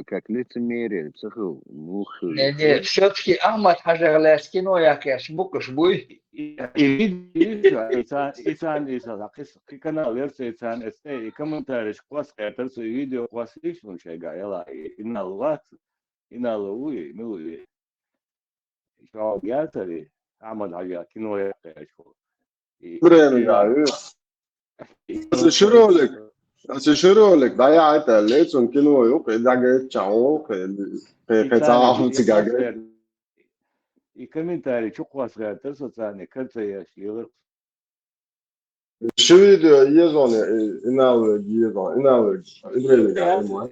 как лицемерие, цехил, Не, все-таки Ахмад Хаджарлес кино якеш, букаш буй. İnsan kanal insan komentarış klaskatır su video klasiş mu şey gayela inalı uy nu şu geldi Ahmet Hoca kino yakış. برين قاعد شرولك ضيعت ليتون كيلو يوك إذا جيت شعوك قطعة تجاجة И комментарий, что klaskatır социальный kanca yaşıyor. شو فيديو يزون إنال يزون إنال إبراهيم قاعد ما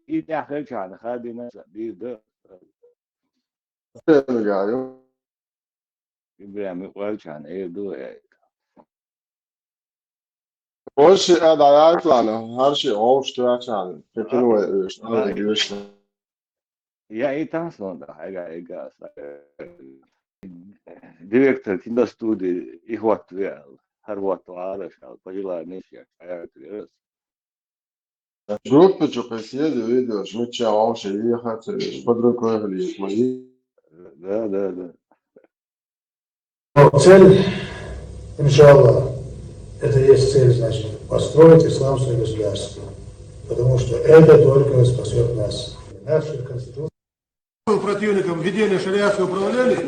يدخل كان خادنا بيده إبراهيم قاعد إبراهيم قال كان يدو وش هذا يعرف لنا هالشيء عوش توعشان كيلو إيش إيش Я и там sonda haiga директор киностудии и Латвия, Хорватия, Арашал, пожила нищая, группа что посеяли видео шмуча عوش ехать под рукой глядит мои Да. Цель, иншаллах, это есть цель, значит, построить исламское государство. Потому что это только спасет нас. Наша конституция. Противником введения шариатского управления.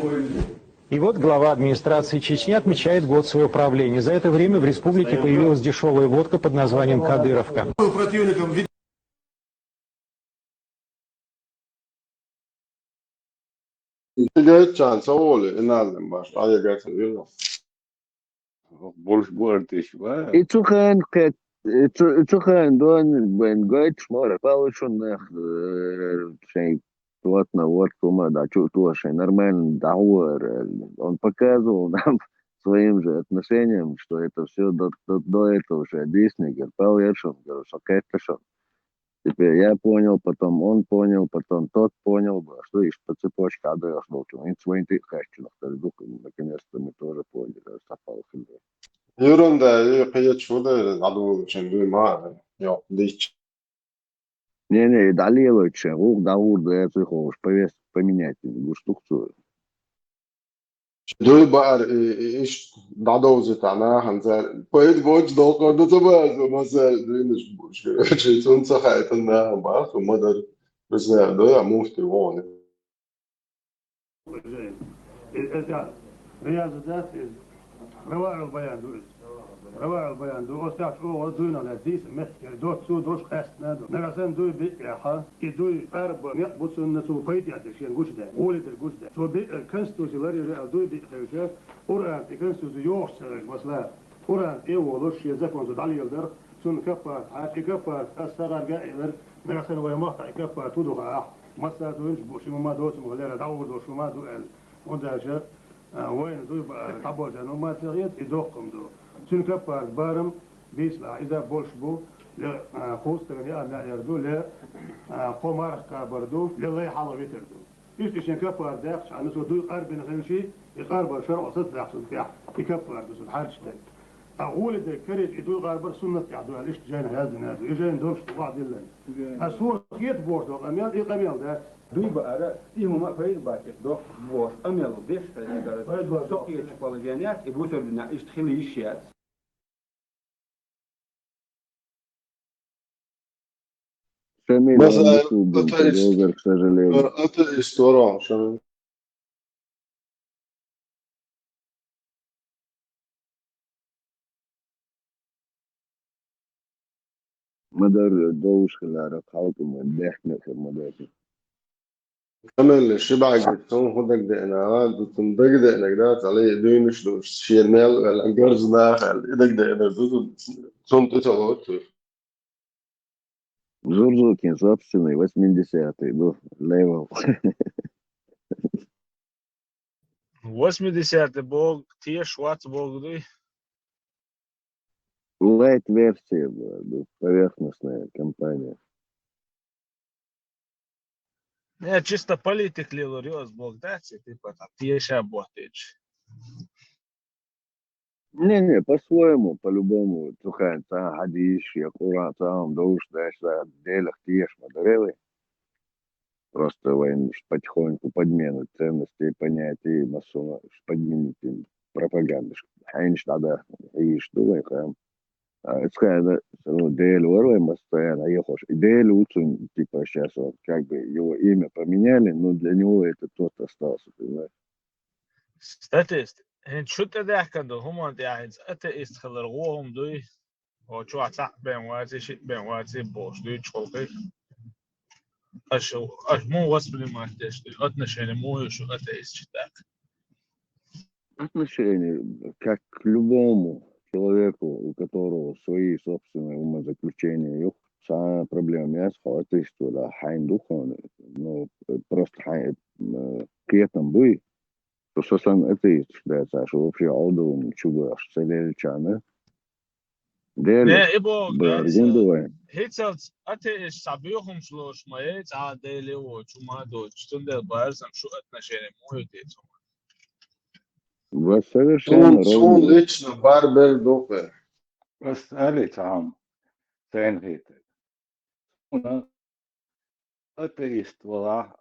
И вот глава администрации Чечни отмечает год своего правления. За это время в республике появилась дешевая водка под названием «Кадыровка». Противником جاي chance أول إنال باش على جاي تقول больше ты шва. И Цухан, дон, бен гайт, шмара, палочунах, шей, плотно, вот, кума, да, тоже нормально, договор. Он показывал нам своим же отношением, что это все до этого уже действительно, говорил, Ершин, говорил, что Кэттешон. Теперь я понял, потом он понял, потом тот понял, что ишь по цепочке отдаешь, ну, и своим ты хочу, наконец-то мы тоже поняли, что совпало. يوروندا يقيد شو ده عدو شندوي ما يا ليش Не, далее, чем договор, да, я хочешь повестку поменять, инструкцию. دوي بقى إيش دعوة زتانا هنزل بيت بوج دوقة ده تبع مثلا دوي مش شيء تنسى حياتنا ما ثم ده بس ده يا مفتي وان رياض روائع البيان دو أستاذ أو دوينا لذيذ مثل دوت سو دوش خاصنا دو نرسم دوي بيحة دوي قرب نقبض النسو فايد يعني شيء نقول ده ولد الجوز ده سو بي كنستو جلاري دوي بيحتاج قرآن كنستو يوش مثلا قرآن إيه ولوش يزكون زد علي يقدر سون كفار عاد كفار أستغرق جائر نرسم ويا مقطع كفار تدوها مثلا دوينش بوش ما دوس مغلرة دعوة دوش ما دوال وده شيء وين دوي تعبوا جانو ما تغير يدوقهم دو سون كفار بارم بيسلا إذا بولش بو ل خوست تغني أنا يردو ل قمار كبردو لله حاله بيتردو إيش كفار داخش عن سو دوي قرب نخلشي يقارب شرع صد يحصل فيها يكفار دو سبحان الله أقول ده كريت يدوي قارب سنة يعدو ليش جانا هذا نادو إجا ندورش بعض الله الصورة كيت بوردو أميال إقاميال ده دوی به اره تیم ما فاید باید دو بوش امیل بیش فاید سوقی چپالجانیات ابوتر بنا اشتخیلی ایشیات مثلا к сожалению. это история شنو مدار دوش خلال خالكم الدحمة في المدار. كمان شبع جبتون خدك دقنا تندق دقنا قدرت عليه دوينش دوش شيرميل ولا جرز داخل إيدك دقنا دوتو صمت تغوت Зурзукин, собственный, 80-й, ну, левел. 80-й был, те швац был, да? Лайт-версия была, ну, поверхностная компания. Не, чисто политик лил, был, да, типа, там, те еще работаешь. Не, по-своему, по-любому. Слухай, хадиш, я куран, сам, душ, дальше, делах, тешь, мадаревы. Просто воин потихоньку подмены ценностей, понятий, масона, подменить им пропаганды. Хайнш надо, и что, хам. Это, ну, Дель Уэрлэм постоянно ехал. И Дель Уцун, типа, сейчас вот как бы его имя поменяли, но для него это тот остался, понимаешь? ستاتست هن شو تداك كده هم يعني ستاتست خلرغوهم دوي او شو عصا بين واتي شيء بين واتي بوش دوي تشوقي اش مو وصل ما تشتي اتنش يعني مو شو اتيست شتاك Отношения, как к любому человеку, у которого свои собственные умозаключения, есть самая проблема. Я сказал, это история, хайн духовный, ну, просто хайн, к этому бы, то, что сам атеист считается, что вообще алдовым чудо, аж целельчаны, дели, نه ابو جات аргундовые. هيتسلت اتيست سابيوهم شلوش ما يت عادلي وشو ما دو تشتندل بارزم شو اتنش يعني مو يتيتهم Вы совершенно Цун ровно. лично барбер дупер. بس قالت عم سين هيتك هنا أتيست ولا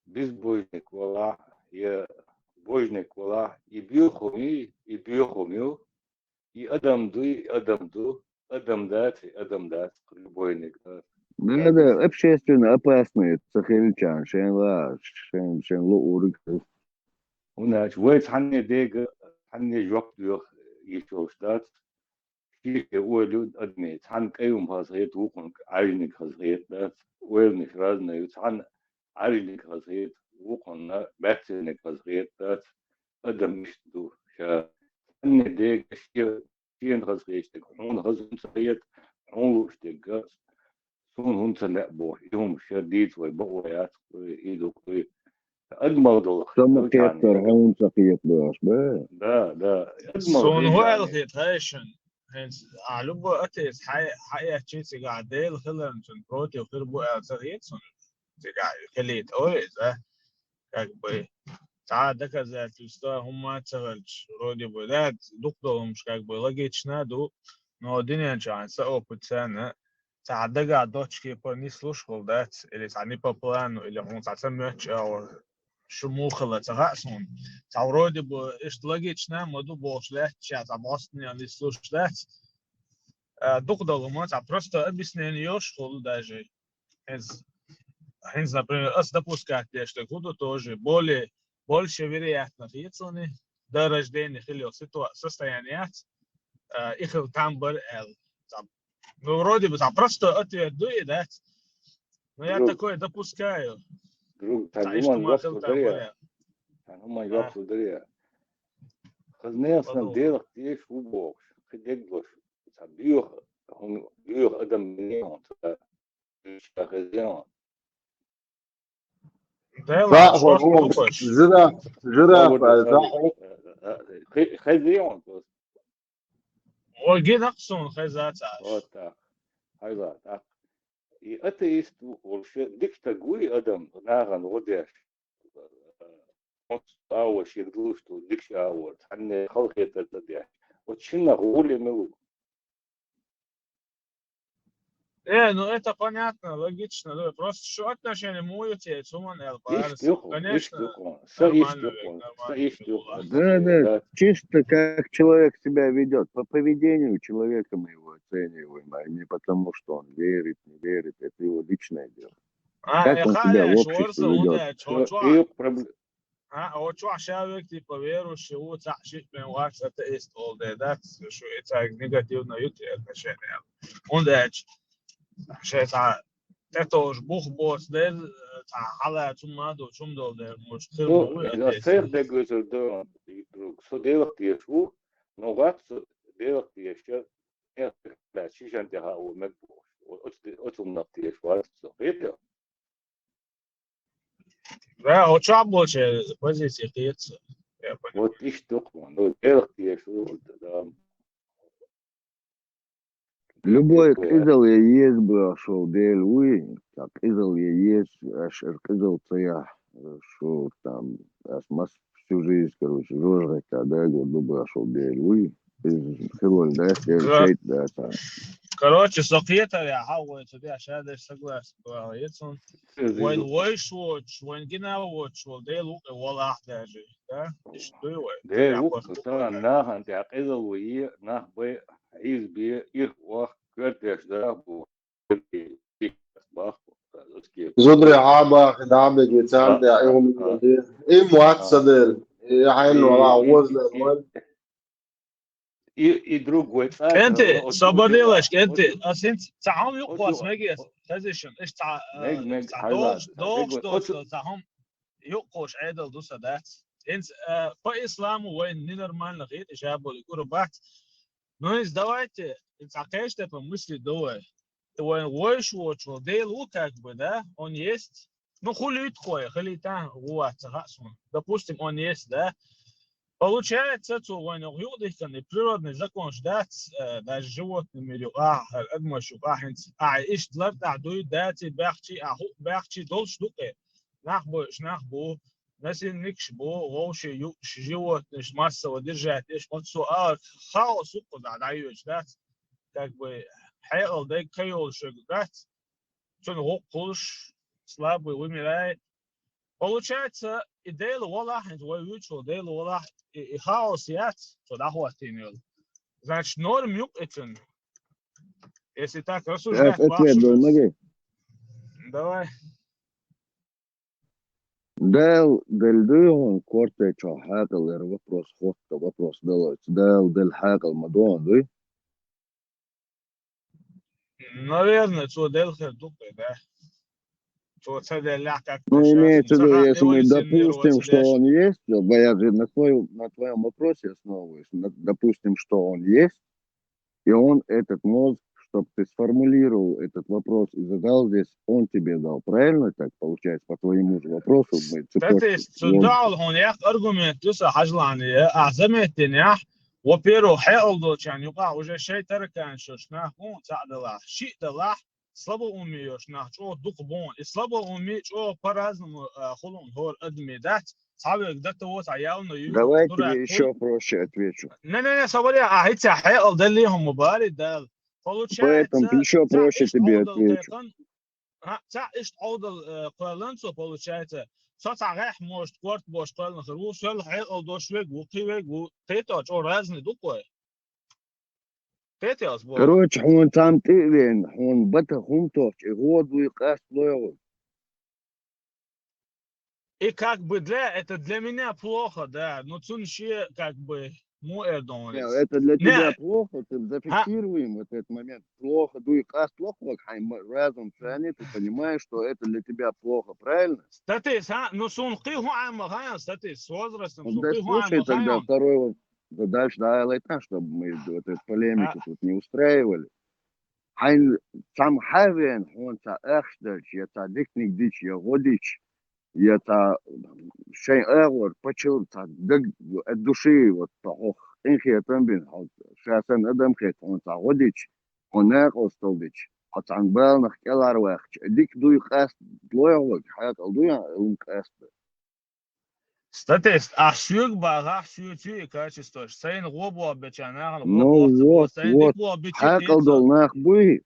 безбожник вала, я божник вала, и бьюхуми, и адам дат, любойник, да. Да, общественно опасные цахельчан, шен луурик. هناك ويت حني ديك حني جوك دوخ يشوشتات كيف يقولوا أدني حن كيوم هزيت وكون عينك هزيت دات ويلنك رازنا يتحن عينك هزيت وكون باتنك هزيت دات أدم مش دو شا حني ديك شين هزيتك حون هزم سيت حون وشتك سون هون سلعبو يوم شديد ويبقويات ويدوك الموضوع Сама кеттер, он цахиет баш, ба. ده سون هو يعني الغيتهايشن هنس علوبو اتيس حقيقة تشيسي قاعدين خلن شن بروتي وخربو الزغيت سون تقع خليت اويز كاك تعال دكا زي تلستا هم تغلش رودي بولاد دكتور مش كاك لقيت شنادو نو دنيا جان سأو بتسانا تعال دكا دوتش كي بني سلوش غلدات اللي تعني بلانو اللي هم تعتمد او شو مو خلت رأسهم تعورودي بو إيش لقيت شنا مدو بوشلات شات عباستني اللي سلوشلات دقدر ما تع просто объяснение школы даже Hens, например, допускать, что буду тоже больше вероятно рецоны до рождения или состояния их там был ну вроде бы там просто ответ дует, но я такое допускаю. друг Так что мы там были. هم يوقفوا دريا خذناس ندير تيش وبوش خديك بوش بيوخ هم بيوخ أدم منيهم شاخزيان صح هو جرافة صح خزيان بس وجد أقصون خزات وتا هاي ذا أتيست وش ديك تقوي أدم ناغن وديش أول يقدروش ديك أول حن خلقية تديح وتشنا غولي ملو ну это понятно, логично, да, просто что отношения муете, суман конечно, Да, чисто как человек себя ведет, по поведению человека мы его оцениваем, а не потому, что он верит, не верит, это его личное дело. Как он себя в обществе ведет. وشو عشان تبقى ويرو شو تعشيك من وقت أتيست all day that's شو إتاك نيجاتيف نيوتي المشان يعني ونداش عشان تتوش بوخ دل على ثم دو ثم دو ده مش خير إذا صير ده جزء ده سو ده وقت يشوف نوعات ده وقت يشوف لا شيء أنت هاو مقبول وأتم نقطة يشوف صحيح Да, очень больше позиции есть. Вот и что, ну, делать я что, да. Любой изол я есть был, шел дель уи, так изол я есть, аж изол я шел там, аж всю жизнь, короче, жожгать, да, говорю, думаю, шел белый, хилон, да, шейт, да, Короче, сокета я хаваю тебя, сейчас даже согласен, говорится. When voice watch, when gina watch, well, they look at all after you, да? Что ده وقت ناه أنت عقيدة وهي ناه بي عايز بي إخوة كرتش ده بو زودري عابا خدعبك يتسال ده يوم إيه معتصدل إيه عين ولا وزن يدروق ويتاك انت صبريلش انت انت تعهم يقوى سمجي تزيشن ايش تاع دوش تعهم يقوش عيدل دوسا دات انت فاسلام وين نيرمان لغيت اجابه يقولوا بات نويز دوات انت عقيشت بمشي دوه وين وش وش دي لوكاك بدا он есть ну хули такое хули там вот согласен допустим он есть да. Получается, что в юридическом природный закон ждать даже животным мире адмошу иш длар дадуй дати бахчи дол штуки нахбу насильник бо вообще животные массово держать иш хаос укуда дают ждать как бы хайл дай кайол ждать что он кулш слабый вымирает. Получается, идея лола, идея лола, и хаос яд, то да хватит. Значит, норм юг этим. Если так рассуждать, давай. دل كورتي شو حاجة غير вопрос خطة вопрос دل حاجة المدون دي. Наверное, что дельхер дупы, да. Ну, имеется в виду, если мы допустим, что он есть, я же на твоем вопросе основываюсь, допустим, что он есть, и он, этот мозг, чтобы ты сформулировал этот вопрос и задал здесь, он тебе дал. Правильно так получается, по твоему же вопросу? Кстати, сюда он як аргумент, лиса хажлани, азаметиня, во-первых, хеолдо, чан юка, уже шей таркан, что шнах, он цадала, щит дала, слабо умеешь, что дух бон, и слабо умеешь, что по-разному холон гор адмидать, صعب ده вот عيالنا Давай тебе еще проще отвечу. Не, смотри, а эти хеол дали هم مبارد да. Поэтому еще проще тебе отвечу. Та ist одал квалансо получается. Сацагах может кварт бош квалн хру, сел хеол дошвег, вукивег, тето, что разный дукой. Короче, он там тылен, он бата хумточ, и году и каст лоевый. И как бы для меня плохо, да, но цунши как бы это для тебя плохо, ты зафиксируем вот этот момент. Плохо, дуй каст плохо, разум ценит, ты понимаешь, что это для тебя плохо, правильно? Статис, ну сунхиху амахаян, статис, с возрастом сунхиху амахаян. Слушай, тогда второй дальше, да, лайтна, чтобы мы вот эту полемику тут не устраивали. Хайн сам хавен, он та эхшдач, я та дикник дич, я годич, я та шей эвор, почему та от души вот ох, инхи атамбин, шасан адам хет, он та годич, он эх остолдич, от анбелнах келарвах, дик дуй каст длоевок, хак алдуя каст. Статист, а шюк багах шючи качество, сейн робо бечанах, ну вот, хакалдол нахбуй,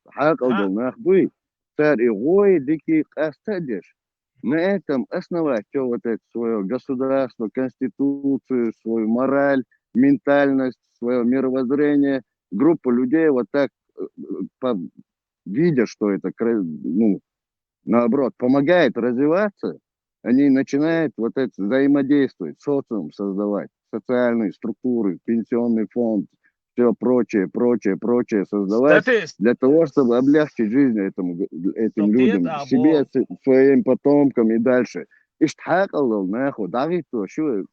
царь и гой дикий кастадиш. На этом основать все вот это свое государство, конституцию, свою мораль, ментальность, свое мировоззрение, группа людей вот так, видя, что это, ну, наоборот, помогает развиваться, они начинают вот это взаимодействовать, социум создавать, социальные структуры, пенсионный фонд, все прочее создавать для того, чтобы облегчить жизнь этим людям, себе, своим потомкам и дальше. Иштхакал нахуй, давит то, что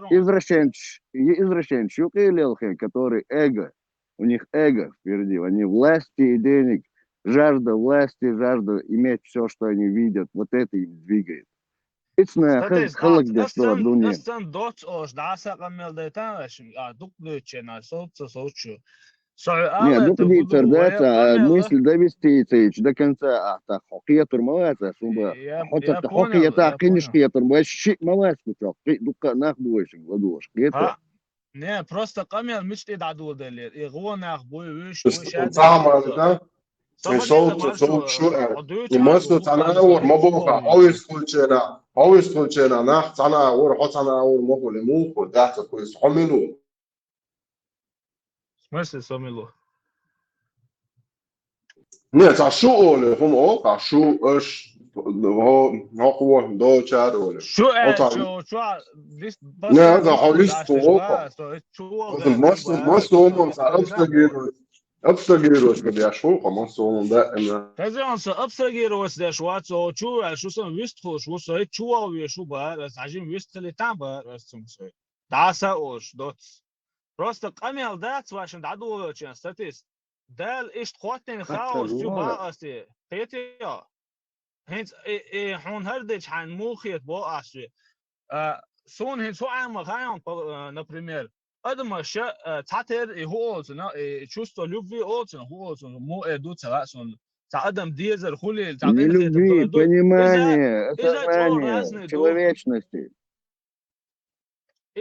извращен, который эго, у них эго впереди, они власти и денег, жажда власти, жажда иметь все, что они видят, вот это их двигает. Не, سؤال докъде تقولوا църдеца, ويا мысль довести до конца, а حقيقة مواسع سوبا حتى يا حقيقة понял قينش قيقة مواسع شيء مواسع بتاع دوكا ناخدوش غدوش قيقة ها не просто камел мечты дадут дали и гонах бой виш بس бой шады صعب хитца ده صبنيت صوت برشو صوت شو одучаду يمسو بوكا تناور لسه ما بوقع تشوالي هويس كلشنا نح تناور حط تناور مخو لمخو ده كويس حملو в смысле сомило نه تا شو اول هم او شو اش هو قوة دو چار اول شو اوتا شو ديس بس نه دا ديس خوش هويس عشتش فوقا بس شو غير ما بس شو سومن ديس خوش ابستگيرو ابستگيروش بدي اشوفه ما سومن ده انا Kaže on se abstrahirovas da švaco čuva, što sam vistful, što se je čuvao je šuba, ražim vistili tam ba, rasum se. Da sa oš doc. Просто камел dac vašan dadu čen statis. Dal ist hoten حتى chaos الورق juba asti. Petja. Hens hon herdich han mukhit bo asri. Сон хин суама хаан, например, одма ша татер и хоолсна чувство любви олсна хоолсна мо эду цасон за адам дезер хули за не ин хет любви, до понимание, из-за чего осознание, разные до человечности.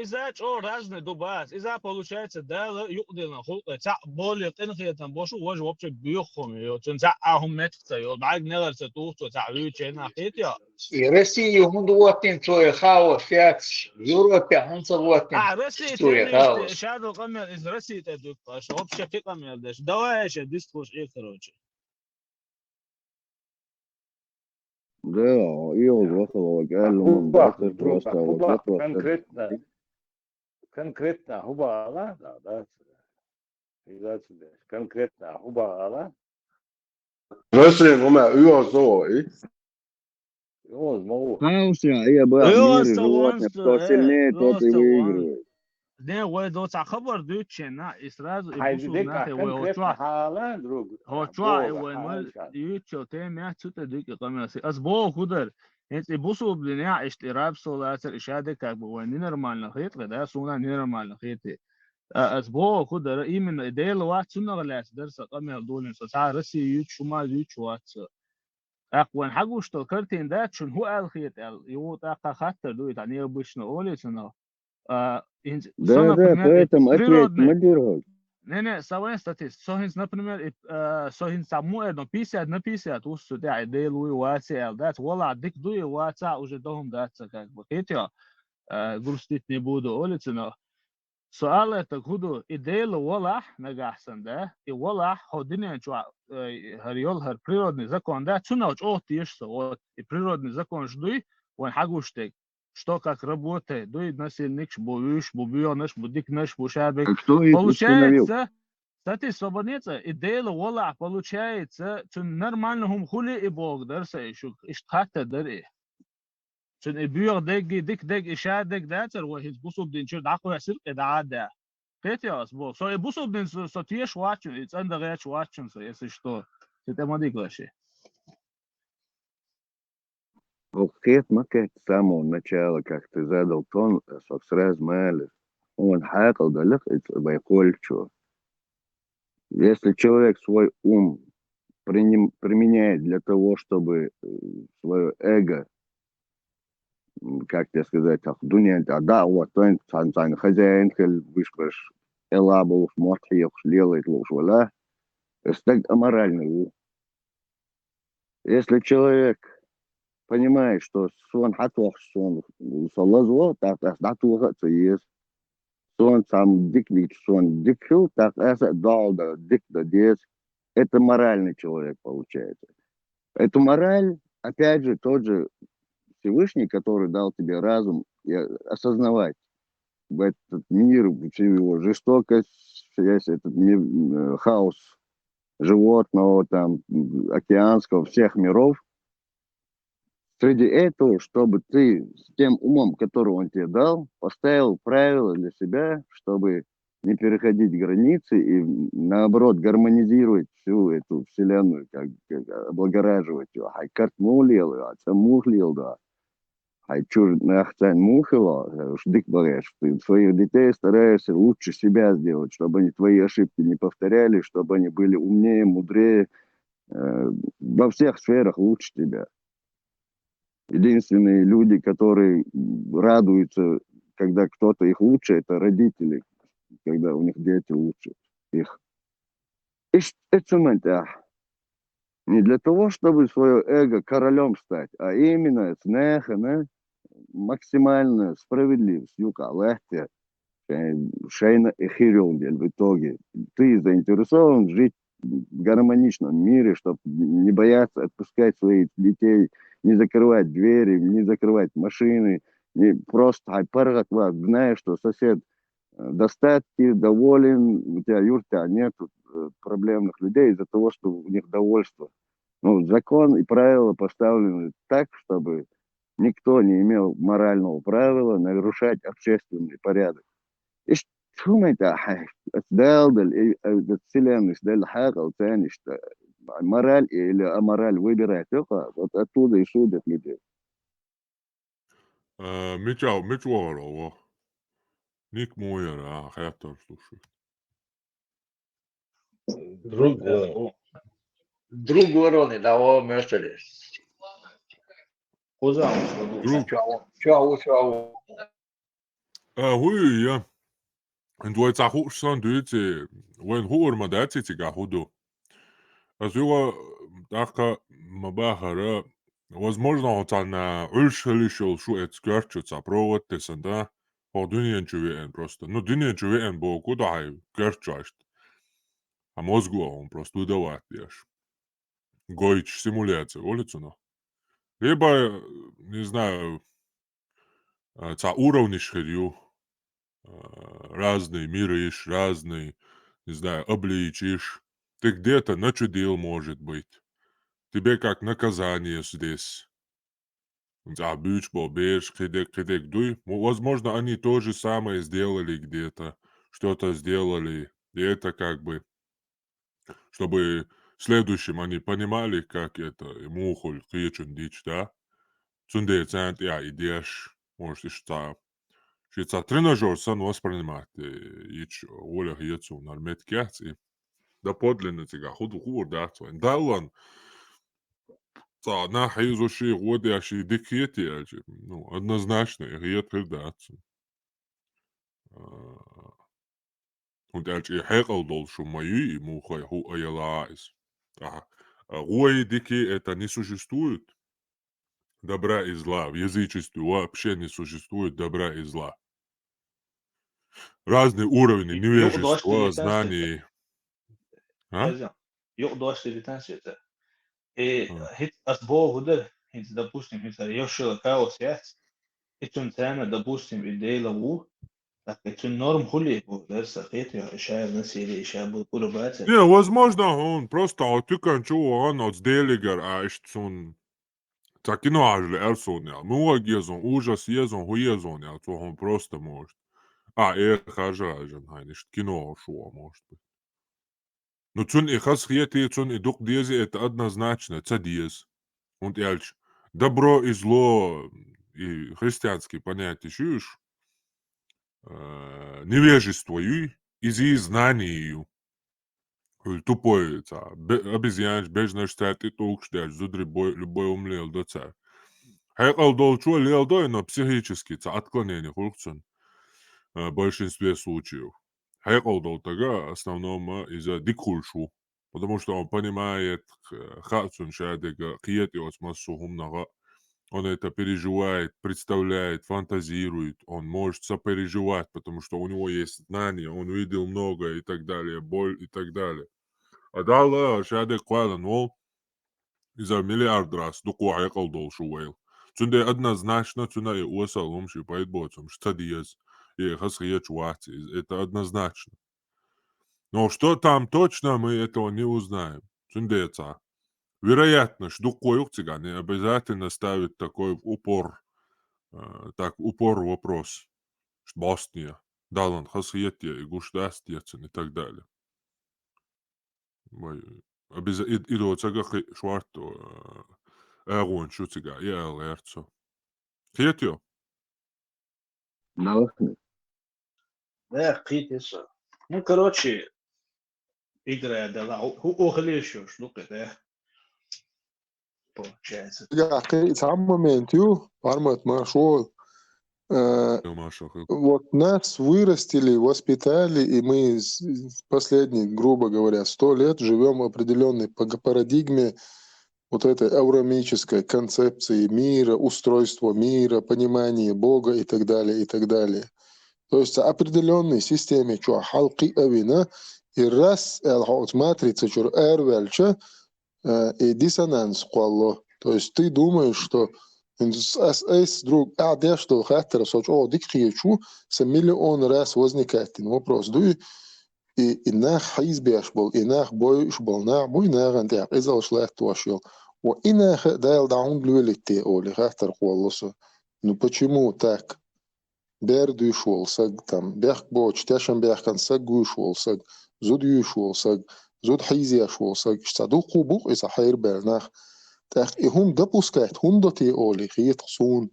из-за чего разные до бас из-за получается да юдина хул за более ин хет бошу вож вообще бьёхом ё за ахум метца ё баг нелер се ту за вючена хетя И Россия мудуатин цоя хаос фиат Европе ханцаватин Россия цоя теми хаос. шадо камер из России это вообще фиг камер даш давай еще дискус и короче Да, и он выховал, قال له من هو بأثر просто вот هو это конкретно هو على да إذا конкретно هو على رسل هما يوزو ايه يوز مو Хаосе, я бы в мире животных, кто сильнее, тот и выигрывает. ده ويدوت خبر دوتشنا إسراز هاي يبوسو ديك ناخي конкретно ويوتشوا حالا دروغ هوتشوا بوغا وينول حالشان يوتشو تيم تسوت ديك قميصي أسبوع كدر انت يبوسو بلنيا اشتراب سولاتر إشادة كاك وين نرمال نخيط ده سونا نرمال نخيط أسبوع كدر إيمن ديل وات سونا غلاس درس قميص دولن ساعة رسي يوتشو ما يوتشو وات أقوى حقوش تذكرتين ده شن هو الخيط يوت أقا خاطر دوت يعني يبوشنا أولي سنة Да, да, поэтому ответь, природный. модерировать. Не, самое статист. Сохинс, например, сохинс саму одно 50 на 50, уж да, делаю ватсел, да, вала, дик дуй ватса уже дом даться, как бы, хотя, грустить не буду, улицы, но سؤال تقولوا إديل ولا نجاحسن ده ولا حدين شو هريول هر природный закон да цуна о тиеш со природный закон ждуй он хагуштек что как работает дуй насильник боюш бубионаш будик наш бушабек Кто их установил? получается кстати свободница идея вала получается нормальным хули и бог дарса еще иштхата дари عشان البيور ديك إشادك داتر وهي بوسو بدين شو دعكو يصير إدعاء ده كده أسبوع so بوسو بدين سوتيش واتشن it's under edge واتشن so если что это модик вообще Ответ макет с самого начала, как ты задал тон, сразу мали. Он хакал далек, это байколь что. Если человек свой ум применяет для того, чтобы свое эго, как тебе сказать, дуня, да, вот, то есть, хозяин, вышпаш, элабов, мортхиев, делает лучше, вала, это так аморально. Если человек понимает, что сон хатвах, сон солазо, так датуха есть, сон сам диквич, сон дикфил, так это дал, да, дик, да, дец, это моральный человек получается. Эту мораль, опять же, тот же Всевышний, который дал тебе разум, и осознавать в этот мир, всю его жестокость, весь этот мир, хаос животного, там, океанского, всех миров. Среди этого, чтобы ты с тем умом, который он тебе дал, поставил правила для себя, чтобы не переходить границы и, наоборот, гармонизировать всю эту вселенную, как облагораживать ее. Хайкарт мулил, да. чур нахцан мухила, уж дик говоришь, ты своих детей стараешься лучше себя сделать, чтобы они твои ошибки не повторяли, чтобы они были умнее, мудрее, во всех сферах лучше тебя. Единственные люди, которые радуются, когда кто-то их лучше, это родители, когда у них дети лучше их. Это не для того, чтобы свое эго королем стать, а именно максимально справедливость, юка, легкая, шейна эхириондель в итоге. Ты заинтересован жить в гармоничном мире, чтобы не бояться отпускать своих детей, не закрывать двери, не закрывать машины, не просто знаешь, что сосед достатки, доволен, у тебя юрта нет проблемных людей из-за того, что у них довольство. Ну, закон и правила поставлены так, чтобы никто не имел морального правила нарушать общественный порядок. ايش شو ما انت ده السلام ده الحاجة وثاني мораль или амораль выбирай только вот оттуда и судят людей. Мечуарова. Ник Мойера, Хэтор, слушай. Друг вороны, да, о, Мерседес. Друг. Чау. Hui, ja. En du har taget sådan det til, when who ma dati ti ga hudu. Азуга даха мабахара возможно на ульшелишел шу эцгерчуца проводтесан да по дуньян чувен просто. Ну дуньян чувен бо куда герчашт. А мозгу он просто удавать яш. Гойч симуляция, улицу. Либо, не знаю, ца уровниш херю, разные миры ишь, разные, не знаю, обличишь. Ты где-то начудил, может быть. Тебе как наказание здесь. Бычбо, беж, кидек, дуй. Возможно, они то же самое сделали где-то. Что-то сделали. И это как бы, чтобы в следующем они понимали, как это, мухоль, кричун дичь, да? Цунде цент, я идешь, может, и что. Шица тренажер сан воспринимать. Ич, оля, хиецу, нармет кяци. Да подлинно тебя, хур, да, далан. На хайзуши годы аши дикети, ну, однозначно, я передаться. Und als ihr Heraldol шумаи мухай ху аялаис. Гуаи дики это не существует. Добра и зла. В язычестве вообще не существует добра и зла. Разные уровни невежества, знаний. يقضوا اشتريتان هيت أسبوع هدا هيت допустим هيت يوشل كاوس يات هيتون تانا допустим إدي لو هيتون норм хули درس خيط يا إشاعة نسيلي إشاعة بقربات. Не, возможно, он просто отыкан чего он от делигер, а что так и нажли эрсоня. Ну, агезон, ужас езон, хуезон, я то он просто может. Хажажен, хайниш, кино шо может быть. Но цун и хасхиети, цун и дух диези, это однозначно, цадиез. Und ehrlich, добро и зло, и христианские понятия, чуешь? Невежествую, изи знанию. Тупой, обезьянш, бежнаш, ты толкшдяш, зудри любой умлел до царь. Хайкал долчу лел дой, но психически, отклонение, хулкцун. В большинстве случаев. Хайкал дол тага, основном из-за дикхульшу. Потому что он понимает, хацун шадега, киети осмассу хумнага. Он это переживает, представляет, фантазирует. Он может сопереживать, потому что у него есть знания, он видел много и так далее, боль и так далее. А дала шадек квадан вол из-за миллиард раз дуку хайкал дол шуэйл. Цунде однозначно цуна и уасалум шипает боцом, штадиез и хасхиеч вати. Это однозначно. Но что там точно, мы этого не узнаем. Цундеца. Вероятно, что не обязательно ставит такой упор, упор вопрос. Босния, Далан, Хасхиетия и Гушдастьецен и так далее. Идут цага шварто, эгон шуцига, я лерцо. Киетё. Нахуй. Да, قيت ну, короче, играет, да, углещу штука, да, получается. сам моментю, пармат маршо. Вот нас вырастили, воспитали, и мы последние, грубо говоря, 100 лет живем в определенной парадигме вот этой аурамической концепции мира, устройства мира, понимания Бога и так далее, и так далее. То есть определенной системе, что халки авина, и раз матрица, что эрвельча, и диссонанс квалло. То есть ты думаешь, что друг, да что хаттера соч, о, дик хиечу, с миллион раз возникает вопрос. И нах хайзбеш был, и нах бойш был, нах бой нах антиак, изал шлах туашил. И нах дайл даун блюлите, оли хаттер кваллосо. Ну почему так? Берду шел, саг там, бях боч, тяшам бяхкан, саг гуйшел, саг, зуд юшел, саг, зуд хайзия шел, саг, саду кубух, и сахайр бернах. Так, и он допускает, он до те оли, хиет сун,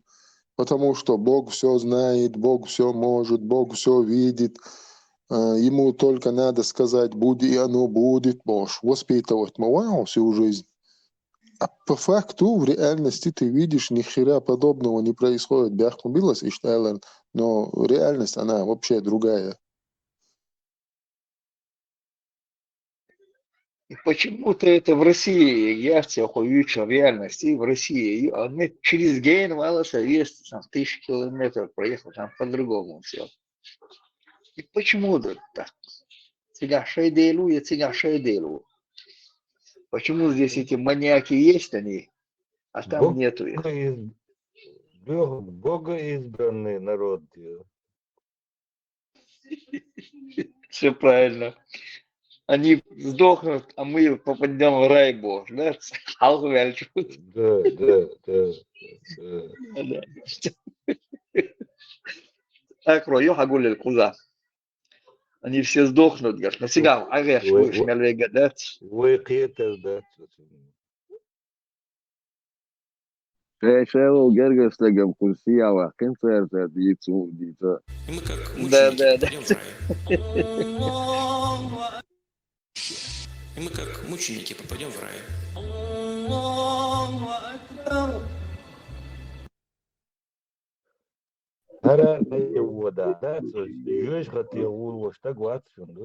потому что Бог все знает, Бог все может, Бог все видит, ему только надо сказать, будет, и оно будет, Бог воспитывать Мауау всю жизнь. А по факту, в реальности ты видишь, ни хера подобного не происходит. Бях мобилась и штайлер, но реальность, она вообще другая. И почему-то это в России, я все увидел в реальности, в России, мы через Гейн, Валаса, есть там 1000 километров проехал, там по-другому все. И почему-то так? Цыган шейделу, я цыган шейделу. Почему здесь эти маньяки есть они, а там нету их? Бога избранный народ. Все правильно. Они сдохнут, а мы попадем в рай Бог, да? Да. Так, Ро, я могу ли куда? Они все сдохнут, говорят, но сега, агаш, вы шмелвей гадать. Вы киетер, да. Шейл Гергерстегом Курсиява, концерт от яйцу, яйца. Да. И мы как мученики попадем в рай. Ара вода, да, юж хотел уло, что гватшун, да,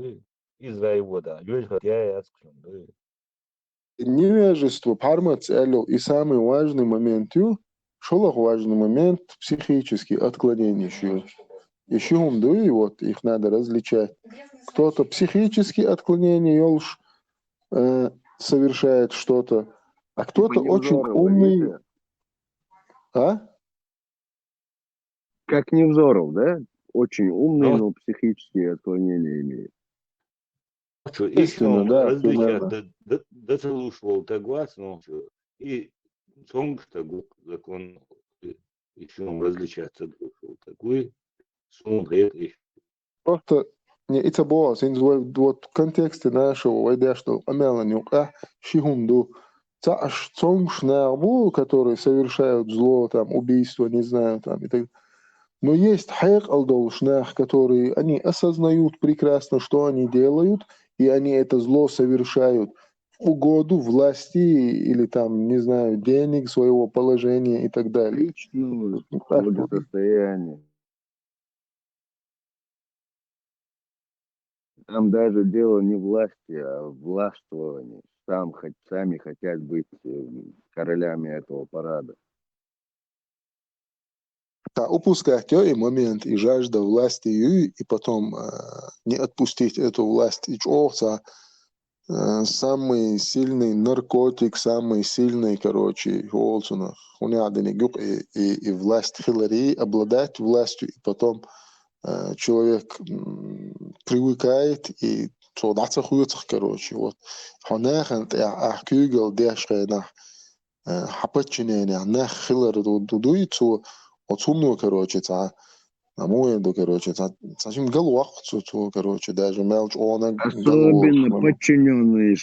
из-за вода, юж хотел яскшун, да. Невежество, пармац элю, и самый важный момент, шолох важный момент, психический, отклонение еще умдуи, вот их надо различать. Кто-то психические отклонения, елш, совершает что-то, а кто-то очень умный. А? Как Невзоров, да? Очень умный, но психические отклонения имеет. Естественно, да. Различать, дослушивал тагвас, но и сонгста закон еще различаться дослушивал такой, сонгрет и просто не это было, вот в контексте нашего войдя, что амеланюка шихунду цаш сонгшнарбу, которые совершают зло, там убийство, не знаю, там и так далее. Но есть хайк алдолшнах, которые они осознают прекрасно, что они делают, и они это зло совершают в угоду власти или там, не знаю, денег, своего положения и так далее. Личного благосостояния. Там даже дело не власти, а властвования. Сами хотят быть королями этого парада. Да, упускать и момент, и жажда власти, и потом не отпустить эту власть. И самый сильный наркотик, самый сильный, короче, и власть Хиллари, обладать властью, и потом человек привыкает, и короче, вот. Отсумную, короче, намуенду, короче, совсем короче, даже мелочь она. Особенно подчиненные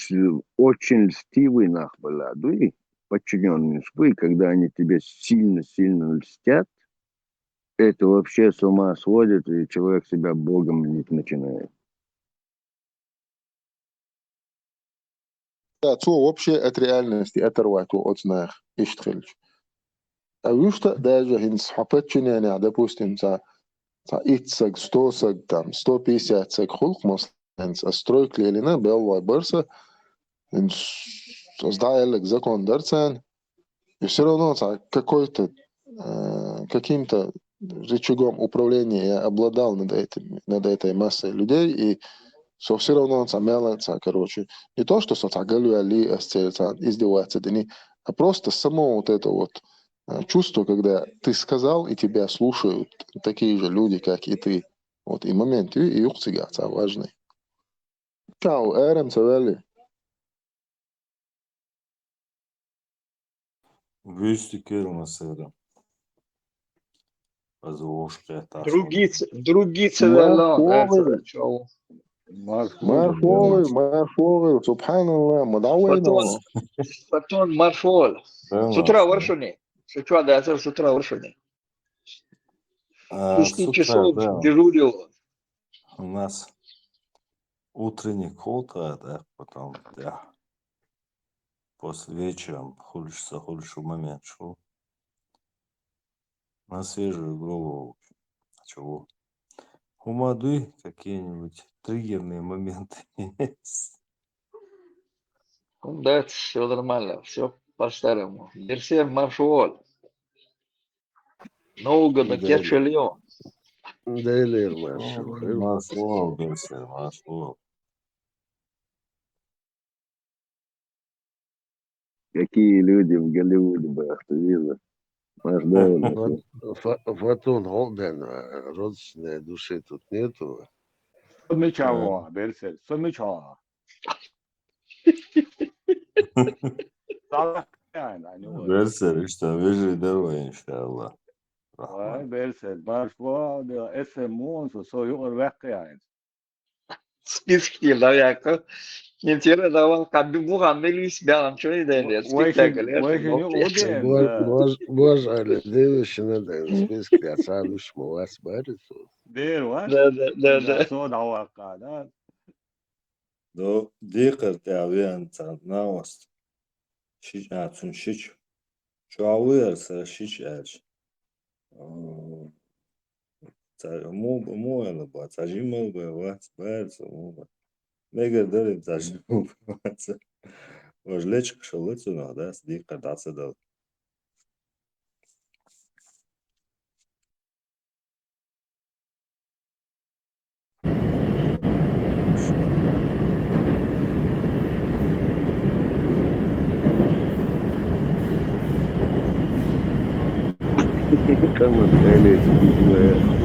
очень льстивые нахбаладуи, подчиненные шпы, когда они тебе сильно-сильно льстят, Это вообще с ума сводит, и человек себя богом мнить начинает. Да, то вообще от реальности оторвать от знаешь, иштрельч. А юшта даже хинс хапетчин يعني, допустим, за 100 там 150 саг хулк масленс, а стройк лелина белла барса, создали закон дарцан, и все равно какой-то каким-то рычагом управления я обладал над этой массой людей, и все равно он самяла, короче, не то, что али издеваться, а просто само вот это вот чувство, когда ты сказал, и тебя слушают такие же люди, как и ты. Вот и момент, и ухцигаться важный. Чао, Эрем, Савели. Вещи кермасера. Позвошка Другие цивилизации. Марфовый, субханаллах, мадауэна. Потом марфол. С утра воршуни. С утра, да, с утра воршуни. 10 часов дежурил. У нас утренний колка, да, потом, да. После вечера худший момент шел. На свежую голову. Чего? У Мады какие-нибудь триггерные моменты есть? Да, все нормально, все по-старому. Берсер маршуол. Много на керчельон. Дейлер маршуол. Маршуол, Берсер, маршуол. Какие люди в Голливуде, бахта, видно. Фотон Голден, родственной души тут нету. Сомичава, Берсер, сомичава. Берсер, что вижу давай, иншаллах. Берсер, маршуа, эсэмон, союр вэккаян. Списки, да, яко. Интересно, давал кабибу хамелис бялам, что не дали, спектакль. Боже, девище надо, списки, я садуш, вас бариту. Да. Do dikkat aviantan naost. Şiç atun şiç. Şu avuyarsa şiç aç. Mu yana bat. Acımal bat. Bayarsa mu bat. Mega derim acımal bat. Важлечка шалыцуна, да, dikkat atsa da. Там остались видео.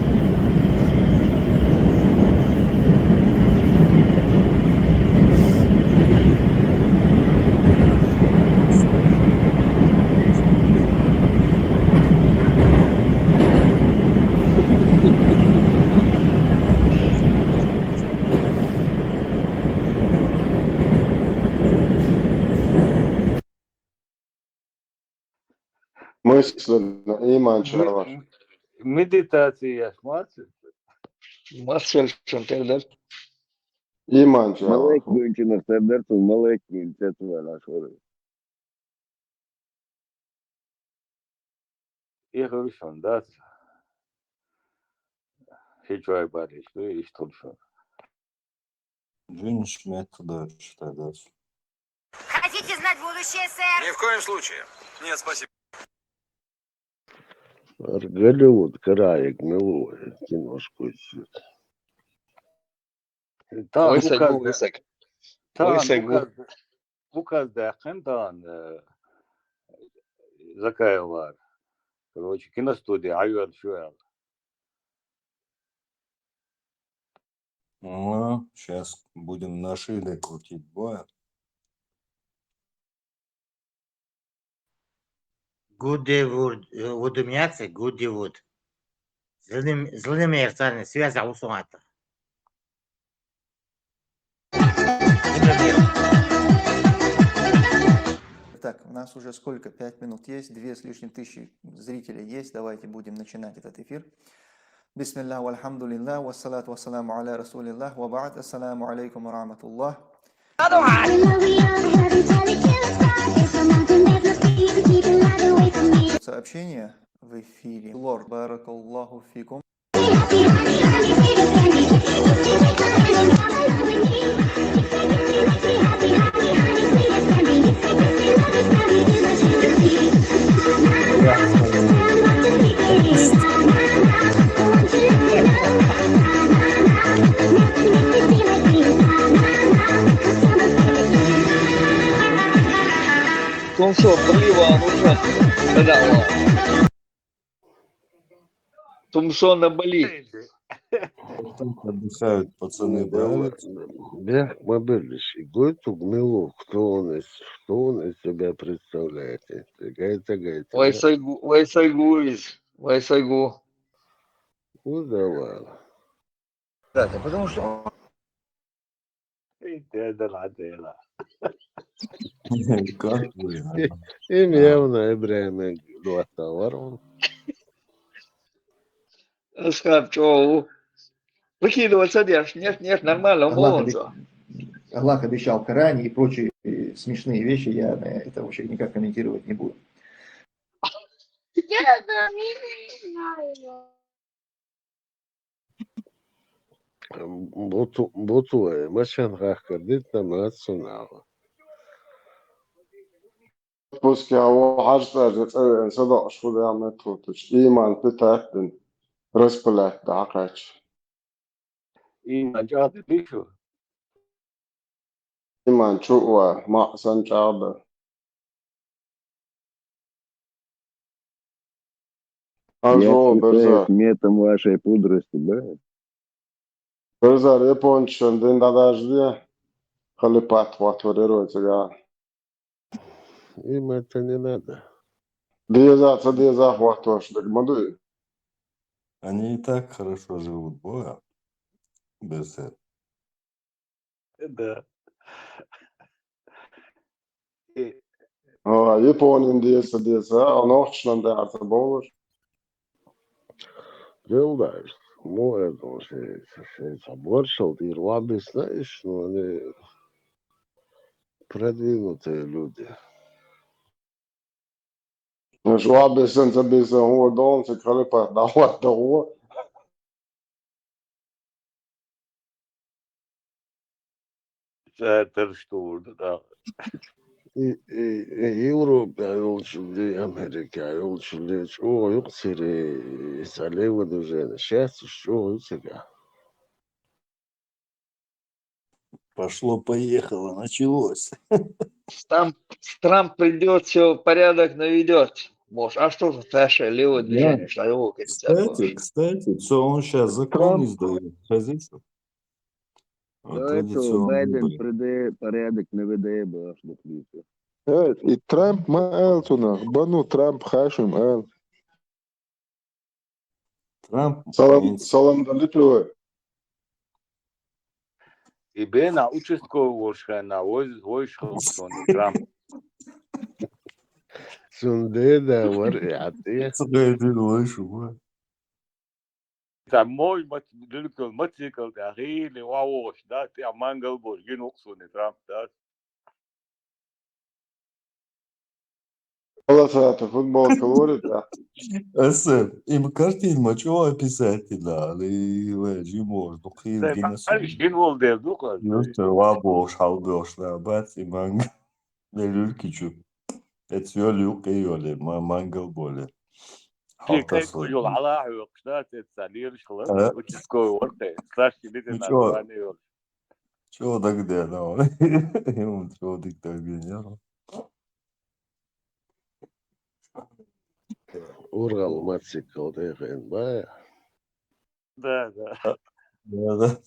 Мысленно, иман чарваш. Медитация смотрит. Марцель Шантельдер. İman çarvаш. Malek güncünü sedersin, malek güncünü sedersin. Я говорю, что он даст. Хичуай бариш, ну и что еще. Джинш метода считай дальше. Хотите знать будущее, сэр? Ни в коем случае. Нет, спасибо. Голливуд, краек, милует, киношку ищет. Высок. Bu kadar Закая var. Короче, киностудия, Айвер Шуэл. Ну, сейчас будем на шиле крутить боя. Good мясо, good wood. Злыми мерцами связь аусуата. Так, у нас уже сколько? 5 минут есть, 2 с лишним тысячи зрителей есть. Давайте будем начинать этот эфир. Бисмиллах, вальхамдулиллах, вассалату вассаламу аля расулиллах, ва ба'д, ассаламу алейкум ва рахматуллах. Сообщение в эфире. Лорд, баракаллаху фикум. Тумсо, Боливар, уже. Да-да. Тумсо на Бали. Отдыхают пацаны, правильно? Да, мобильный год гнило, кто он из себя представляет? Гайта, Вайсайгу. Ну, давай. Да, потому что... هذا العدالة Как вы? Им явно время товаром. Скажем, что... Выкидываться дешь. Нет, нормально, молодца. Аллах обещал в Коране и прочие смешные вещи, я это вообще никак комментировать не буду. Бутуе, машин кредит на национал. Puski haluaa haastaa, että sadas fudaa metrutus. Iman pitää, että respelette akats. إيمان جاد بيشو Iman chua, maksan chaba. Ajo, berza. Метом вашей пудрости, да? Berza, repončan, din da daždje. Халипат, ватворируется, да. Им это не надо. Деза, хватош, так мадуй. Они и так хорошо живут, боя. Без этого. Да Японien desa, a Nordsjælland der altså borger. Делаешь. Можно se заборшал, и лаби, знаешь, но они продвинутые люди. Schwabe sind ein bisschen hohe Dorn, sie können pas dauert der Ruhe. ساتر да. Европа yolculuğu, Amerika yolculuğu, o yok seri, saleva düzeni, счастье, что всегда. Пошло-поехало, началось. Трамп придет, все порядок наведет. Может, а что за наше левое движение, что его Кстати, что он сейчас закон издает, хозяйство. Это Байден придает порядок, наведет башню клипа. Evet, Trump ma eltuna, banu Trump haşim el. Trump. Salam da litroje. И бена участкового на войшел Трамп. Сундеда варианты. Сундеда войшел. Там мой мотоцикл, да, или вауш, да, ты амангал бор, геноксу не Трамп, да. Полосатый футбол говорит, да. Им картин мачо описательно, или жимор, духил генесу. Генвол дел, духа. Просто вабош, халбош, да, бац, и манг. Лелюркичу. Это все люк и йоли, мангал более. Как йол аллах, что это салир шла, участковый ворте, старший лидер название йол. Чего тогда, ну, ему чего ты так генерал? Урал мотоцикл деген, ба? Да. Да.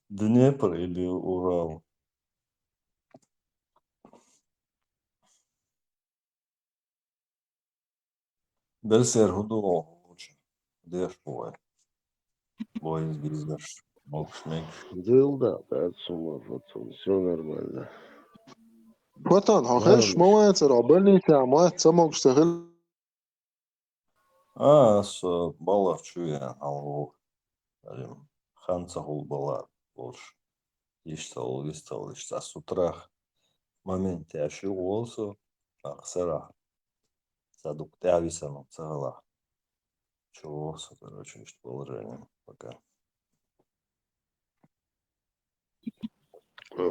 Днепр или Урал? Берсер худо лучше. Дешевое. Бой изгрызешь. Дыл, да, от сумма, все нормально. وطن ما هاخش مش ما ترابني تعمات سمك اشتغل Балар чуя, алу, ханца балар, больше. Иштал, а с утра в моменте ошиб волсу, сара, садук тявисану, цагала. Чего, короче, что положение пока.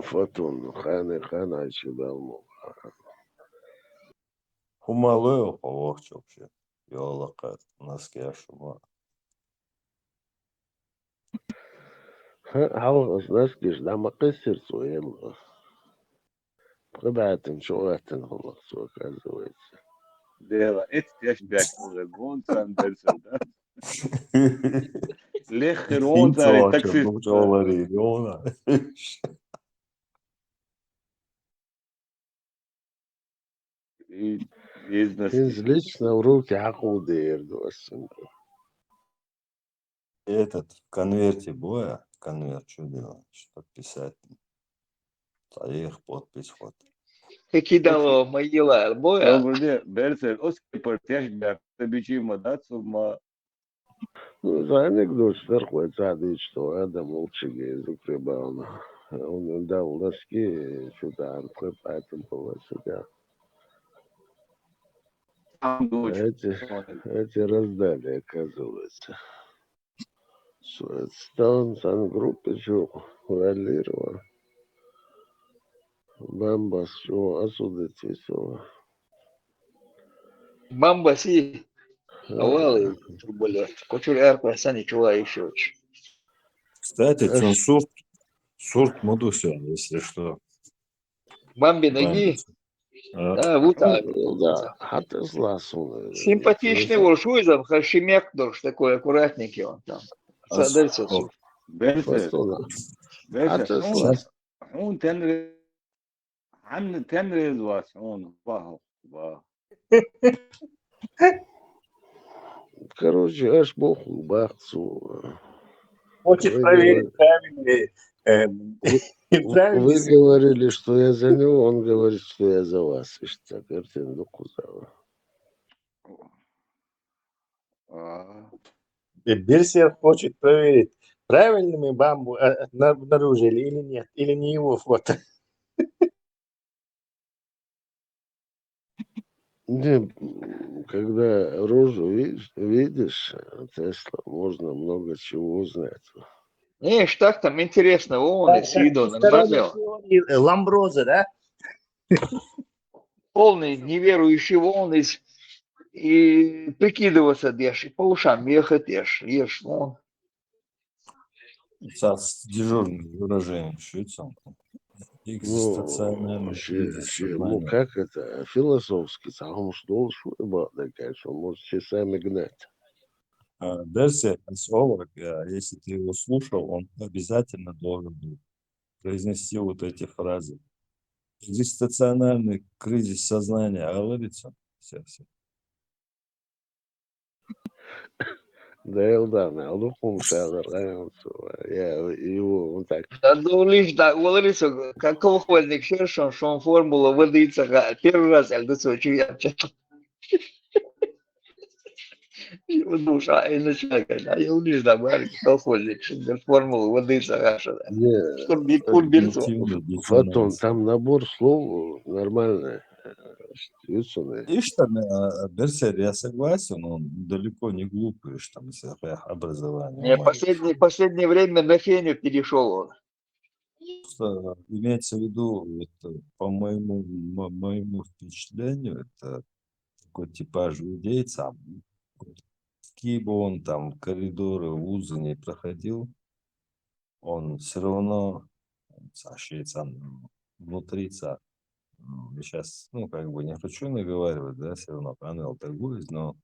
فاتون خانة شبال Хумалео полегче вообще. Йолакат, носки ашума. عاوز نسكش ده ما قصر سؤال قبعة شوات خلاص وكذا Dela, et back gewoon zijn mensen. Leg gewoon zijn taxi. Излишь на руки акудер Этот в конверте боя, конверт, что делать? Что писать? Их подпись вот. Кидало могила боя. Добре, Берсел, оски партияш бяк, да бичи мадат сума. Ну, за анекдот сверху садить, что это молчаги закрывал. Он дал носки, что-то поэтому было сюда. Эти раздали, оказывается. Стан группы, что валировал. Бамба, что осудить все. Бамба си. Овалы, более. Кучу эрпа, сани чула еще. Кстати, сурт модуся, если что. Бамби ноги. Да, вот так. Да, хата сласу. Симпатичный волшуизом, хашимек дорж, такой аккуратненький он там. Садается сур. Берсел, он тенрез, عن تنرز واسعون вау. Короче, аж боху бахцу. Хочет проверить, правильный. Вы говорили, что я за него, он говорит, что я за вас. И что, картина, ну куда? Берсер хочет проверить, правильно мы бамбу обнаружили или нет, или не его фото. Не, когда рожу видишь, Тесла, можно много чего узнать. Не, так там интересно, он с виду нормально. Ламброза, да? Полный неверующий волны и прикидываться дешь, и по ушам ехать ешь, вон. С дежурным выражением швейцарцем. Ну, как это, философски, сам что конечно, может часами гнать. Берсер слово, если ты его слушал, он обязательно должен был произнести вот эти фразы. Экзистенциальный кризис сознания говорится. Да, Элдана, духом шадр, я его вот так. Да, ну, лишь, да, говорится, как колхозник шершон, что он формула водится, первый раз я до чего я читал. Душа, и начинаю говорить, а я лишь, да, колхозник, что формула водится, гаша, да. Потом там набор слов нормальный. Ишь там, Берсер, я согласен, он далеко не глупый, что там, если образование. Не, последнее время на феню перешел он. Просто имеется в виду, это, по моему впечатлению, это такой типаж людей, какие бы он там коридоры, вузы не проходил, он все равно внутри сейчас, ну, как бы не хочу наговаривать, да, все равно панел торгуюсь, но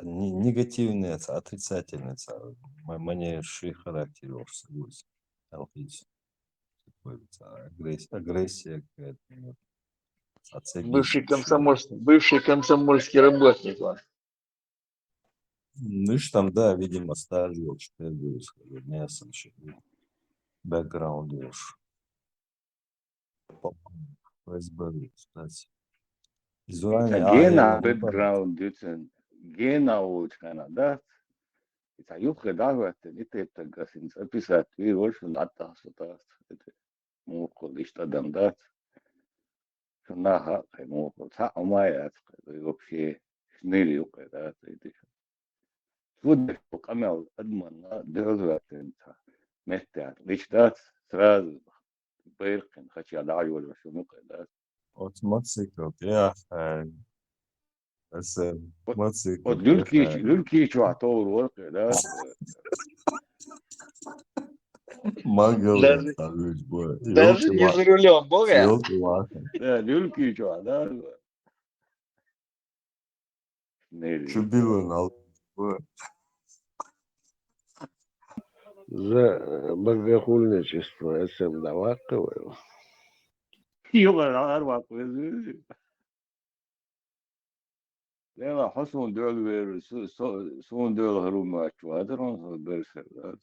негативные, отрицательные, манерший характер его согласен. Агрессия какая-то. Бывший комсомольский работник он. Ну, там, да, видимо, стажил, что-то мясо, бэкграунд уж. ФСБ, кстати. Ita Звание, gena я background ditsen gena uch kana da. Ita yuke da vaten ite gasin episat vi olsun atta sota ite mu kolish adam da. Shuna ha mu ta amaya вообще шнели yuke da ite. Тут камел адман дерзатен та меття личдат сразу биркин хотя да вلا шunu kadar. от мотоцикл, я мотоцикл. Вот люльки чуатор ворка, да. Магал, Даже не за рулем, бога. Да, люльки чуа, да. Чубилы на За богохульничество я всем давакиваю. Юга арва квезы. Лена حسون دول وير سون دول هروما чуадрон берсер, да.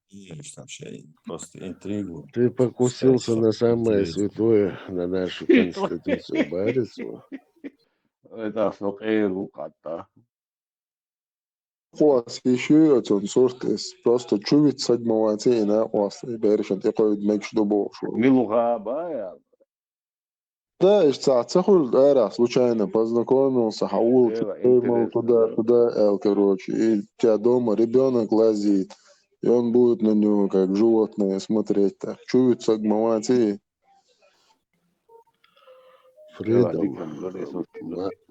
Есть там шей, просто интригу. Ты покусился на самое святое, на нашу конституцию, Борису. Это сокейр уката. خلاص еще один сортис просто чувить седьмого цена ослый берешен такой меч добо шо. Милуга бая. Да, ich цахул эра случайно познакомился, хаул мол туда эл короче, и тебя дома ребенок лазит, и он будет на него как животное смотреть так. Чувить седьмого цена. Фридом,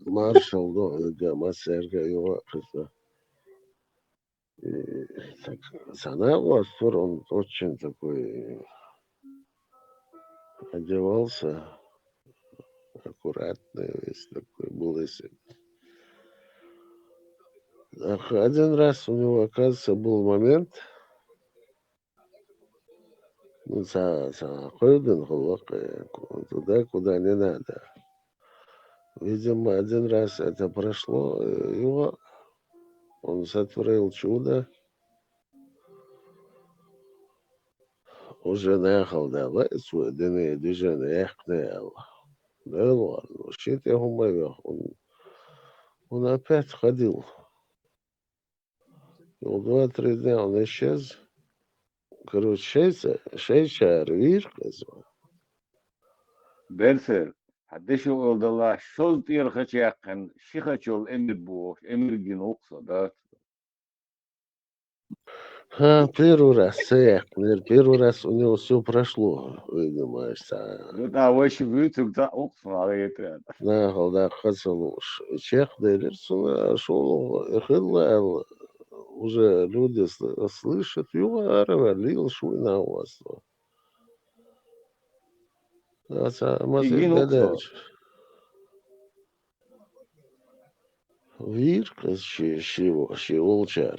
маршал, да, массерга его, Санавастор, он очень такой одевался аккуратный, весь такой был если. Один раз у него, оказывается, был момент, заходен туда, куда не надо. Видимо, один раз это прошло, его он сотворил чудо. Уже наехал давай свой день движение эхнел. Да ладно, щит я умоёл. Он опять ходил. И 2-3 дня он исчез. Короче, 6 вир, Берсер. حدش يقول الله شو تير خشيقن شيخشول امر بوش امر جنوق صدات. Первый раз у него все прошло, видимо. Ну да, вообще вытек да оксна это. Да, хотел чех делиться, шел, хилл, уже люди слышат, его арвалил шуй на вас. Вир, щеволчар.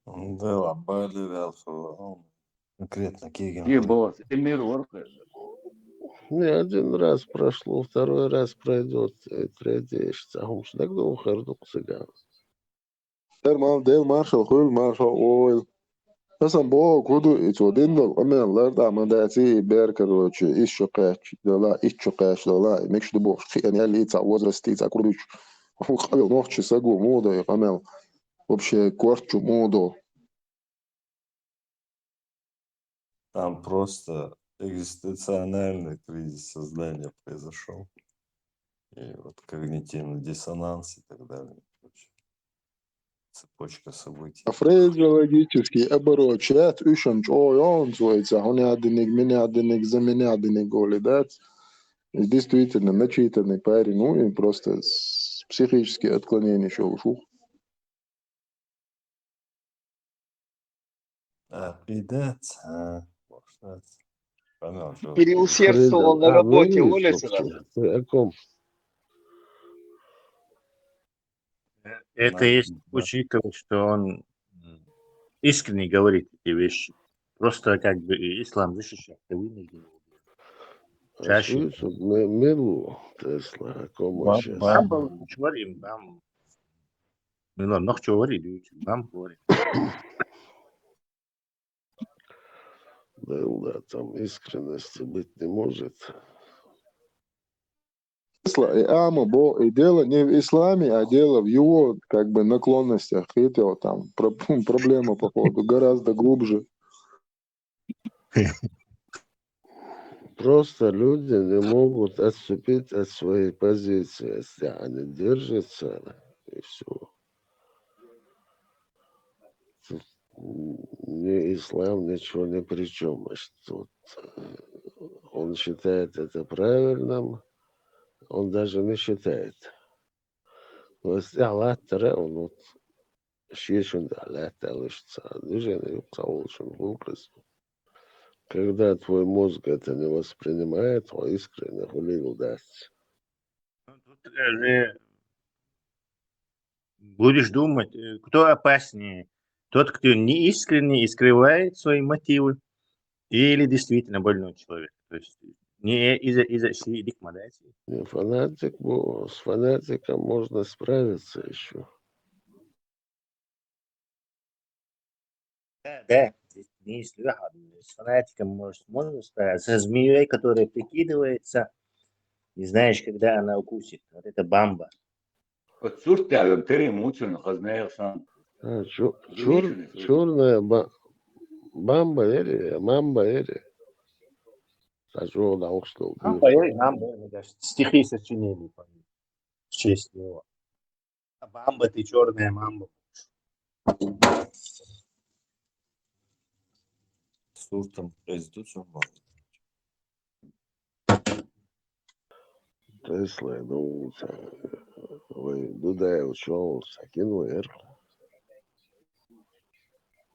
Да, лабали, конкретно Кеген. Ебос, эмир ворка. Не один раз прошло, второй раз пройдет, третий, сахумш, так долго хардук цыган. Del marshal, хул marshal oil. مثلا با کدو ایتو دیندل امیلر دا من داتی بیر کروچه ایش شقاش دلا ایش شقاش دلا مش دبو يعني اللي تعوز رستيتا كروش هو قبل نوحش ساقو موضة يقامل вообще квартчу моду. Там просто экзистенциальный кризис сознания произошел. И вот когнитивный диссонанс и так далее. Цепочка событий. Фразеологический оборот. Чат ушанч он свойца. Он аденик, меня аденик, за меня аденик голидат. Действительно, начитанный парень, ну и просто психические отклонения еще ушел. Переусердствовал на работе, уволился. Это если учитывать, что он искренне говорит эти вещи. Просто как бы ислам защищает, ты вынужден. Чаще. Милу Тесла, кому сейчас? Бам, говорим, бам. Милан, но что говорит, бам говорит. Да, там искренности быть не может. И дело не в исламе, а дело в его как бы наклонностях. Видите, там проблема по поводу гораздо глубже. Просто люди не могут отступить от своей позиции. Если они держатся, и все. Тут ни ислам, ничего ни при чем. Тут он считает это правильным, он даже не считает. То есть Аллах он вот шешен Аллах лишится движение получен образ. Когда твой мозг это не воспринимает, то искренне хулил даст. Будешь думать, кто опаснее? Тот, кто не искренне и скрывает свои мотивы, или действительно больной человек? То есть не из-за ширик мадайси. Не фанатик, с фанатиком можно справиться еще. Да, не с фанатиком можно справиться. Со змеей, которая прикидывается, не знаешь, когда она укусит. Вот это бамба. Вот суртягам теремучен, хазнеясан. Черная бамба или мамба или. Мамба, даже стихи сочинили в честь него. А бамба, ты черная мамба. Суртом конституцию Тесла, ну, Дудаев шел, закинул вверх.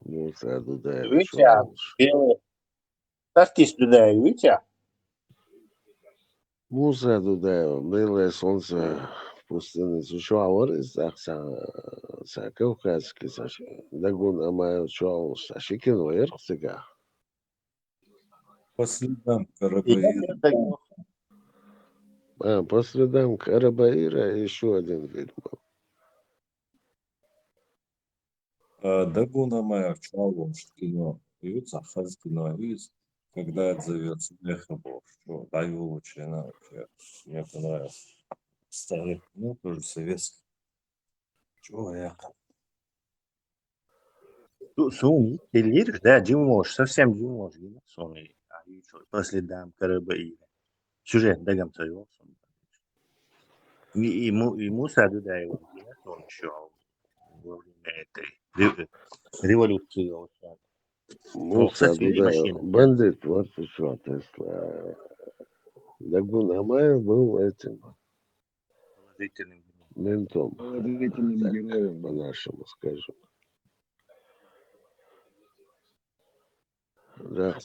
Муса Дудаев шел. Ставьте сюда, видите? Муса Дудаев, белое солнце в пустыне сушуал, са кавказский, Дагун Амаев шел, закинул вверх сега. по следам Карабаира. По следам Карабаира еще один фильм был. Дагун Амаев чал кино. Юца хаз кино из, когда отзовется Лехобов. Что, даю лучше, вообще мне понравилось. Старый, ну, тоже советский. Человек. Суми, ты лиришь, да, Димош, совсем Димош, Суми, по следам Карабаира. Сюжет, дагам твоего. И Муса Дудаева, он еще во время этой революции. Муса Дудаев, бандит, вот что, Тесла. Дагун Амаев был этим ментом, положительным героем, по-нашему скажем. Да,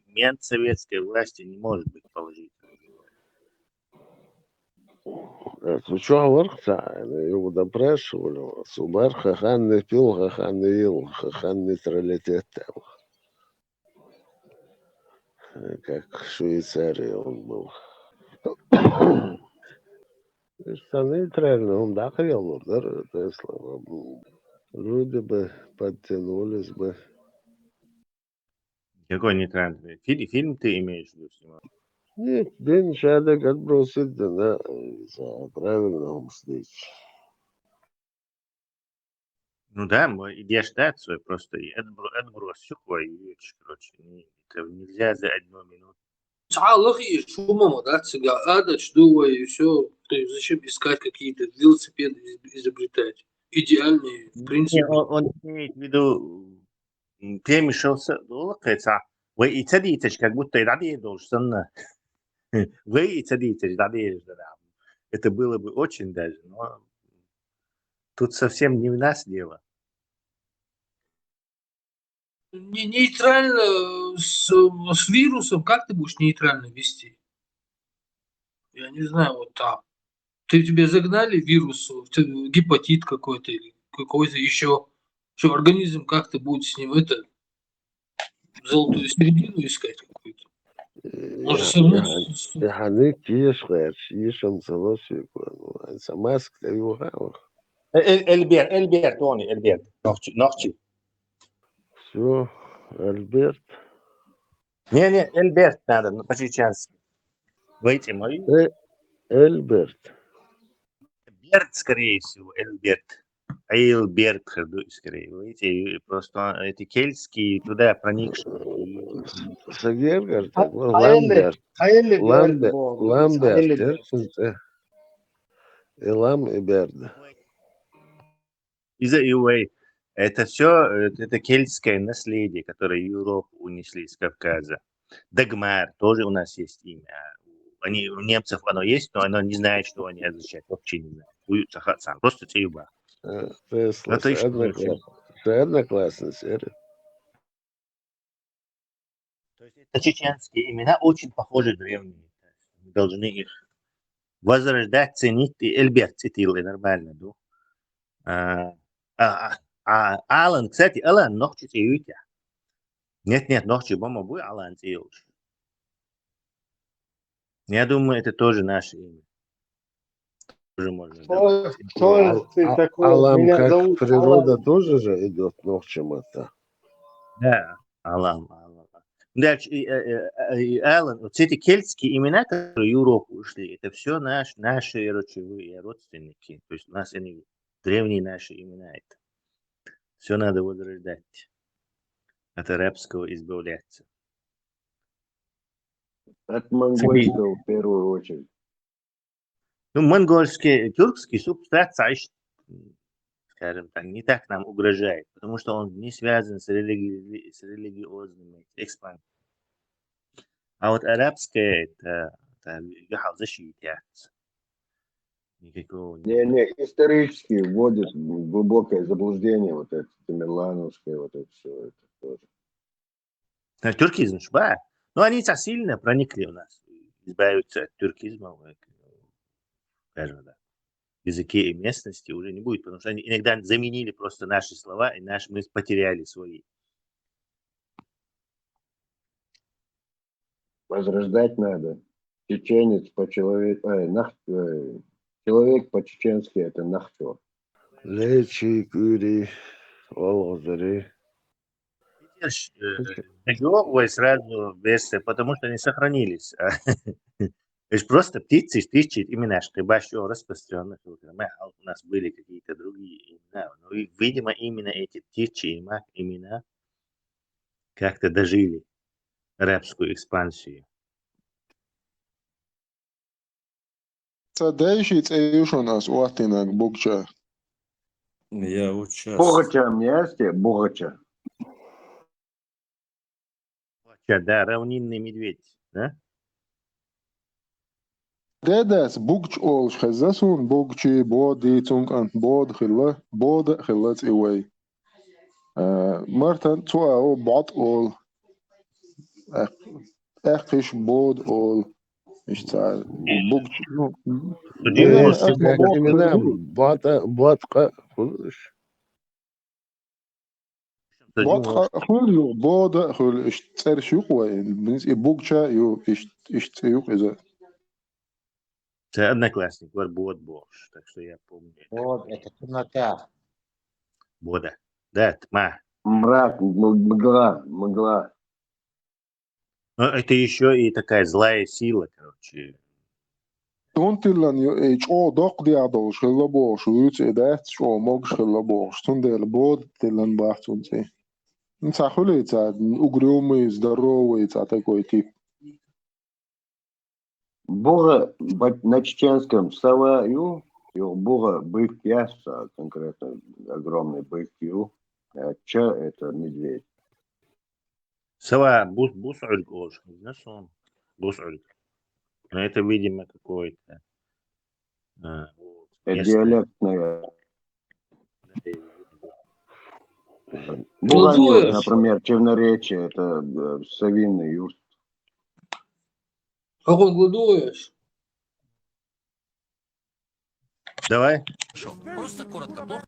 Мент советской власти не может быть положительным. Сучо воркта, его допрашивали, Субар хахан не пил, хахан не ел, хахан нейтралитет там. Как в Швейцарии он был. Что нейтрально, он дохрел, да, Тесла. Люди бы подтянулись бы. Какой нейтральный? Фильм ты имеешь в виду снимать? Нет, Дэн Шадек отбросит, да, за правильно мстить. Ну да, идешь свой просто отброс сухой вещь, короче. Это нельзя за 1 минуту. Аллахи, шумом, да, адать, думаю, и все. Зачем искать какие-то велосипеды изобретать? Идеальные, в принципе. Он имеет в виду, перемешался, вы и цадитесь, как будто и ради должен. Вы и цадитесь, ради. Это было бы очень даже, но тут совсем не в нас дело. Нейтрально с вирусом, как ты будешь нейтрально вести? Я не знаю, вот там. Тебе загнали вирус, гепатит какой-то или какой-то еще. Что, организм как-то будет с ним золотую середину искать какую-то? Может, все равно... Эльберт, Тони, Эльберт. Ночи. Все, Альберт. Не, Эльберт надо, ну по-чеченски. Выйти мой. Эльберт. Берт, скорее всего, Эльберт. Эйлберт, скорее. Видите, просто эти кельтские туда проникшие. Сагергер, так, Hayırlı Berk Ламберт, bu. Ламберт, Hayırlı Berk. Илам и Берд. Из-за Иуэй. Это все, это кельтское наследие, которое Европу унесли из Кавказа. Дагмар тоже у нас есть имя. Они, у немцев оно есть, но оно не знает, что они означают. Вообще не знает. Уются сам. Просто Цеюба. Это одноклассница. То есть это чеченские имена очень похожи древние. Мы должны их возрождать, ценить. И Эльберт цитил, нормально, да? Алан, кстати, Алан, ногти цеюйте. Нет, ногти бома будет Алан цеюш. Я думаю, это тоже наше имя. Тоже можно. Кто ты такой? Алам, Меня как зовут природа Алан. тоже же идет ногчем это. Да, Алам. Да, Алан, вот эти кельтские имена, которые в Европу ушли, это все наши речевые родственники. То есть у нас они древние наши имена. Это все надо возрождать. От арабского избавляться. От монгольского в первую очередь. Ну, монгольский, тюркский субстрат, скажем так, не так нам угрожает, потому что он не связан с религиозными экспансиями. А вот арабское это защитяться. Никакого Не, исторически вводит в глубокое заблуждение вот это тамерлановское, вот это все это тоже. Тюркизм, да. Но они сильно проникли у нас, избавиться от тюркизма, скажем, да. Языке и местности уже не будет, потому что они иногда заменили просто наши слова, и мы потеряли свои. Возрождать надо. Чеченец человек по-чеченски это нахчо. Лечи, кюри, олозари. Ой, сразу версия, потому что они сохранились. Это же просто птицы имена, что больше распространенных. У нас были какие-то другие имена. Но, видимо, именно эти птичьи имена как-то дожили арабскую экспансию. Цадайший цеюшонас уатинак букча. Я участвую. Богача месте, Богача. Да, равнинный медведь, да? Дедас букч олш хазасун букчи боди цункан bod khilla цевай. Мартан цуао бот ол. Эхиш bod ол. İşte bukç. Имена Батка. Батка хулю бода хул цершук вайн. Бинс и букча ю ишцеюк иза. Это одноклассник, вот Бош, так что я помню. Вот, это темнота. Бода. Да, тьма. Мрак, мгла. Но это еще и такая злая сила, короче. Тунтилан о док диадош хилла бош уйц эдат шо могш хилла бош. Тундел bod тилан бахтунти. Сахулица угрюмый, здоровый, такой тип. Бога на чеченском саваю, Бога бык яса, конкретно огромный бык ю, ча это медведь. Сова бусульк ож, знаешь он? Бусульк. Но это, видимо, какой-то... Это диалект, наверное. Буганил, например, черноречие, это совиный юрт. Как он гудуешь? Давай. Просто коротко, плохо.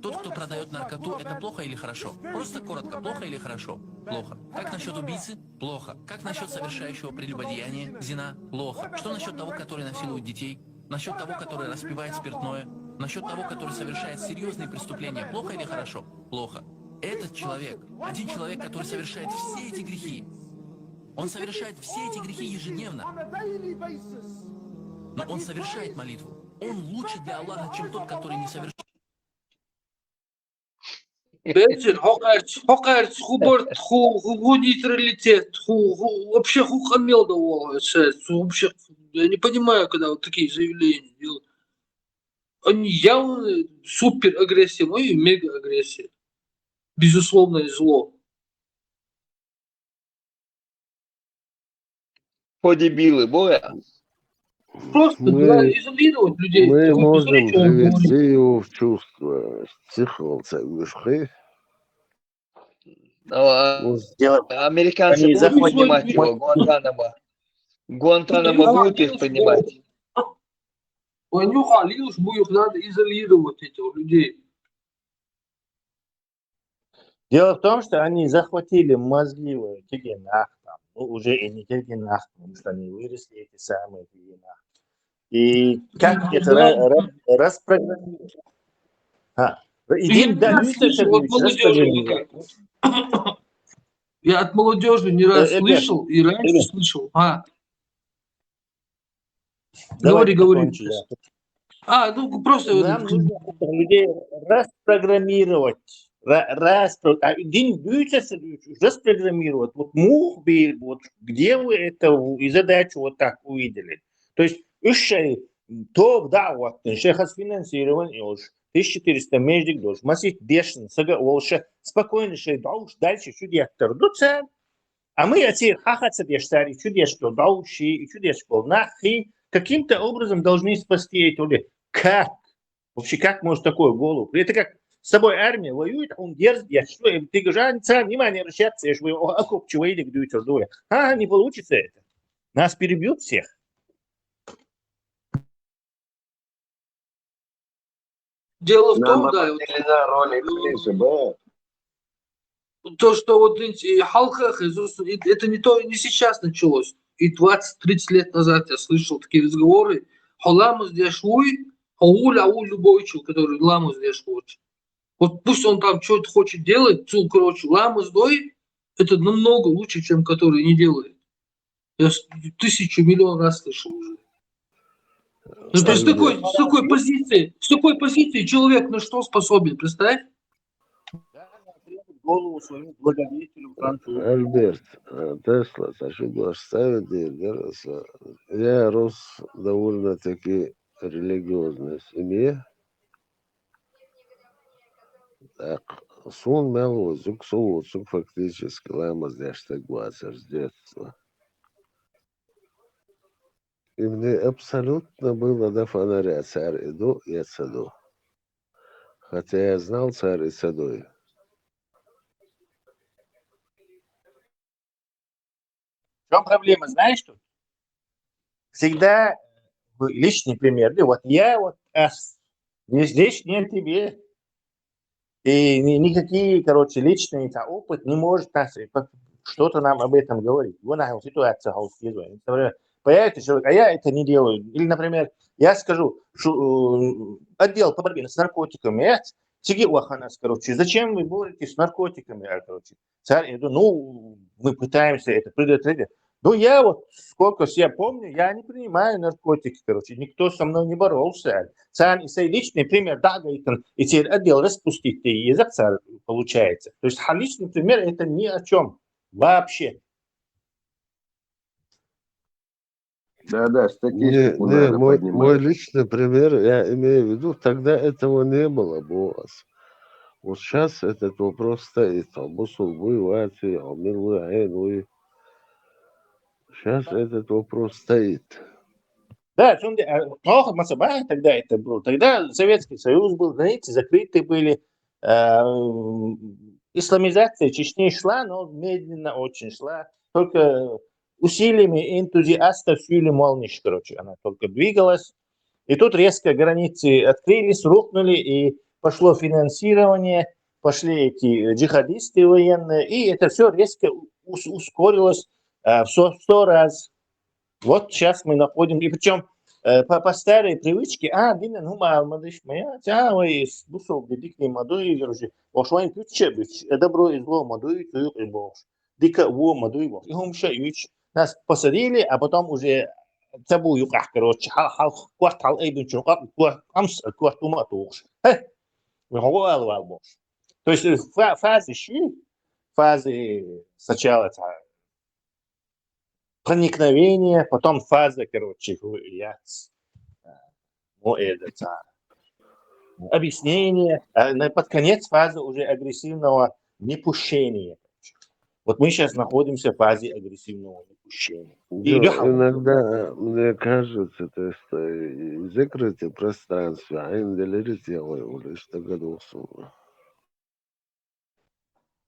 Тот, кто продает наркоту, это плохо или хорошо? Просто коротко, плохо или хорошо? Плохо. Как насчет убийцы? Плохо. Как насчет совершающего прелюбодеяния? Зина? Плохо. Что насчет того, который насилует детей? Насчет того, который распивает спиртное? Насчет того, который совершает серьезные преступления? Плохо или хорошо? Плохо. этот человек, один человек, который совершает все эти грехи, он совершает все эти грехи ежедневно, но он совершает молитву. Он лучше для Аллаха, чем тот, который не совершает. Бензин, хокарц, хуборт, ху нейтралитет, вообще хухамел давал, вообще, я не понимаю, когда вот такие заявления делают. Они явно супер агрессия, и мега агрессия. Безусловное зло. По дебилы, боя. Просто изолировать людей. Мы Такой, можем посмотри, что он говорит. привести его в чувство. Психолог. Американцы Они будут поднимать захватили- его, Гуантанамо будет их поднимать. Ванюха, их надо изолировать, этих людей. Дело в том, что они захватили мозги в Кигенах, уже и не Кигенах, потому что они выросли, эти самые Кигенах. И как это распрограммировать? Я от молодежи не раз слышал и раньше слышал. Говори. Просто... Нам нужно людей распрограммировать. Один распрограммировать. Вот мух, вот где вы это и задачу вот так увидели. То есть, то, да, вот, шехас финансирование уж 1400 междик долж, масить бешен, сага олша, спокойно шей долж, дальше чудештер, дуца. А мы эти хахатся дештари, чудештер, долши, и чудештер, нахи, каким-то образом должны спасти эти люди. Как? Вообще, как может такое в голову? Это как с собой армия воюет, он дерзит, что ты говоришь, внимание, обращаться, я же вы окопчиваете, где дуя. Не получится это. Нас перебьют всех. Дело в том, то, что вот Халках, это не сейчас началось. И 20-30 лет назад я слышал такие разговоры. Халамус дешвуй, хауль любой человек, который ламус дешвуй. Вот пусть он там что-то хочет делать, короче, ламус дой, это намного лучше, чем который не делает. Я 1000 миллион раз слышал уже. С такой позиции человек на что способен, представь? Голову своему благодетелю французу. Альберт, Тесла, я рос довольно-таки религиозной семье. Так, сон мелозук, соусук фактически ламас дештагвасер с детства. И мне абсолютно было до фонаря царь иду и саду. Хотя я знал царь и садой. В чем проблема, знаешь, что? Всегда личный пример. Вот я вот здесь нет тебе. И никакие, личные опыт не может что-то нам об этом говорить. Вот ситуация появится человек, а я это не делаю. Или, например, я скажу, что отдел по борьбе с наркотиками, зачем вы боретесь с наркотиками? Царь, мы пытаемся это предотвратить. Я вот, сколько я помню, я не принимаю наркотики, никто со мной не боролся. Царь, личный пример, и теперь отдел распустить, и язык царь получается. То есть личный пример это ни о чем вообще. Да, статистику надо поднимать. Мой личный пример, я имею в виду, тогда этого не было, Боас. Вот сейчас этот вопрос стоит. Сейчас этот вопрос стоит. Да, плохо Масабай тогда это было. Тогда Советский Союз был, границы закрыты были. Исламизация Чечни шла, но медленно очень шла. Только усилиями энтузиастов Юли Молниш, она только двигалась. И тут резко границы открылись, рухнули, и пошло финансирование, пошли эти джихадисты военные, и это все резко ускорилось в 100 раз. Вот сейчас мы находим, и причем по старой привычке, динен хума алмадыш моя, ой, бусов дик не мадуй, короче, ошвайн пютчебич, добро и зло мадуй, туюк и бош. Дика во мадуй бош. И хум шаюч. Нас посадили, а потом уже табу юках, короче, кварт хал эйбин чуркат, кварт ума туш. Виховал бош. То есть фазы сначала проникновение, потом фаза, короче, объяснение, а под конец фаза уже агрессивного непущения. Вот мы сейчас находимся в фазе агрессивного непущения. Иногда мне кажется, то, что закрытие пространства, а иногда делаю, что годовся.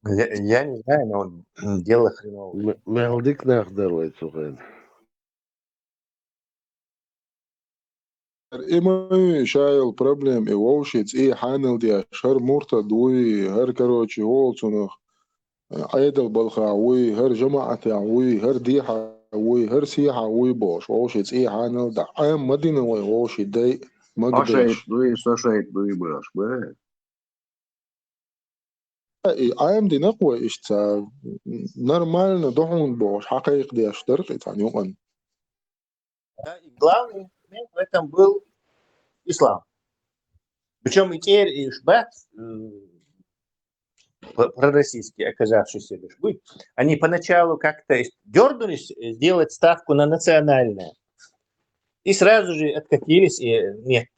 Я не знаю, но дело хреновое. Мелдик нахдарой цуген. إما شايل problem إيوشيتس إيه حانل دي شهر مرتدوي هر كروتشي هولتونخ عيدل بالخاوي هر جماعة عوي هر ديحة عوي هر سيحة عوي بوش ووشيتس إيه حانل دا عام مدينة ووشي داي مقدش Сошает дуй баш, бе. عام دي نقوى إشتا нормально دحون بوش حقيق دي أشترقت عن يوغن. Главный момент в этом был ислам. Причем и Тер, и Шбат, пророссийские, оказавшиеся в Ишбы, они поначалу как-то дернулись сделать ставку на национальное. И сразу же откатились, и нет,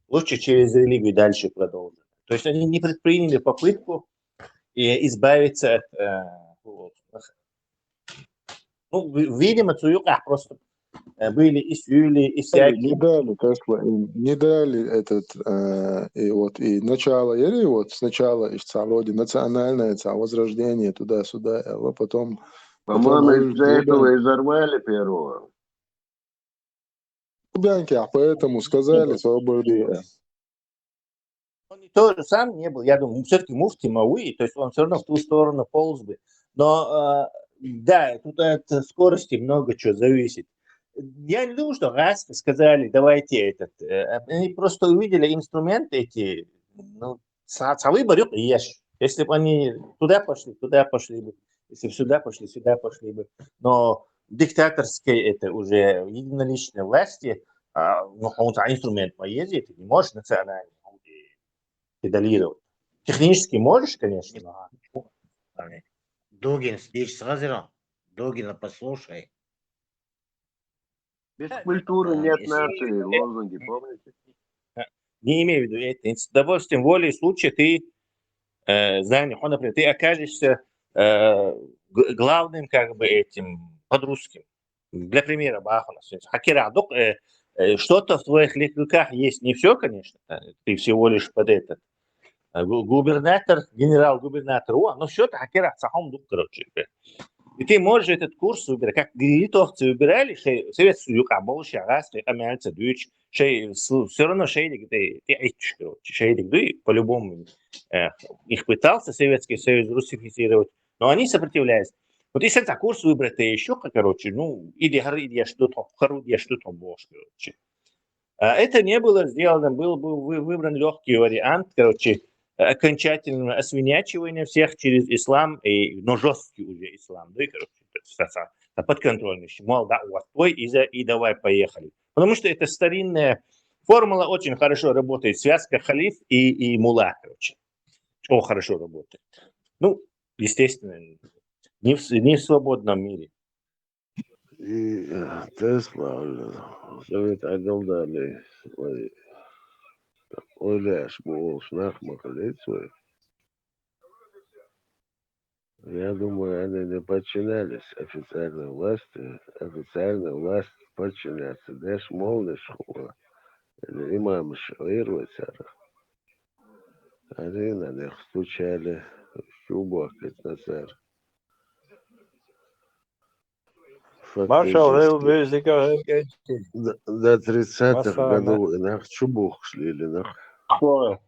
лучше через религию дальше продолжить. То есть они не предприняли попытку избавиться от... видимо, Цуюках просто были и сюли, и всякие. Не дали этот, и начало, или вот сначала вроде национальное, возрождение туда-сюда, а потом... По-моему, из-за этого и взорвали первого. Кубянки, а поэтому сказали свободу. Он тоже сам не был, я думаю, все-таки муфти Мауи, то есть он все равно в ту сторону полз бы. Но да, тут от скорости много чего зависит. Я не думаю, что раз сказали, давайте они просто увидели инструменты эти, выбор есть. Если бы они туда пошли бы. Если бы сюда пошли бы. Но диктаторской это уже единоличной власти, инструмент поездит, ты не можешь национально педалировать. Технически можешь, конечно. Дугин, здесь сразу. Дугина послушай. Без культуры нет нации, лозунги, помните? Не имею в виду это. Допустим, волей случая ты, например, ты окажешься главным этим подрусским. Для примера, Хакирадук, что-то в твоих руках есть. Не все, конечно, ты всего лишь под этот. Губернатор, генерал-губернатор, но все-то Хакирад Сахом Дук, короче. И ты можешь этот курс выбирать, как литовцы выбирали, Совет Союз, американцы, дучь, все равно шейдик, ты по-любому их пытался Советский Союз русифицировать, но они сопротивлялись. Вот если этот курс выбрать, ты еще, короче, иди что-то, короче. Это не было сделано, был выбран легкий вариант, короче, окончательного освинячивания всех через ислам, но жесткий уже ислам, да, короче, подконтрольный. Мол, да, у вас твой, и давай, поехали. Потому что это старинная формула, очень хорошо работает, связка халиф и мула, короче. Очень хорошо работает. Естественно, не в свободном мире. И Тесла, Совет Адалдали, Оляш, Шнах, Махалицу. Я думаю, они не подчинялись официальной власти. Официальная власть подчиняется. Дэш молниш хула. Или имам Шаирвацара. Они на них стучали в чубах, на царь. Фактически до 30-х годов и нах чубух шли или нах. По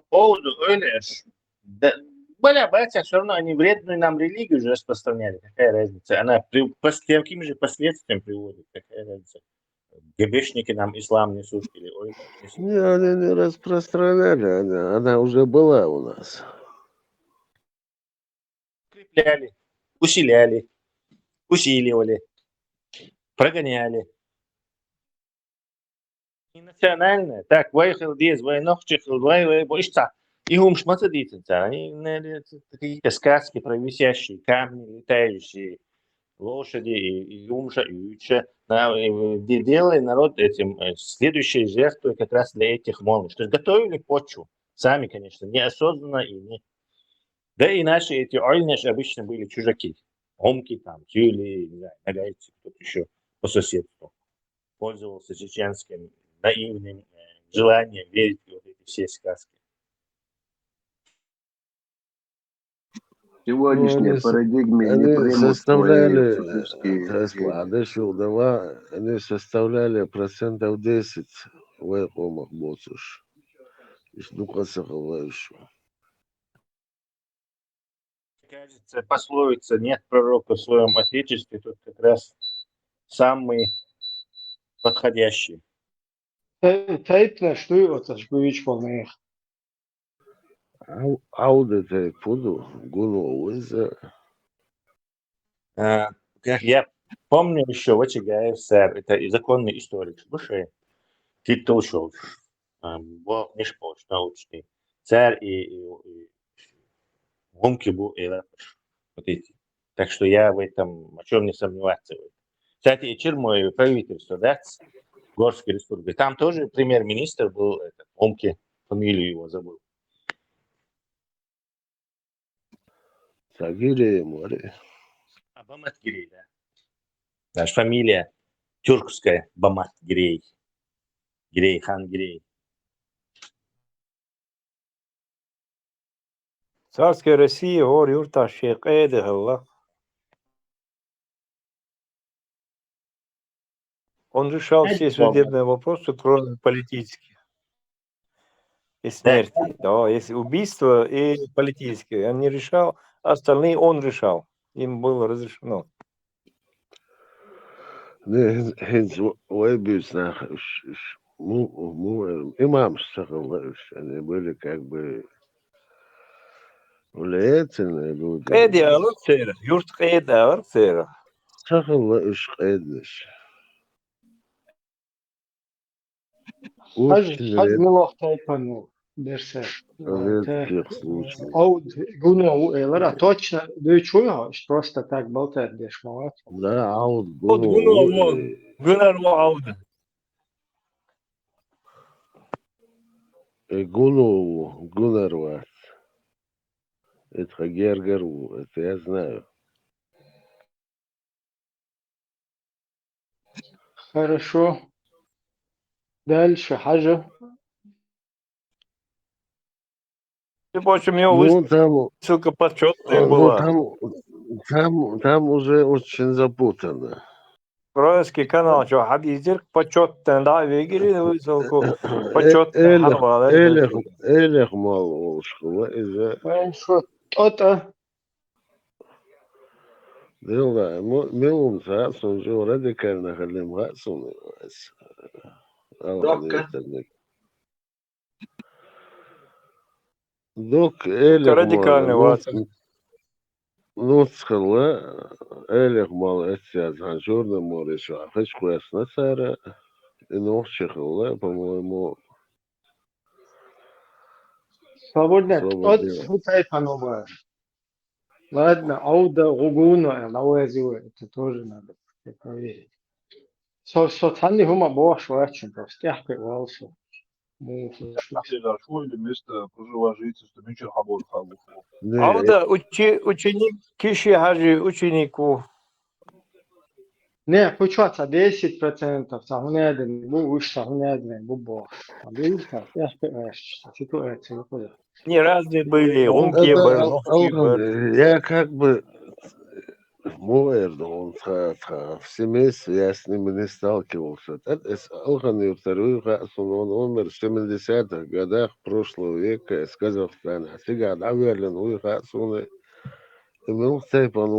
поводу Оляш, да, Бля, батя, все равно они вредную нам религию же распространяли. Какая разница? Она каким же последствиям приводит? Какая разница? ГБшники нам ислам несут или ой, несут. Не, они не распространяли, она уже была у нас. Укрепляли, усиляли, усиливали, прогоняли. И национальная. Так, выехал без войнов, чехал, бойца. И умшмата дитинца. Они какие-то сказки про висящие камни, летающие лошади и умша, и юча. Делали народ этим следующей жертвой как раз для этих молний. То есть готовили почву. Сами, конечно, неосознанно и не... Да и наши эти ойныши обычно были чужаки. Омки там, тюли, не знаю, нагайцы, кто-то еще по соседству. Пользовался чеченским наивным желанием верить в вот эти все сказки. В сегодняшней парадигме не Они примут составляли, твои они составляли 10% в экомах боцуш. Из духа сахалающего. Кажется, пословица «нет пророка в своем отечестве» тут как раз самый подходящий. Тайпна, что это ж говоришь полный. Аудите пуду, гуну уйза. Как я помню еще в Очагаев, сэр, это и законный историк, слушай, титул шел, был не шпоч, научный, царь и гумки был и лапыш, вот эти. Так что я в этом, о чем не сомневаться. Кстати, и Чермоево правительство, да, Горской республики, там тоже премьер-министр был, Омки, фамилию его забыл. Сагири море. Бамат Гирей, да. Наша фамилия тюркская, Бамат Гирей. Гирей, хан Гирей. Царская Россия, гор юрта шейкэды галла. Он решал все судебные вопросы, кроме политических и смерти. Да, если убийство и политические. Он не решал, остальные он решал. Им было разрешено. Имам Сахалаевич, они были как бы влиятельные люди. Эди аларцера, юрт эди аларцера. Сахалаевич эдиш. Хаж милох тайпану дерсе. Ауд гуну элара точно да чуя, что просто так болтать деш малат. Да, ауд гуну ауд. Гунарват. Это Гергеру, это я знаю. Хорошо. Дальше Хаджа. Тем больше у него высылка почетная была. Там уже очень запутано. Украинский канал, что Хабизир почетная, да, вегели высылку почетная харва. Элех мал ушкула из-за... Хорошо. То-то. Дела, милум сасон, же радикально халим гасун. Док элех мал. Нуцхала элех мал эсяз ханжурна мориша. Хачку ясна сара. И нохчихала, по-моему... Свободно. От хутай панова. Ладно, ауда гугуна, лауэзио, это тоже надо проверить. Сотханни хума бош вачин, просто яхпе валсу. Ауда ученик киши хажи ученику. Не, почвата 10%, сахунеден, бу уж сахунеден, бу бош. А видите, яхпе ваш, ситуация выходит. Не разные были, умки были, Я как бы Муэрдо, он в семействе, я с ними не сталкивался. Это Алханир второй он умер в 70-х годах прошлого века из Казахстана. Сега Аверлин Уихасуны. Имел Степан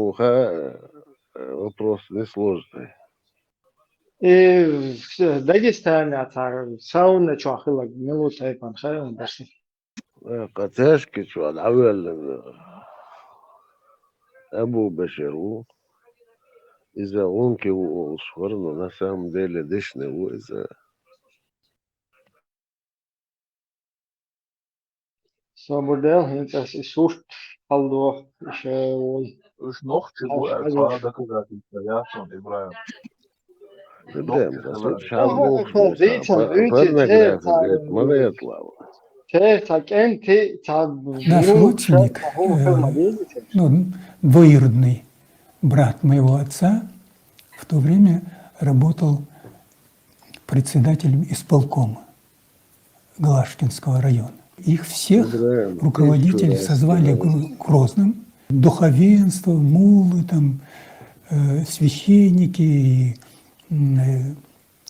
вопрос несложный. И в Дагестане, сауна чахила, милутай панхай, башни. Катешки, что Аверлин Абу Баширу. Из-за онки у но на самом деле дышный из-за Собордел, это сушт, халдо, еще ой. Уж ногти бывают, а доказательства, я сон Ибраим. Ibrahim, das wird Ja, schamlos. خلديتها Pornografie geht مريت لاو. Наш родственник, ну, двоюродный брат моего отца, в то время работал председателем исполкома Глашкинского района. Их всех руководителей созвали Грозным, духовенство, муллы, там, священники и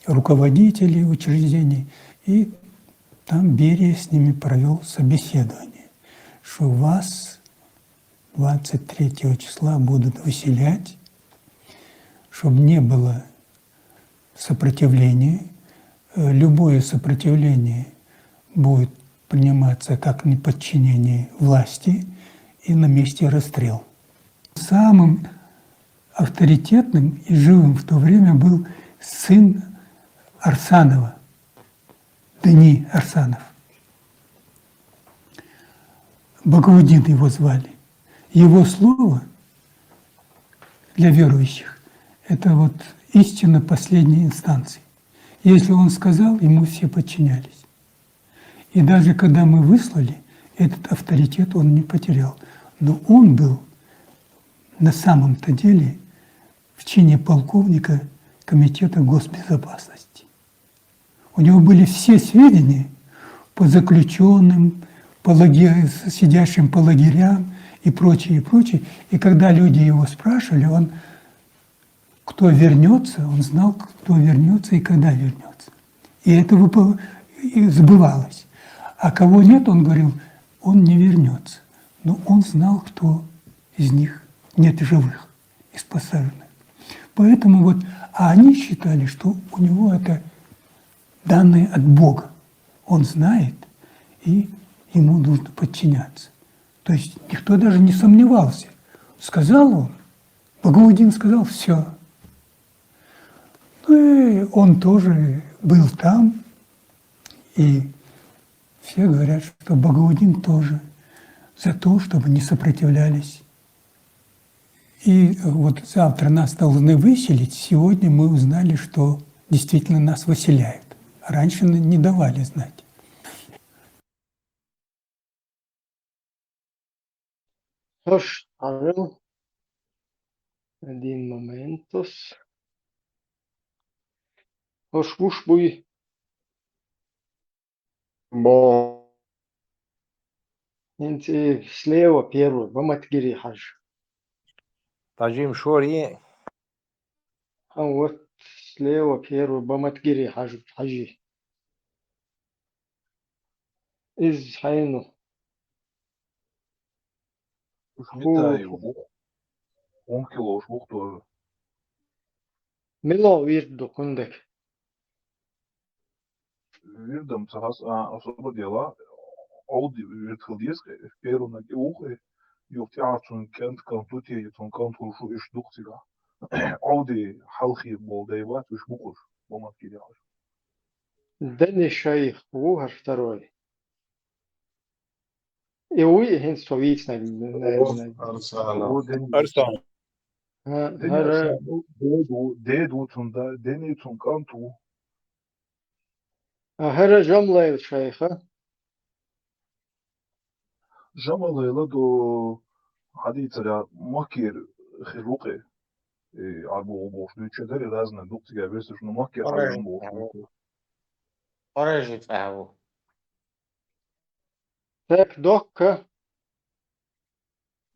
руководители учреждений. И там Берия с ними провел собеседование, что вас 23 числа будут выселять, чтобы не было сопротивления. Любое сопротивление будет приниматься как неподчинение власти и на месте расстрел. Самым авторитетным и живым в то время был сын Арсанова, Дани Арсанов. Багаудин его звали. Его слово для верующих – это вот истина последней инстанции. Если он сказал, ему все подчинялись. И даже когда мы выслали, этот авторитет он не потерял. Но он был на самом-то деле в чине полковника Комитета госбезопасности. У него были все сведения по заключенным, по сидящим по лагерям и прочее, и прочее. И когда люди его спрашивали, он, кто вернется, он знал, кто вернется и когда вернется. И это сбывалось. А кого нет, он говорил, он не вернется. Но он знал, кто из них нет живых, из посаженных. Поэтому вот, а они считали, что у него это данные от Бога. Он знает, и ему нужно подчиняться. То есть никто даже не сомневался. Сказал он, Багаудин сказал, все. Ну и он тоже был там, и все говорят, что Багаудин тоже за то, чтобы не сопротивлялись. И вот завтра нас должны выселить. Сегодня мы узнали, что действительно нас выселяют. Раньше не давали знать. Хош, Павел. Один моментос. Хош, уж буй. Bon, Инте слева первый, баматгири хаж. Тажим Шорье. А вот слева первый, баматгири хаджи. Из хайну. Витаю. Он кило уж тоже. Мило вирду кундек. Видом цахас особо дела. Ауди виртхилдеск в первую ноги ухо. يوتيعتون كانت كانتوتي يتون كانتو شو إيش دوختيغا عودي حلخي болдайбат وش بقوش بومات كده عاش Дэнни шайх, вугар второй. И уи хин совиц на Арсана. ديدو توندا ديني تون كانتو هذا جملة شيخة. جملة دو حديث على مكير خلوقي عبو بوش دو چدري رازنا دوختيغا بيرسش نو مكير عبو بوش Порежить фаху. Так, докка.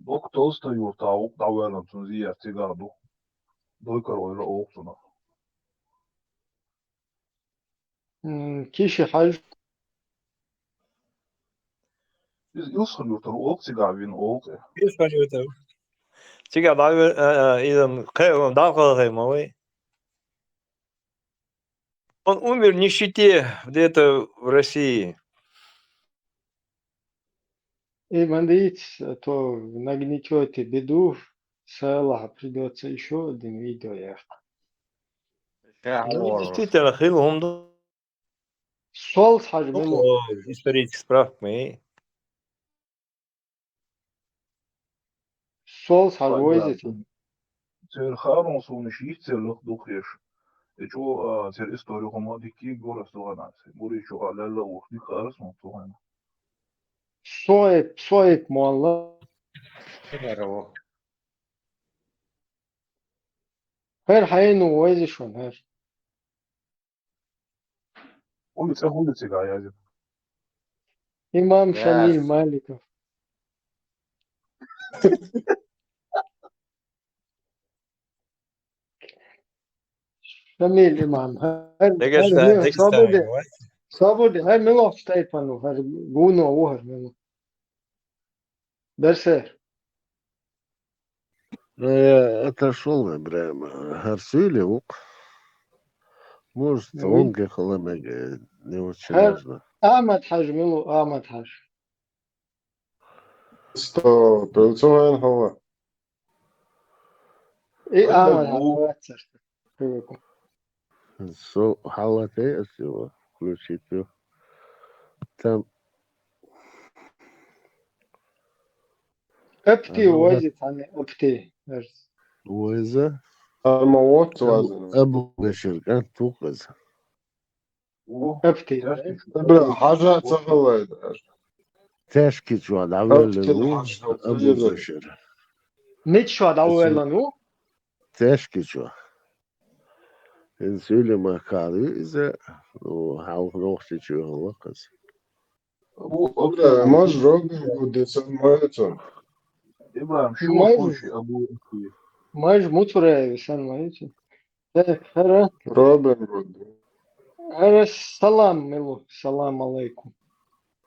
Dok Толстой tavuq dawelan ziyaret sigadu. Doykar oyla oğuksuna. كيشي حاج Biz yusur yurtar oğuk sigavin oğuk. Тебя давай. Он умер в нищете где-то в России. И мандит, то нагнетете беду, Салаха придется еще один видео ехать. Ну, действительно, Хилом Сол حاج ملو исторических справками. сол حاج ويزت Ser Harun sonu şiit serlik dukhyeş. Eço ser istoryu homa dikki goras doğanas. Buri ço alalla uxdi kharas mı doğana. صويب موالله هر حين ويزي شون هر Ulica ulici ga yazı. إمام شميل مالك شميل إمام هر هر صابودي هر ملو ستايبانو هر غونو وهر ملو درسه Я отошел, Ибраим. Харсуили ук. Может, он гехаламега. Не очень هر важно. أحمد حاج ملو أحمد حاج Пылцован هو. إيه أحمد حاج واتسر Со халате всего. Включите. Там أبتي ويزت عني أبتي وإذا الموت وزن أبو بشر كان توقز. أبتي بلا حاجة تغلى تشكي شو عاد عمل أبتي له الحاجة أبو بشر. نيت شو أولا نو تشكي شو. إنسولي ما كاري إذا وحاول نوختي شو هو قز. بلا ماج روبي ودي سمايتون İbrahim şu ماج konuşu Abu ماج مطرة سن مايتي هر روبن ودي هر سلام ملو سلام عليكم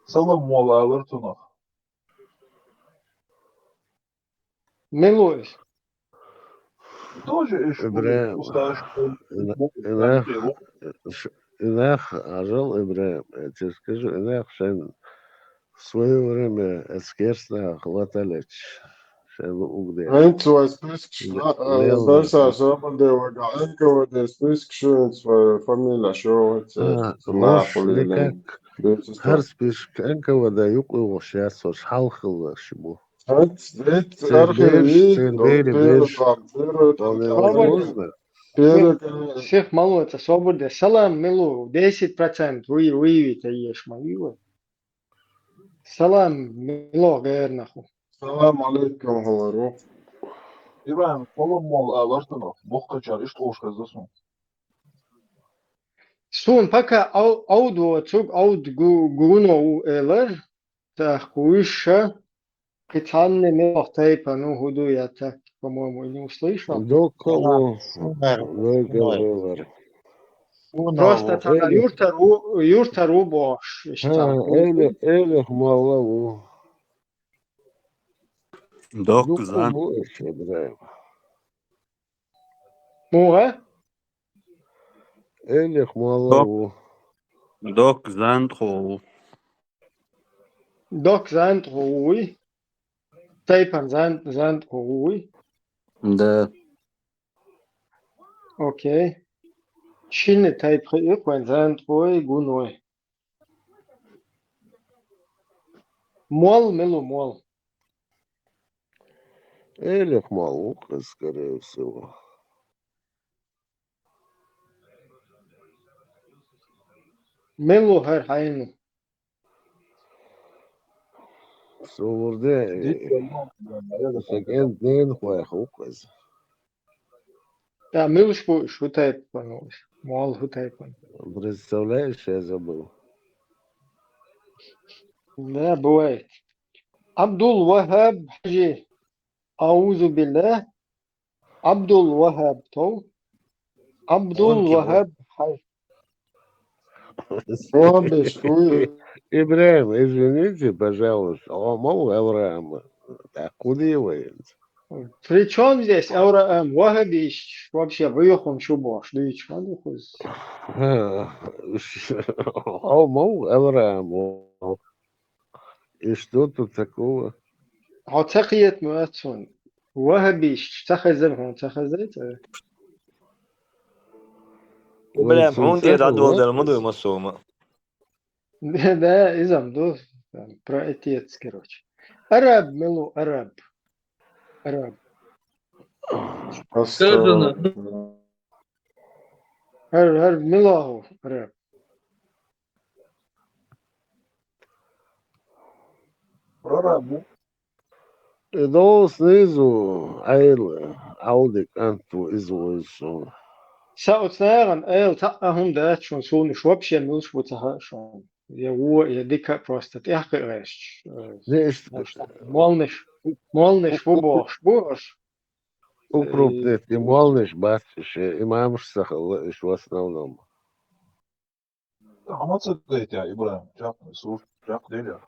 Salam molalar tunak. ملو Тоже iş إبراهيم ustaş إناخ عجل إبراهيم. Я скажу, إناخ شان в свое время эскерсна хваталич. Шан угде. أنت وسبيسك درسا شابن وقعك ودي سبيسك شو أنت فاميلا شو Ош نابولي никак. Харспиш канка вода юкой вошяс ош халхал шибу. أنت أرخي Цербери вполне возможно. Всех мало это свобода. Салам милу 10% выявите ешь мою. Салам мило гернаху. السلام عليكم هو روح İbrahim salam molalar tunak. Bok kaçar iş hoş kazasın. Sun paka ауду цуг ауд гуно элер тахуиша Китанне мило тайпа ну худу я так, по-моему, не услышал. Докому выговор. Просто тогда юрта рубош. Элех малаву. Док зан. Докому еще драйв. Муга? Элех малаву. Док зан тхоу. Док занд хуй. Тайпан занд хуй. Да. Окей. Шине тайп хыйкван занд хуй гуной. Мол милу мол. Элех малуха, скорее всего. Милу хэр хайну. Совурде. Секенд нен хуахуказ. Да, милуш шу тайпан. Мол ху тайпан. Представляешь, я забыл. Да, бывает. Абдул Вахаб Хаджи. أعوذ بالله عبد الوهاب تو عبد الوهاب حي Слабый, что Ибраим, извините, пожалуйста, мол, Авраама, так удивается. При чем здесь Авраам? Вахабич вообще выехал чубош. Да и что Мол, Авраам, и что тут такого? عتقيت مؤتون وهبيش تخزمهم تخزيت Ibrahim, он тебе Цинцаху радовал del mundo вопрос. и масома. Да, изам до про отец, короче. Араб, милу, араб. Араб. Сказано. Араб, милаху, араб. Прорабу. Но снизу Айл, Аудик, Анту, Изуэльсон. سأتناغن أيل تأهم دات شون سون شوابشي ملش بتها شون يا هو يا ديكا بروستات إحقي غيش مولنش بوش بوش Укрупнить и молниш, батиш, и мамшсах, и в основном. Ama sıkıntı ya İbrahim. Çok sur, çok değil ya.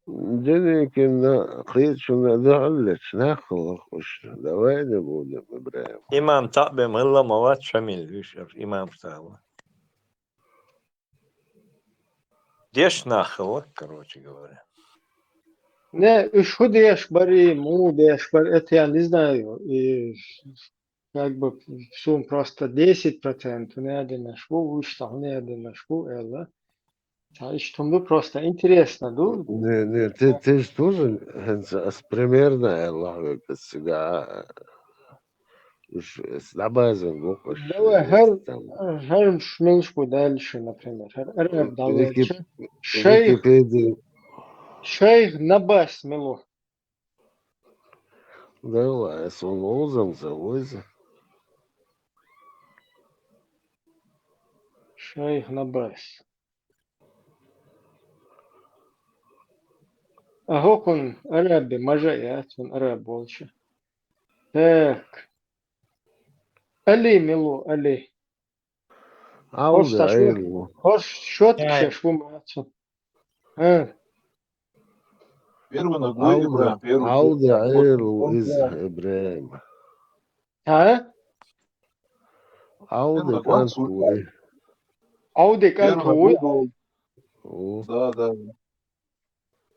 Денег на клетчу надалечь, нахуй, давай не будем, Ибраим. Имам Табем, Илла Мават Шамиль, видишь, имам стал. Дешь нахуй, короче говоря. Не, что дешь бари, му дешь бари, это я не знаю. И как бы сум просто 10%, не один на шву, вышел, не один на шву, элла. А что мне просто интересно, ду? Не, ты же тоже примерно, Аллах, всегда с набазом гукаш. Давай, هر مش дальше, например. هر дальше. Википедия. Шейх Набас мило. Давай, с улозом завозим. Шейх Набас. Агокун араби, мажаят, он араб больше. Так. Али мило, Али. Ауда, Айлу. Хош, что ты шеш вумацу? Первый ногой Ибрahim. Первый. Ауда, Айлу из Ибраима. А? Ауды Кантуи. Ауды Кантуи? Да.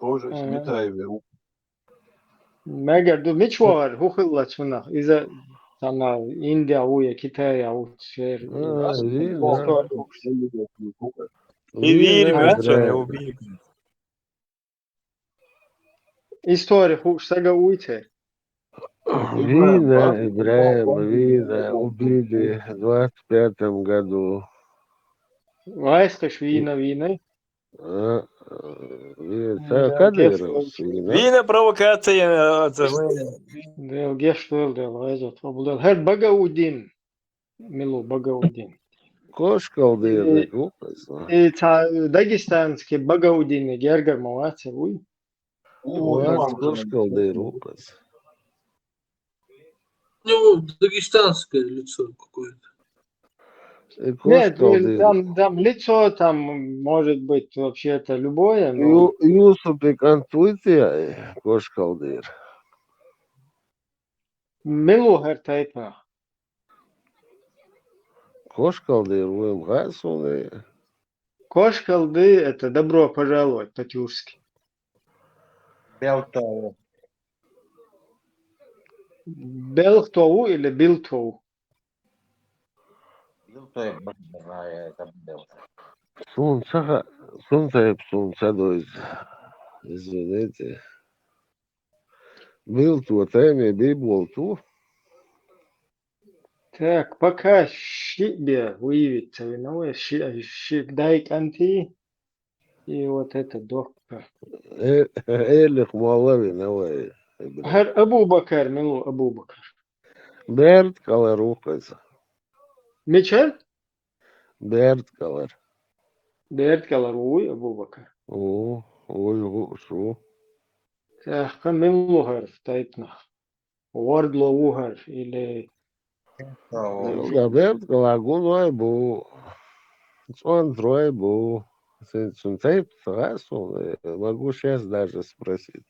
Тоже Смитаеве. Мегер, ду мичвар, хухилла чунах. Иза тана Индия уя, Китай аут шер. И верим, это не убили. История хуш сага уйте. Вина, Ибраим, Вина убили в 25 году. Вайскаш вина. Кадыровс. Вина провокация. Дел гештуэл дел вайзот. Обудел. Хер Багаудин. Милу Багаудин. Кошкал дыры. И дагестанский Багаудин. Гергар Маваце уй. Кошкал дыры. У него дагестанское лицо какое-то. Нет, там лицо, там может быть вообще-то любое. Но... Юсупи Кантуития, Кошкал дыры. Милухер тайпа. Кошкал дыры, вы мгасуны. Кошкалды — это добро пожаловать по-тюркски. Белтоу. Белтоу или Билтоу? Белтоу, это Белтоу. Сунца дойз. Извините. Билту, тайме библту. Так, пока себе выявится виновое, дайк анти, и вот это докка. Элих мала виновая. Хар Абу Бакар, милу Абу Бакар. Берт калар ухайса. Мечер? Берт калар. Берт калар уй Абу Бакар. Ой, шо. Так, милу хар тайпнах. Wardlow Wuher или Gabriel Galaguno был. Он трое был. Цунцей спрашивал. Могу сейчас даже спросить.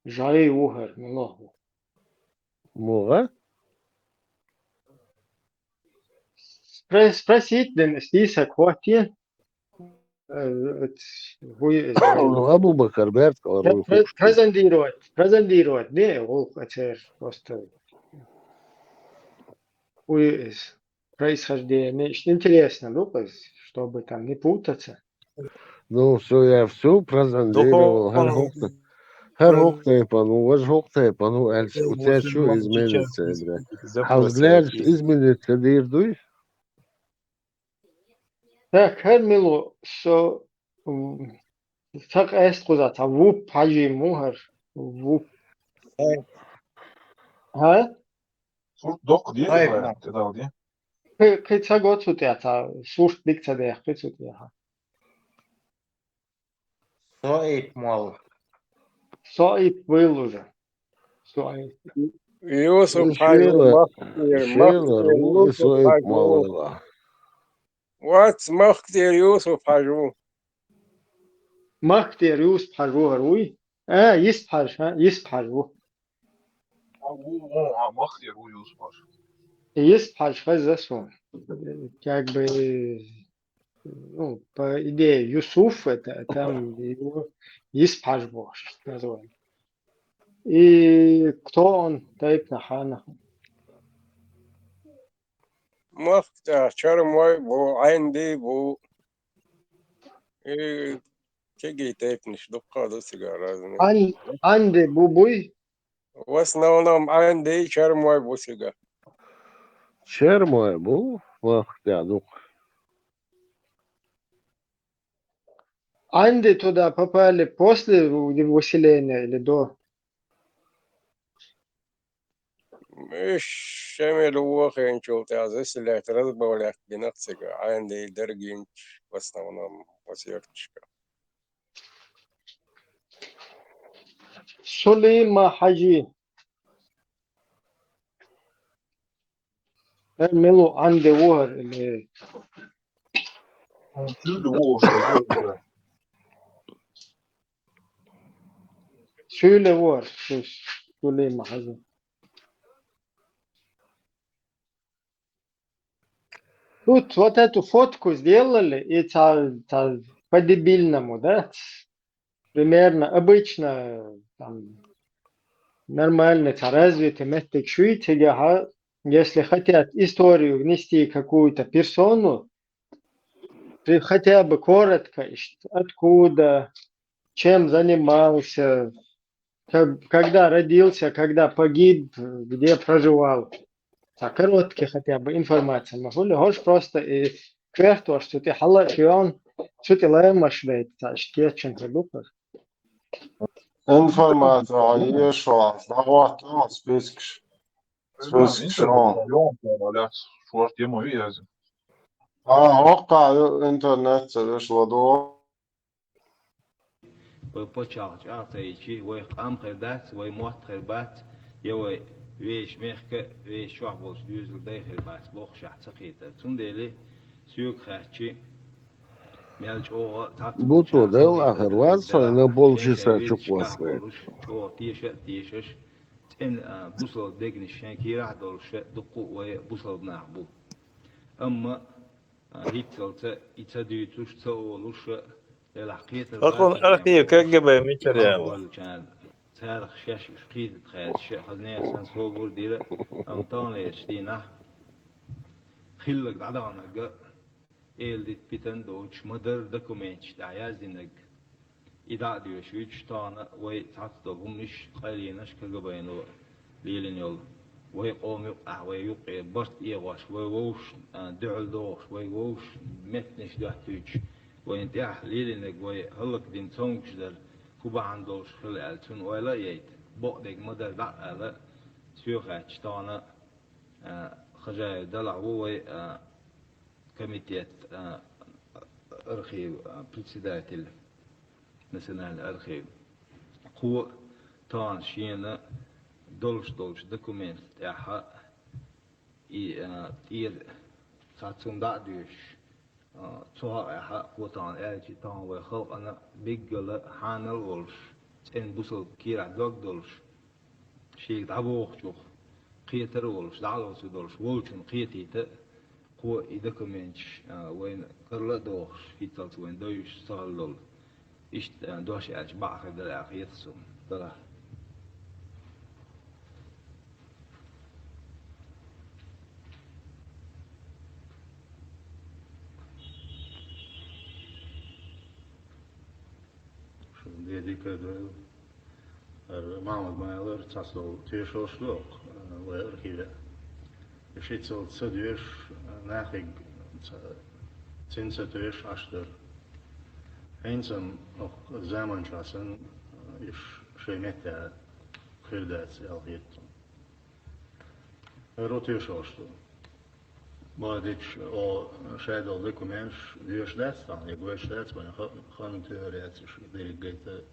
Jay Wuher, много. Мура? Спросить, да, список хватит. Абу Бакр Берт, презентировать, не, это просто происхождение. Интересно, ну, чтобы там не путаться. Ну, все, я все презентировал. Her hoogtepen, was hoogtepen, у тебя что изменится, бля? А взгляд изменится, дирдуй? Так, Хермилу, что так эскузат, а вуп хаджи мухар, вуп. А? Док где ты дал, где? Кыца гоцут я, слушать дикца дех, кыцут я. Соип мол. Соип был уже. Соип. يوسف حاجو Шилер, مختير يوسف Соип حاجو малого. وات مختير يوسف حاجو مختير يوسف حاجو هروي يسب حاج يسب حاجو Махтер Юсуф. يسب حاج خزасу. Как бы, ну, по идее, Юсуф, это там его Испхаж называют. И кто он? Тайп Нахана. مختار شرموي بو عندي بو تيجي تيفنش دقة دو سيجارة Анде Бубуй. в основном عندي شرموي بو سيجار Чермой был, ну. Анде туда попали после выселения или до? مش شامل وخين شو تعزس اللي اعترض بولا بنفسك عندي درجين в основном وسيرتشكا Сулейма Хаджи. Милу Анде Угар или... Söyle var. Süleyman Hazır. Тут вот эту фотку сделали и по-дебильному, да? Примерно, обычно, там, нормально, развитый метод шуйте, если хотят историю внести какую-то персону, хотя бы коротко, откуда, чем занимался, когда родился, когда погиб, где проживал. Так, короткие хотя бы информация. Могу ли хош просто и кверху, что ты хала фион, что ты лаемаш вейт, штечен продуктов. Информация есть, что давай там список шо. Шо тему вязи. Ока интернет вышло до. بوشاج أعطيتي ويقام خدات ويموت خربات يوي ويش مخك ويش وحبوش يوزل داخل بات بوخ شحت سقيته تندلي سيوك خاتشي مالج أوغا Буту дел ахерваться на полчаса чуквасвает. شو تيشش إن بوصل دقن الشانكي راح دولش دقو وبوصل بنعبو أما هيتلت يتديتوش تولوش أكون أرخي كجبة ميتريال. تاريخ شاش شقيد تخيل شيء خذناه سنسوغور ديرة أمطان ليشتينا خلق عدانا جا إل ديت بيتن دوش مدر دوكومنتش دعيازينك إذا ديوشويتش تانا وي تعطى بومش قليناش كجبينو ليلين يلا وي قوم يقع وي يقع برت إيغاش وي ووش دعل دوش وي ووش متنش دهتوش وين تحليل إنك وهلك دين تونكش در كوبا عندوش خلال تون ولا ييت بقدك مدر دع لا سيوخة تشتانا خجاي دلع هو كميتيات أرخيو بريسيدات الناسيونال أرخيو قوة تان شينا دولش دокумент تاعها إير تاتون دادوش توها إحا قوتان إلتي تان وخلق أنا بيجل حانل ولش إن بوصل كيرا دولش شيء دعوه شوخ قيتر ولش دعوه دولش ولشون قيتي ت قوة دокументش وين كرلا دوش هيتلت وين دوش صار إيش دوش إيش بعخ دلع قيتسون دلع Dedicado Mahmud Mailer tasol tieşoşluk ve erkile. Şitsel tsadiş nahig tsinsa tieş aştır. Einsam auch zaman çasın iş şeymette kırdat alhit. Rotieşoşluk. Молодец, о шайдал документ, веш датстан, я говорю, что это мне хан теория, что диригейта,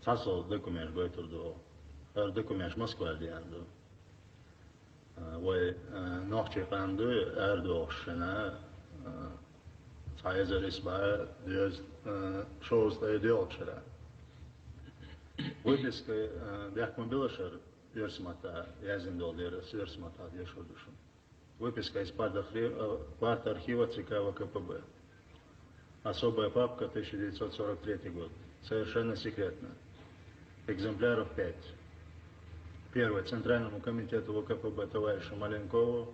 цасол документ говорит до, документ Москва дианду, вой ночи канду эрдошна, цайзер испа, дез шоуста идиотшера. Выписка бяхмобилашер, версмата, язиндол дерес, версмата, дешодушен. Выписка из парт-архива ЦК ВКПБ. Особая папка, 1943 год. Совершенно секретно. Экземпляров 5. Первое. Центральному комитету ВКПБ товарищу Маленкову.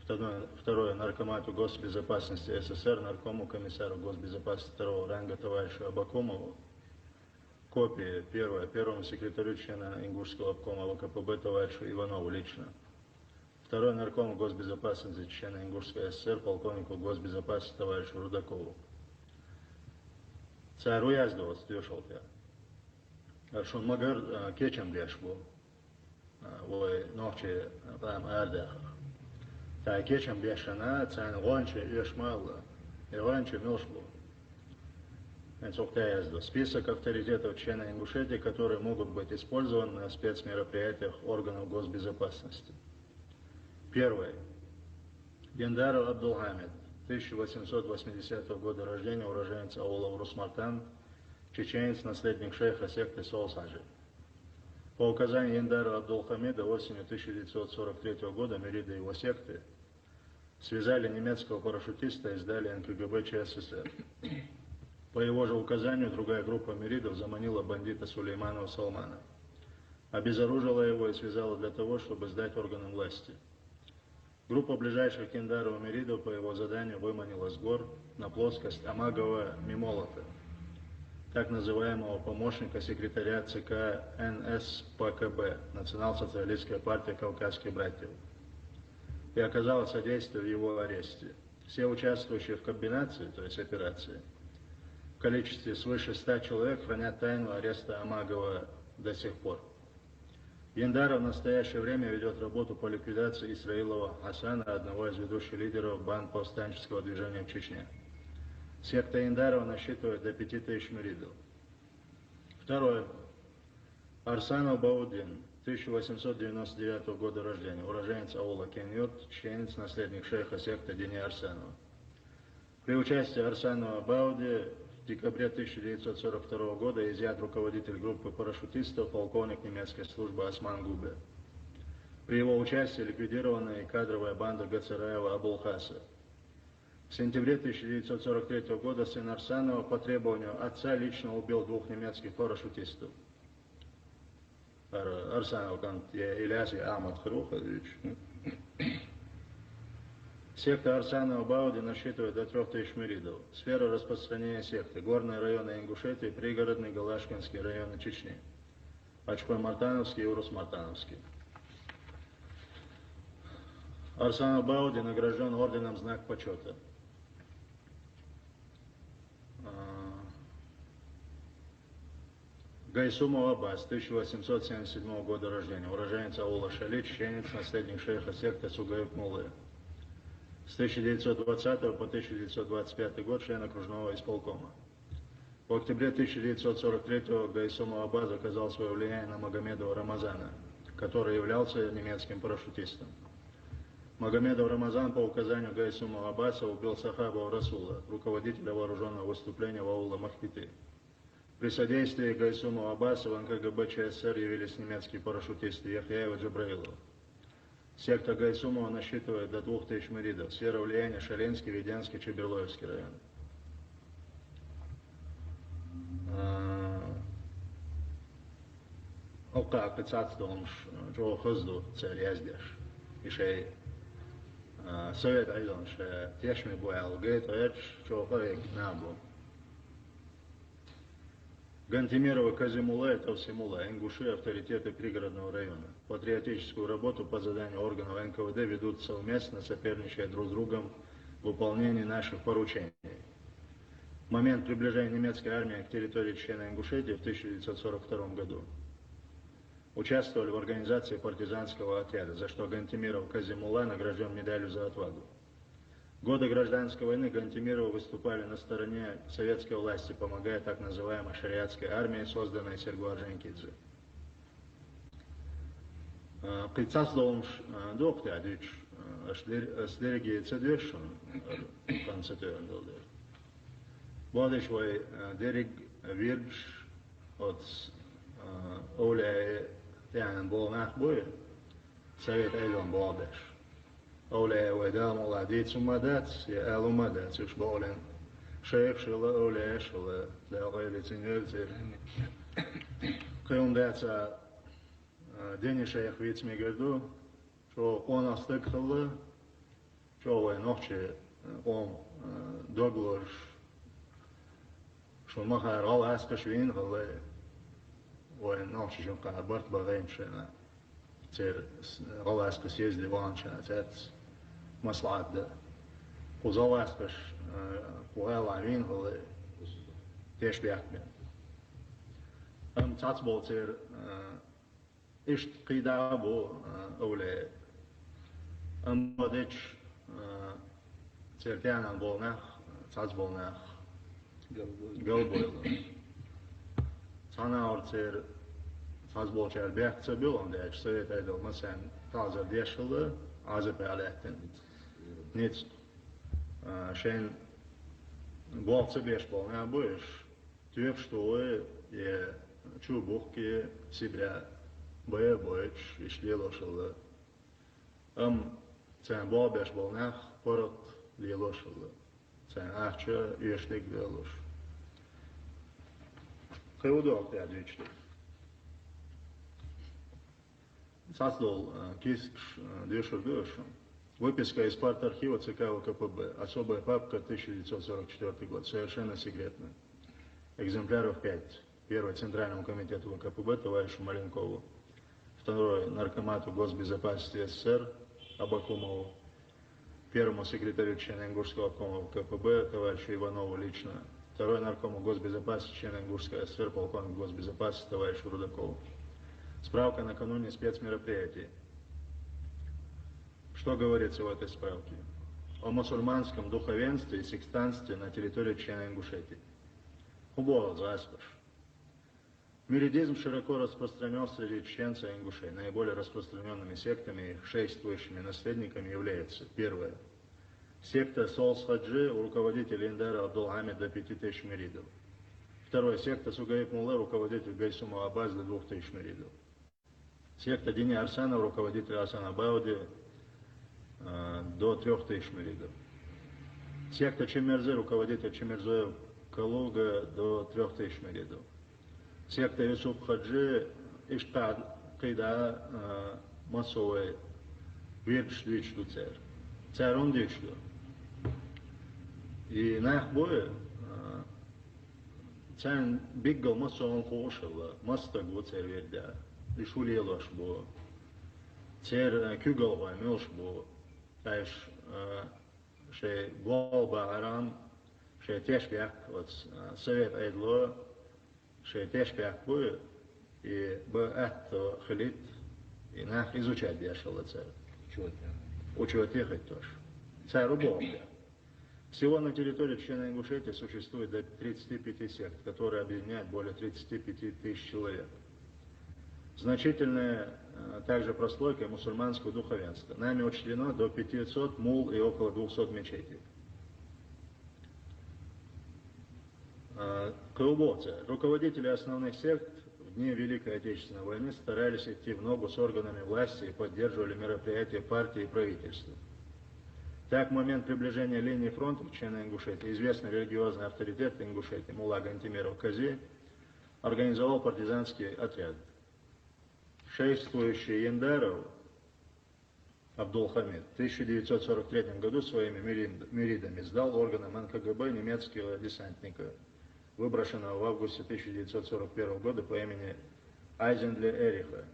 Второе. Наркомату госбезопасности СССР, наркому комиссару госбезопасности второго ранга товарищу Абакумову. Копии. Первое. Первому секретарю члена Ингушского обкома ВКПБ товарищу Иванову лично. Второй наркому госбезопасности члена Ингушской ССР, полковнику госбезопасности товарищу Рудакову. Цару яздовас дешелтя. Шун магар кечем дешбу. Вой ночи там ардах. Та кечем дешана, цан гонче ешмалла. И гонче милшбу. Список авторитетов члена Ингушетии, которые могут быть использованы на спецмероприятиях органов госбезопасности. Первое. Гендаров Абдулхамид, 1880 года рождения, уроженец аула Урус-Мартан, чеченец, наследник шейха секты Сол-Саджи. По указанию Гендарова Абдулхамида осенью 1943 года мириды его секты связали немецкого парашютиста и сдали НКГБ ЧССР. По его же указанию другая группа миридов заманила бандита Сулейманова Салмана, обезоружила его и связала для того, чтобы сдать органам власти. Группа ближайших к Гендарову миридов по его заданию выманила с гор на плоскость Амагова Мимолота, так называемого помощника секретаря ЦК НСПКБ, Национал-социалистская партия Кавказских братьев, и оказала содействие в его аресте. Все участвующие в комбинации, то есть операции, в количестве свыше 100 человек хранят тайну ареста Амагова до сих пор. Гендаров в настоящее время ведет работу по ликвидации Исраилова Хасана, одного из ведущих лидеров банд повстанческого движения в Чечне. Секта Гендарова насчитывает до 5000 миридов. Второе. Арсанов Баудин, 1899 года рождения, уроженец аула Кеньют, чеченец, наследник шейха секты Дини Арсанова. При участии Арсанова Бауди в декабре 1942 года изъят руководитель группы парашютистов, полковник немецкой службы Осман Губе. При его участии ликвидирована и кадровая банда Гацараева Абулхаса. В сентябре 1943 года сын Арсанова по требованию отца лично убил 2 немецких парашютистов. Арсанов Ильяс и Ахмад Хрухович. Секта Арсанова Бауди насчитывает до 3000 миридов. Сфера распространения секты. Горные районы Ингушетии, пригородный Галашкинский районы Чечни. Ачпой-Мартановский и Урус-Мартановский. Арсанов Бауди награжден орденом Знак почета. Гайсумов Аббас, 1877 года рождения, уроженец аула Шали, чеченец, наследник шейха секты Сугаев Муллы. С 1920 по 1925 год член окружного исполкома. В октябре 1943-го Гайсум Аббас оказал свое влияние на Магомедова Рамазана, который являлся немецким парашютистом. Магомедов Рамазан по указанию Гайсума Аббаса убил Сахаба Расула, руководителя вооруженного выступления в аула Махкиты. При содействии Гайсума Аббаса в НКГБ ЧССР явились немецкие парашютисты Яхьяева Джабраилова. Секта Гайсумова насчитывает до 2000 муридов. Сфера влияния Шалинский, Веденский, Чеберлоевский район. Ока пиццатстомш, Джо Хозду, цель яздеш. И шей совет айдон, ше тешми буял, гейт эдж, Джо Харек набу. Гантимирова Казимула и Тавсимула, ингуши, авторитеты пригородного района. Патриотическую работу по заданию органов НКВД ведут совместно, соперничая друг с другом в выполнении наших поручений. В момент приближения немецкой армии к территории Чеченской Ингушетии в 1942 году участвовали в организации партизанского отряда, за что Гантимиров Казимула награжден медалью за отвагу. В годы гражданской войны Гантимировы выступали на стороне советской власти, помогая так называемой шариатской армии, созданной Серго Орджоникидзе. Прицасловым доктор, сдерги цедвешен, концептуален долдер. Водишвой дериг вирдж от Оля Тянен Болнах Боя, Совет Эйлон Болдеш. Оля Уэдал Молодец Умадец, я Эл Умадец, уж болен. Шейх Шила Оля Шила, да Оля Цинерцер. Каюндеца Дени Шейх Вицмигарду, что он остыкхала, что вы ночи он доглож, что махар ал аскашвин хала, вы ночи жонка барт багаимшена. Цер галаска съезди ванча, цец маслад да. Кузаласкаш куэла вингалы теш бяхмен. Цацбол цер ишт қидабо оле. Мадич цер тянан болнах, цацболнах галбойло. Цанаур цер Fazbolçer bäkse bilen der Совет Айдал Масен таза дешылы азып әләттен. Нет, шен болцы беш болна будешь, тюб что е чубухки себя бая боич и шлелошылы. Цен бол беш болнах порот лелошылы. Цен ахча ештек делош. Кыудок дядючтик. Создал киск дешер-дешер. Выписка из партархива ЦК ВКПБ. Особая папка 1944 год. Совершенно секретная. Экземпляров 5. Первый Центральному комитету ВКПБ товарищу Маленкову. Второй наркомату госбезопасности СССР Абакумову. Первому секретарю Чечено-Ингушского обкома ВКПБ товарищу Иванову лично. Второй наркому госбезопасности Чечено-Ингушской ССР полковник госбезопасности товарищу Рудакову. Справка накануне спецмероприятий. Что говорится в этой справке? О мусульманском духовенстве и секстанстве на территории Чеченской Ингушетии. Убор заспаш. Мюридизм широко распространен среди чеченцев и ингушей. Наиболее распространенными сектами, их шествующими наследниками являются: первое. Секта Солс Хаджи, руководитель Индара Абдулхамид до 5000 мюридов. Второе. Секта Сугаиб Мулла, руководитель Гайсума Аббас до 2000 мюридов. Секта Дини Арсанов, руководитель Асан Абауди до 3000 мюридов. Секта Чемерзе, руководитель Чемерзоев Калуга до 3000 мюридов. Секта Юсуп Хаджи, Иштад Кайда массовый вирдж двичду цер. Цер он двичду. И на их бое цен биггал массовый хошел, мастак вот цер вердя. Лишули лош бо. Цер кюгалва милш бо. Таиш ше голба аран ше тешпях вот совет айдло ше тешпях бо и бо это хлит и нах изучать дешало цер. Учет ехать тоже. Цер убол. Всего на территории Чеченской Ингушетии существует до 35 сект, которые объединяют более 35 тысяч человек. Значительная также прослойка мусульманского духовенства. Нами учтено до 500 мул и около 200 мечетей. Каубовцы. Руководители основных сект в дни Великой Отечественной войны старались идти в ногу с органами власти и поддерживали мероприятия партии и правительства. Так, в момент приближения линии фронта в Чеченской Ингушетии известный религиозный авторитет Ингушетии Мулла Гантимиров Кази организовал партизанский отряд. Шейхствующий Яндаров Абдул-Хамид в 1943 году своими миридами сдал органам НКГБ немецкого десантника, выброшенного в августе 1941 года по имени Айзендле Эриха.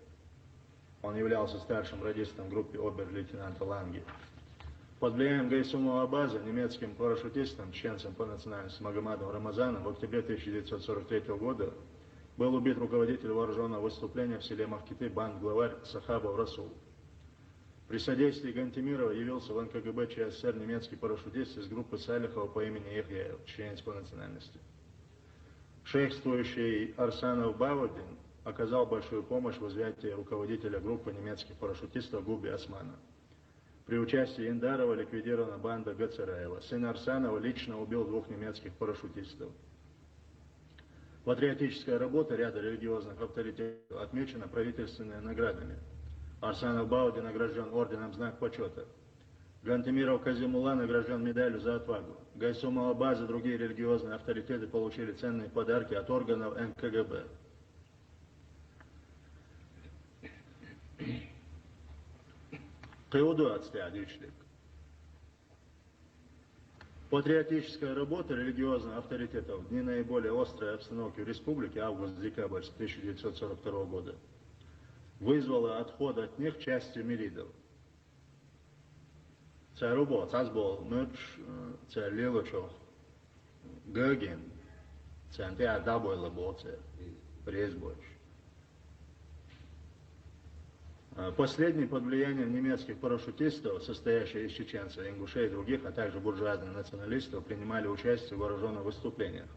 Он являлся старшим радистом в группе обер-лейтенанта Ланги. Под влиянием Гайсумова Абаза немецким парашютистом, чеченцем по национальности Магомадом Рамазаном в октябре 1943 года был убит руководитель вооруженного выступления в селе Мавкиты банд-главарь Сахабов Расул. При содействии Гантимирова явился в НКГБ ЧССР немецкий парашютист из группы Салихова по имени Яхьяев, чеченец по национальности. Шейхствующий Арсанов Бавудин оказал большую помощь в изъятии руководителя группы немецких парашютистов Губи Османа. При участии Яндарова ликвидирована банда Гацараева. Сын Арсанова лично убил 2 немецких парашютистов. Патриотическая работа ряда религиозных авторитетов отмечена правительственными наградами. Арсанов Бауди награжден орденом «Знак почета». Гантимиров Казимулла награжден медалью за отвагу. Гайсумова Абаз и другие религиозные авторитеты получили ценные подарки от органов НКГБ. Кыуду отстяdiçlik. Патриотическая работа религиозных авторитетов в дни наиболее острой обстановки в республике август-декабрь 1942 года вызвала отход от них части миридов. Це робот, це був меч, це лілочок, Гогин, це антиадабой лабоце, резбоч. Последний под влиянием немецких парашютистов, состоящих из чеченцев, ингушей и других, а также буржуазных националистов, принимали участие в вооруженных выступлениях.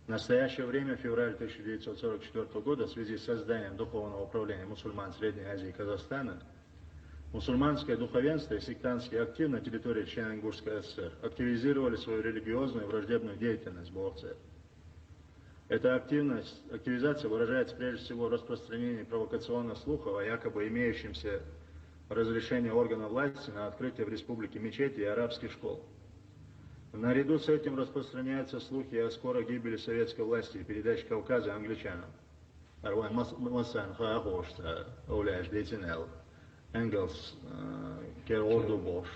В настоящее время, февраль 1944 года, в связи с созданием Духовного управления мусульман Средней Азии и Казахстана, мусульманское духовенство и сектантский актив на территории Чечено-Ингушской ССР активизировали свою религиозную и враждебную деятельность в ОВЦ. Эта активизация выражается прежде всего в распространении провокационных слухов о якобы имеющемся разрешении органов власти на открытие в республике мечети и арабских школ. Наряду с этим распространяются слухи о скорой гибели советской власти и передаче Кавказа англичанам. Engels, Керорду Бош.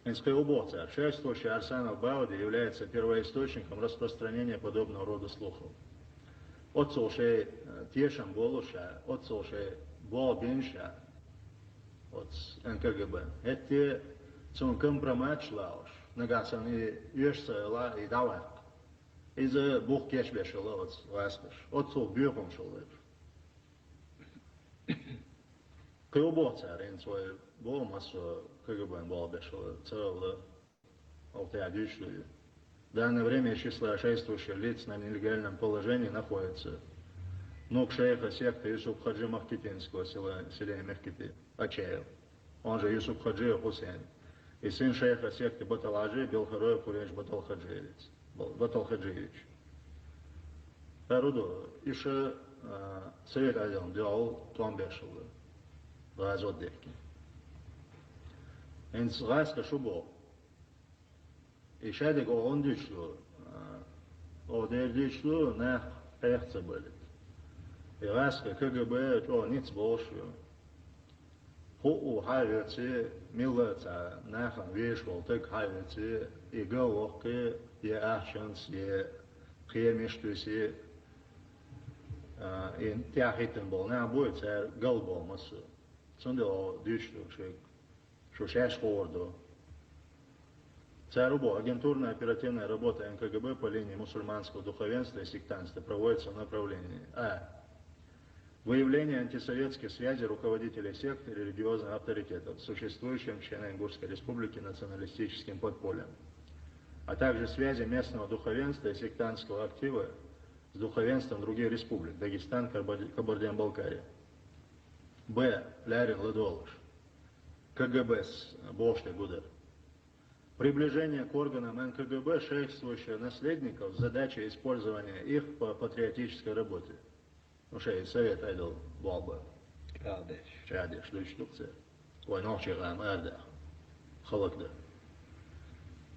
Инспеубоца, шефствующий Арсанов Бауди, является первоисточником распространения подобного рода слухов. Отцолшей Тешам Болуша, отцолшей Болбинша от НКГБ. Это цун компромат шлауш, нагасан и юшсайла и давак. Из-за бух кешбешила от ласкаш, отцол бюхом шалыш. Каубоца, рен свой болмасу КГБ болбешила, целый алтеадюшлю. В данное время число шествующих лиц на нелегальном положении находится внук шейха секты Юсуп Хаджи Махкитинского селения Мехкити, Ачаев, он же Юсуп Хаджи Хусейн, и сын шейха секты Баталаджи Белхароев Куреш Баталхаджиевич. Народу еще совет один делал Томбешила, Лазот Девки. Энс Раска Шубо. И шадик он дышло, одер дышло на эхце были. И Раска КГБ то ниц больше. Ху хайвецы милаца нахан вешвал так хайвецы и головки и ахшанс и премештуси и тяхитен был на будет царь голбол массу. Сонде дышло что шеш хордо. ЦРУБО, агентурная оперативная работа НКГБ по линии мусульманского духовенства и сектантства проводится в направлении: а. Выявление антисоветских связей руководителей сект и религиозных авторитетов с существующим в Чечено-Ингушской республике националистическим подпольем, а также связи местного духовенства и сектантского актива с духовенством других республик, Дагестан, Кабардино-Балкария. Б. Лярин Ладолыш. КГБ с Бошли Гудар. Приближение к органам НКГБ шейхствующих наследников с задачей использования их по патриотической работе. Шейх совет айдол Баба. Чадиш, Лючтукце. Ой, Нохчигам, Эрда. Халакда.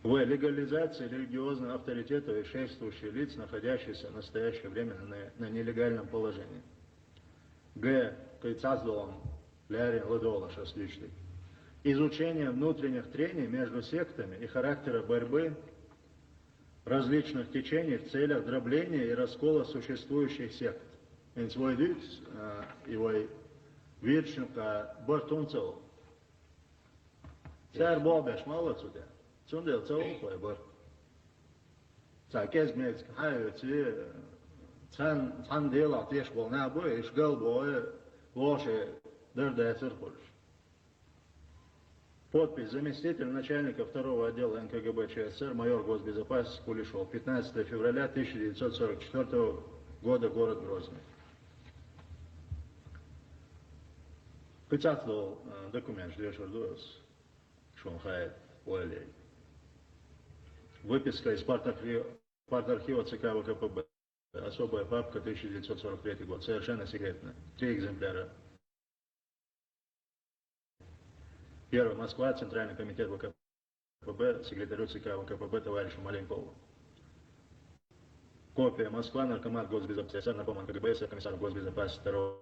В. Легализация религиозных авторитетов и шейхствующих лиц, находящихся в настоящее время на нелегальном положении. Г. Кайцаздолом Лярин Ладолаш осличный. Изучение внутренних трений между сектами и характера борьбы различных течений в целях дробления и раскола существующих сект. En svoj dyt i voj vječnika Bartuncel. Цар Бобеш, молодцу да. Цундел цауқой бар. Цакез хайвеци цан дела теш волна бой, ишгал бой, лоши дырдая циркуль. Подпись: заместитель начальника второго отдела НКГБ ЧССР, майор госбезопасности Кулешов. 15 февраля 1944 года, город Грозный. Печатал документ, ждешь Ордуэс, Шонхайт, Уэлей. Выписка из партархива ЦК ВКПБ. Особая папка, 1943 год, совершенно секретная. 3 экземпляра. Первый. Москва, Центральный комитет ВКПБ, секретарю ЦК ВКПБ товарищу Маленкову. Копия. Москва, наркомат госбезопасности, наркоман КГБ, комиссар госбезопасности 2.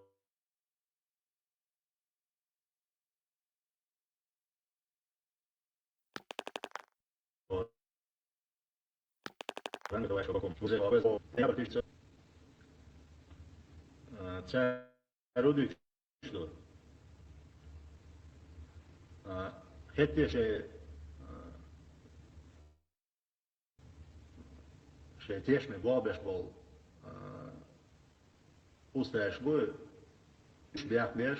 Царудыч, что? Это же тешный бобеш был, устаешь бы, шбях беш,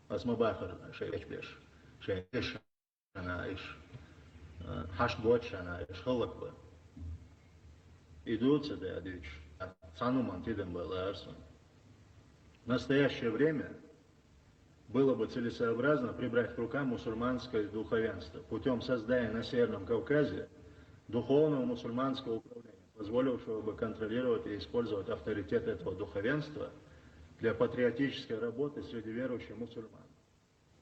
асмабахар, шеч беш, шеч она иш, хаш боч она иш халак бы. Идут сюда, дичь, сануман тидем был арсон. В настоящее время было бы целесообразно прибрать к рукам мусульманское духовенство путем создания на Северном Кавказе духовного мусульманского управления, позволившего бы контролировать и использовать авторитет этого духовенства для патриотической работы среди верующих мусульман.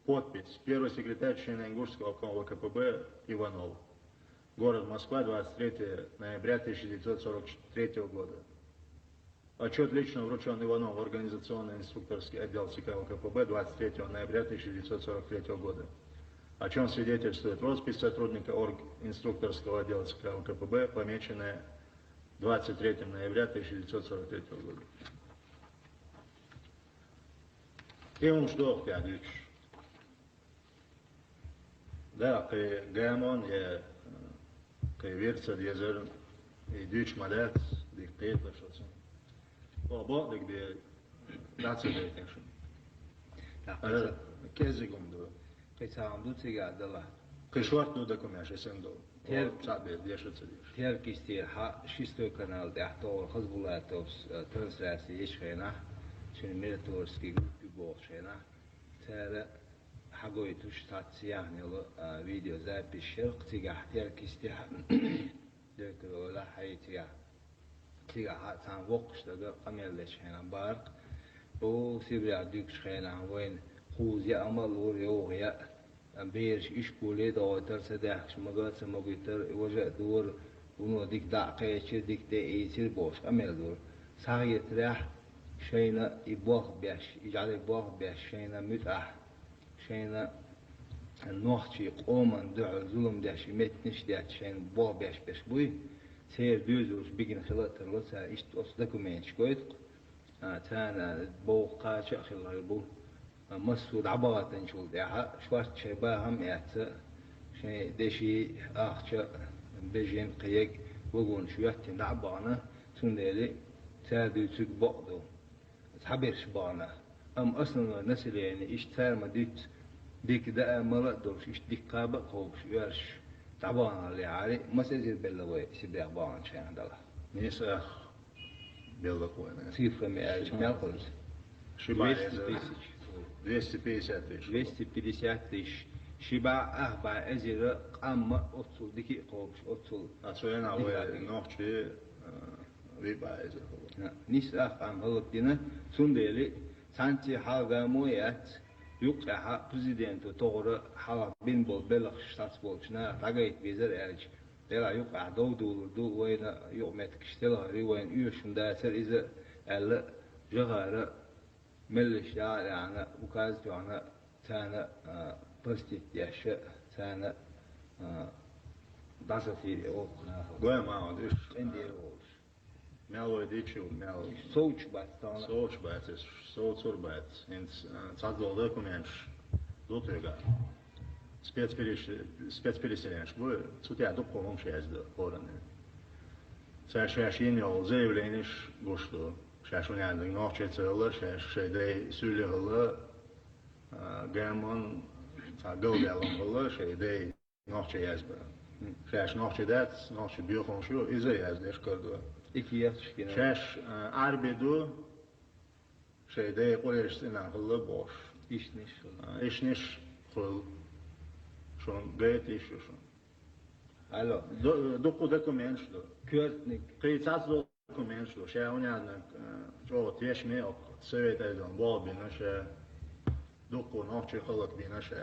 Подпись: первый секретарь Чечено-Ингушского обкома ВКПБ Иванов. Город Москва, 23 ноября 1943 года. Отчет лично вручен Иванову в организационно-инструкторский отдел ЦК ВКПБ 23 ноября 1943 года. О чем свидетельствует роспись сотрудника инструкторского отдела ЦК ВКПБ, помеченная 23 ноября 1943 года. И он что опять? Да, при Гамон я верца дезер и дичь мадат диктатор что-то. Бо дик би дацелей теншн. Кезигум до. Кайсам дуцига дала. Кайшварт ну документ эсендо. Цабе дешется деш. Теркистир ха 6 канал дахтор хазбулатовс трансляции ешхена. Шин милитарский группе болшена. Тара حقوي تشتات يعني فيديو زي بالشرق تيجا تركيستي ديك ولا حيتيجا تيجا تان وقش ده قميل ليش هنا بارق بو سيبري ديكش هنا وين خوز يا أمل وريو يا بيرش إيش بولي ده ترس دهش مقاس مقيتر وجه دور ونو ديك دقيقة ديك تأثير بوش قميل دور ساعي تريح شينا يبوخ بيش يجعل يبوخ بيش شينا متأح شينا النوحشي قوما دعو ظلم داش متنش داش شين بوه باش باش بوي سير دوزوش بيجن خلات الرسا اشت اصدقو مينش كويت تانا بو قاشا خلال بو مسود عبارة نشول داها شوارت شيبا هم اعتا شي داشي اخشا بيجين قيق وقون شويت نعبانا تندالي تادو تك بقدو تحبيرش بانا أصلا الناس اللي يعني اشتهر ما ديك ده ما بقدرش ديك قابق خوش يرش تعبان على عالي ما سيزيد باللوي سيبي عبان شيء عندها Nisa bilo koje. цифрами мелкой Шиба je 200 za 250 tысяч. 250 тысяч شبع أهبع أزير أما أتصل ديكي قوبش أتصل أصلا هو نوعي ريبا إذا هو نيس أفهم هو دينا سندلي سانتي حاجة مويات يقع بريزيدنت تغرى حالا بين بول بلغ شتات بولشنا تاجيت بيزر إلج لا يقع دو وين يومتك اشتلا وين يوشن دا سر إذا ألا جغارة ملش يعني وكاز جانا تانا بستي ياشا تانا داساتي أو Goja malo, diš? عندي أوش Malo je dičio, malo. Soč bat, Soč bat, soč urbat. En cadzol dokumenš, dotrega. Спецпереселенец, вы сутя доколом шездо, пораны. Шашин йол заявлениш, гошто. Шашунян нохче целла, шашей сулела, герман, галгалом гала, шей нохче язба. Шаш нохче дат, нохче биохом шо, иза яздеш кардо. İki Şaş arbedu şeyde kolersina hılı boş. İşniş hıl. Şun gayet iş şun. Alo. Doku dokumençlo. Kürtnik. Kıyıtsaz dokumençlo. Şey onyanak çoğu teşmi ok. Sövet edin bol bina şey. Doku nokçı hılık bina şey.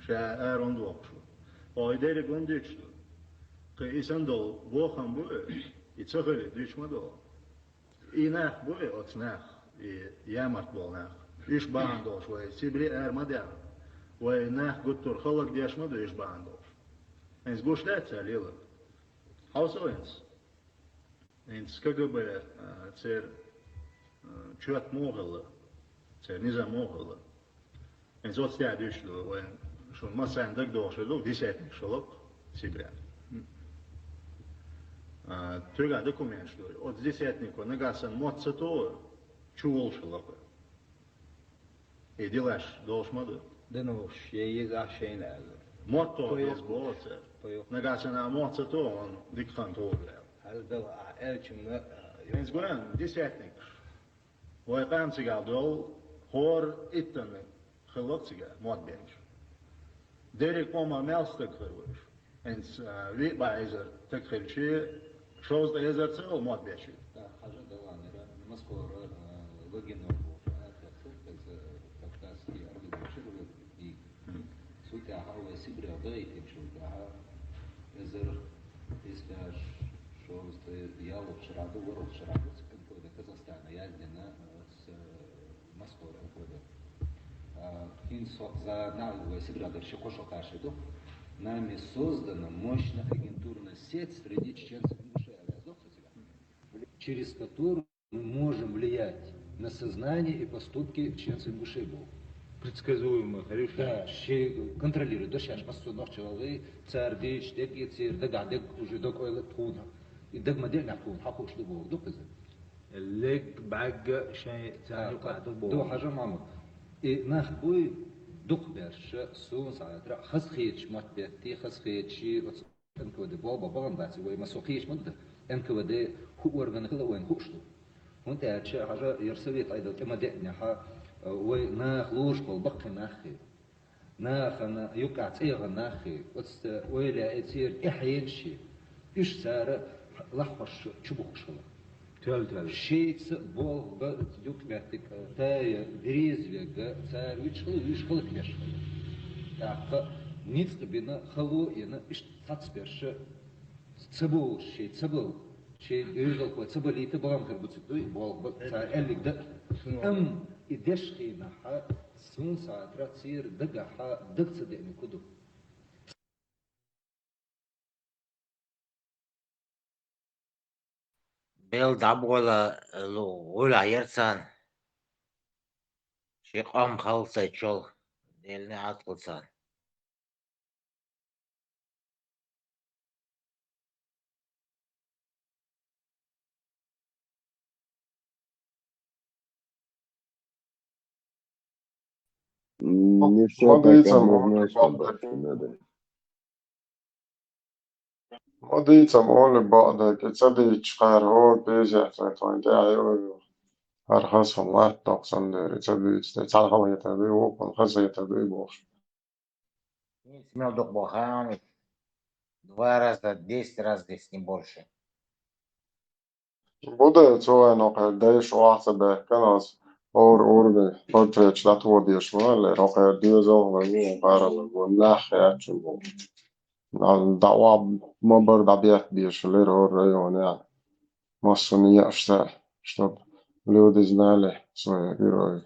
Şey eron dokşu. O ideri gündüçlü. Kıyısan dol boğan bu. İçöğüle düşmedi o. İnak bu otnak, yamart bolnak. İş bağındoş ve sibri ermeden. Ve inak guttur halak diyashmedi iş bağındoş. Ens goşlet salili. Hausa ens. Ens KGB cer çöt moğalı. Cer nizam moğalı. Ens otstya düştü ve şun masandık doşuluk disetmiş şoluk sibri. Тога документ, что от десятнику нагасан моца то чувал шелопа. И делаш должмаду. Да ну, я есть ашейна. Мото без болоца. Нагасан а моца то он дикхан тоже. Хал да элчим. Венс гуан десятник. Ой памцигал дол хор иттан хлопцига мод бенч. Дерек пома мелстак хырвыш. Венс вит байзер так хырчи شوز ده هزار سال ماد بیشی. حاجة دوانه را مسکور لگن و از تاکسی ارد باشد و دی سویت هوا سیبر آدایی تیمشون ده هزار اسمش شوز ده یالو شرادو ورود شرادو سکن کوده کازاستان یادینا مسکور کوده. Кин за навык сыграли еще кошел кашеду. Нами создана мощная агентурная сеть среди чеченцев и ингушей, через которую мы можем влиять на сознание и поступки чеченцев и ингушей. Предсказуемо, хорошо. Да, контролирует. До сейчас посудных человек, царь, дичь, деги, царь, дагадек уже докойлет тхуна. И дагмадек на тхун, хакуш до бог, доказы. لك بعج شيء ثاني قاعد دو حاجة مامو. И нахуй духберш сун саатра хасхич матбети хасхичи вот энквд баба баландати вой масохич мод энквд ху орган хла вين хушту он тач حاجة يرسلت ايضا كما دنا ها وي ناخلوش قل بقي ناخي ناخنا يقع تيغ ناخي وتست ويلا يصير احينشي ايش صار لحوش чубухшла شيء بول بدك بيتك تاي بريزويга царь вышел книж. Так ниц бина хало ина иш цацперш цебул шей юзал по цебалите балам карбуцтой бол царь элик да идешхина ха сун саатра цир дага ха дагцдени куду. Bel dabola lo ola yersan. Şiqam qalsa çol. Elini atqılsan. Не все так Модыцам однозначно, батьки, надо. مضيتم أول بعد تصدق قهر هو بيجي توين داعي أرخصهم واحد نقصان تصدق تعال هو يتبي وكم خزي يتبي بوش Не смел дух Бога, 2 раза, 10 раз здесь, не больше. بوده تو نقطة دايش واحد ده كناس اور ده بتريش لا تو ديش ما اللي نقطة ديوزو غني قارن والناح يا شنو الدعوة ما برد عبيات ديش اللي هو الريون يعني مصنية أشتاء شطب لود زنالي سوي هيروي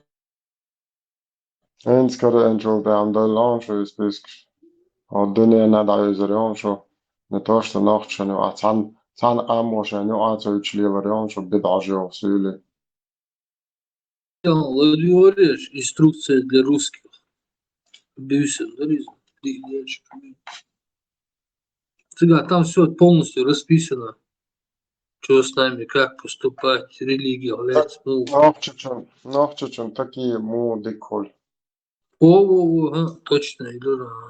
إنت كده إنجل ده عند اللانش يسبيسك الدنيا نادع يزريون شو نتوش تناقش شنو عن أمو شنو عاتو يتشلي وريون شو بضع جو سيلي Говоришь, инструкция для русских. Там все полностью расписано, что с нами, как поступать, религия, نوخشن такие مو диколь. точно,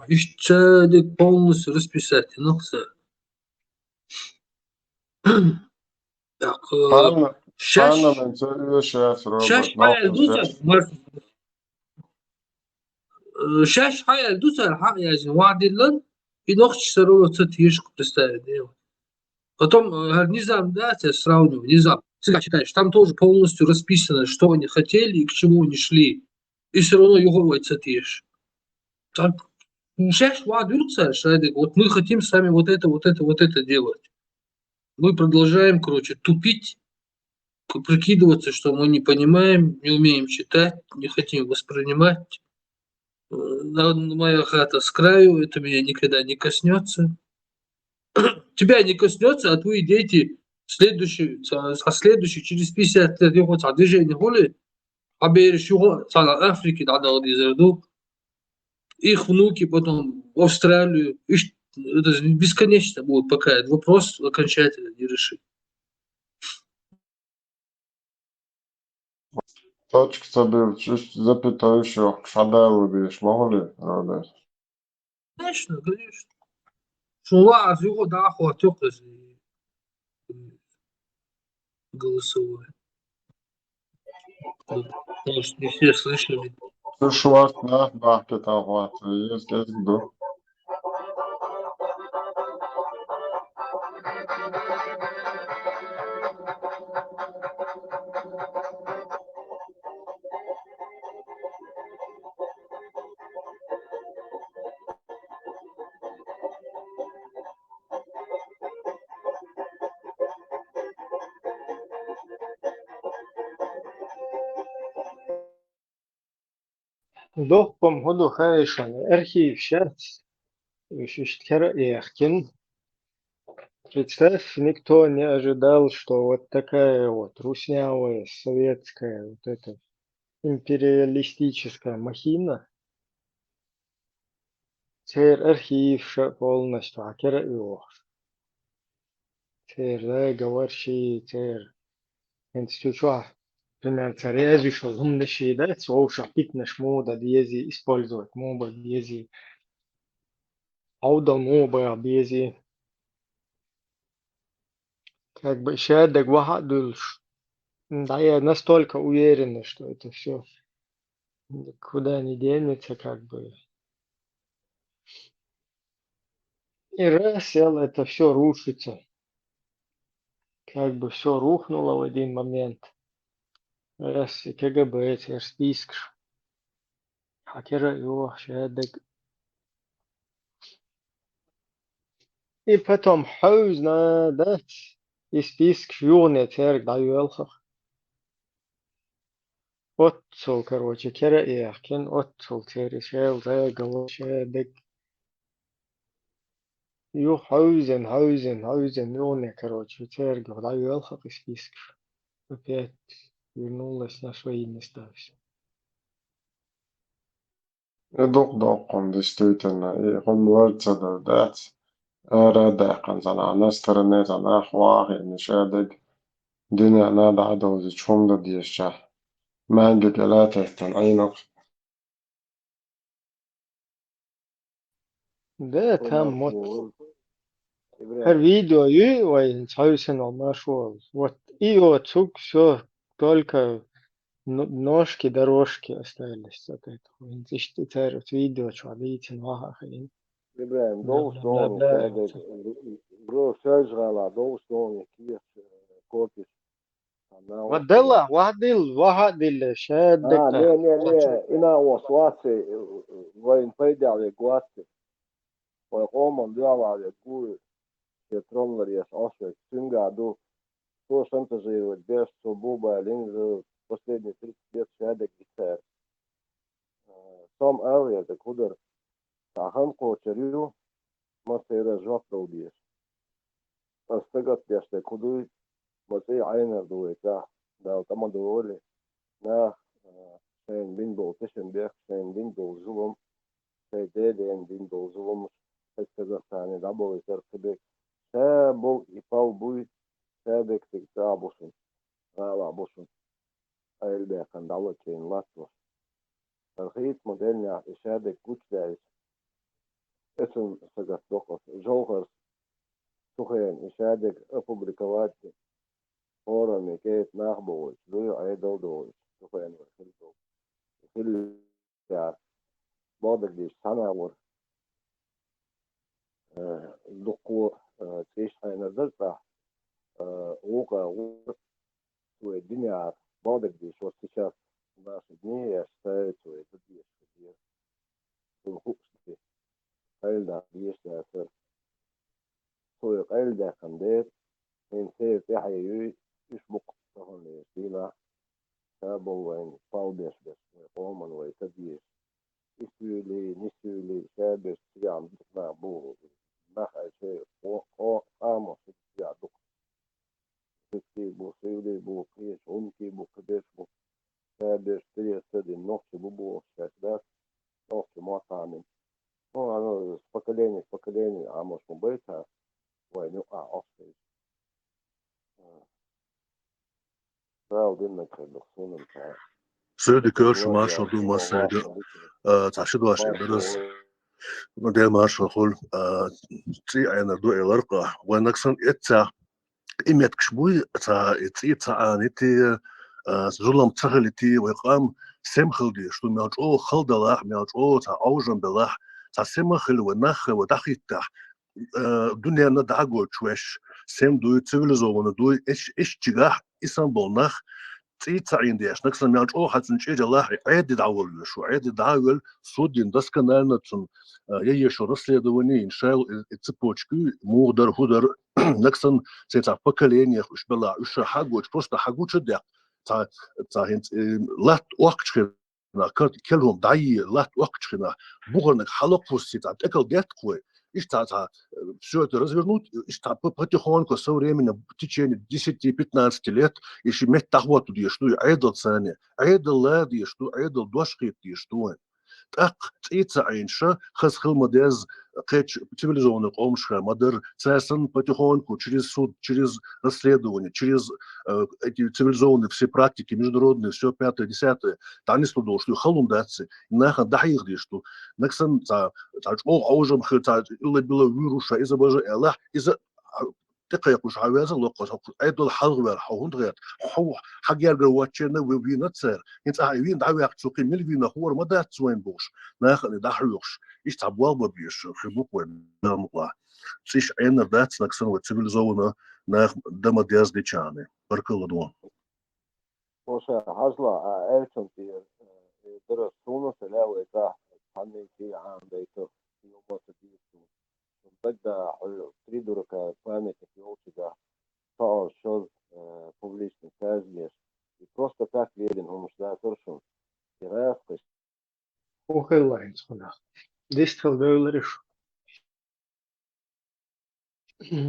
ища полностью расписать, ну все. Так, сейчас حاجة دوسر حق يعني وعدلن и ногти сырого цветишку представить делать. Потом низам, да, тебя сравнивать, низам. Ты читаешь, там тоже полностью расписано, что они хотели и к чему они шли. И все равно его цветишь. Так, сейчас вот мы хотим с вами вот это делать. Мы продолжаем, короче, тупить, прикидываться, что мы не понимаем, не умеем читать, не хотим воспринимать. Моя хата с краю, это меня никогда не коснется. Тебя не коснется, а твои дети следующие через 50 лет يقعد على движение холи, а берешь его على Африке, надо изерду. Их внуки потом в Австралию. Это бесконечно будет, пока этот вопрос окончательно не решит. Точка был, запятую еще, шадалу бишь, могли, правда? Конечно. Шула, его да, хватит голосовое. Потому что не все слышали. Ты шварц на бахте там хват, есть гду. Допом году хайшан архив сейчас ощущает яхкин. Представь, никто не ожидал, что вот такая вот руснявая советская вот эта империалистическая махина теперь архив полностью акера его. Теперь да, говорящий теперь институт примерно царязи, что умнейший, да, слушай, питнешь мода диези использовать, моба диези, ауда моба диези. Как бы щадок вахадульш. Да, я настолько уверен, что это все никуда не денется, как бы. И раз это все рушится. Как бы все рухнуло в один момент. Раз и КГБ, теперь список. Хакера его щадок. И потом хаузна, да, и список юный теперь даюэлхах. Отцол, короче, кера яхкин, отцол теперь шел, да, голова щадок. Ю хаузен, юный, короче, теперь даюэлхах и список. Опять вернулась на свои места все. Доqdoqon действительно, и он вальца дать. أرادقن زنا نستر نيتا نخواهي نشادق دنيا نادا عدوزي شوم دا ديشا مانجا جلاتة تن أينق Да, там вот Ибрям. her видео и ой, совсем нашел. Вот и вот сук все только ножки, дорожки остались от этого. Ты что видео, что видите, хрен. Ибрям, Бла doğuş бла бла doğum бла. şerde bro söz gala doğuş doğum kiyas korpus anao Вот дела, واحد شادك ne ina waswasi vain paidali guasti vai oman dialāli guri tie tronlaries osvek syngādu to шантажировать без сугубо линзы последние 30 лет шадек гитар сам авиа да кудер тахан кочерю масера жопта убьешь Astăgat este cudui mătei ainer dueta da tama duole na sen bingo tesenberg sen bingo zulum sen deden bingo zulum Astăgat tane da bol ter kebek sa bol ipau bui sa bek tikta bosun ala bosun elbe kan dawo ken latwa الخيط موديلنا إشادة كوتشدايس اسم سجت دقة جوهر سخين إشادة أبوبريكوات فورا ميكيت ناخبوش لويو عيدو دوش سخين وخلتو خل يا بعضك ديش سناور دقو تيش حين نزلتا وقا والدنيا بعضك ديش واستشاف ناس دنيا يستايت ويتديش كتير والخوصي قيل دا ديش ياسر سوي قيل دا خندير من سير تحيي يشبق طهن يسينا سابو وين طاودش بس ويقومن ويتديش يسولي نسولي سابس تيام دقنا بو نخ شيء قامو ستيا دق ستي بو سيولي بو قيش عنكي بو قدش بو سابس تيا سدي النص بو شاشدات نص معطانين оно с поколения в поколение, а может быть, войну, офис. Правда, именно когда сунем, Söyle görüşü marşal durmasaydı, taşı da şey biraz model marşal hol, tri ayna do elarqa, ve naksan etta imet kşbuy ta aniti zulam tsahliti ve qam semkhildi, что мячо халдалах, мячо та аужан белах, та semkhil ve nakh ve dakhita dünya na daha goçweş, sem duy civilizovanı duy eş çigah İstanbul nakh تعين ديش نكسر ميانج أو حد نشيج الله عيد دعول شو عيد دعول صودين دس كنالنا تون يشو رسلي دواني إن شاء الله تبوشكي مودر هودر نكسر سيتا بكالين يخش بلا وش حاجوش بروستا حاجوش ده تا هنت لات وقت خنا كلهم دعي لات وقت خنا بغرنك حلق فوسيتا تأكل جات كوي إيش تا все это развернуть, потихоньку со временем, в течение 10-15 лет, еще мет тахват тут что айдл цане, айдл лади, что айдл дошкит, что так цейца айнша, хасхил модез, кэч цивилизованный омша, модер цесан потихоньку, через суд, через расследование, через эти цивилизованные все практики, международные, все 5-10, танис туда, что халум датцы, нахан дахих, что наксан о аужам хта илла била вируша из боже элах из تقيق مش عاوز لقص عيد الحلق ولا حوند غير حو حق يرجع واتشنا وبينا تصير انت عايزين دعوه يقصقي مل بينا هو ما ده تسوين بوش ناخذ ده حيوش ايش تعبوا ما بيش خبوك وين الله سيش عين ذات نكسن وتسيفيليزونا ناخ دم دياز دي تشاني بارك الله دوام وشا حصلا ايرتون في درس تونس لا ويتا حني في عام بيته يوم تدير بدأ تريدوا память философа стал шел публичный казнь и просто так верен он что совершил и раз Ухайлайн схона. Дистал бейлериш.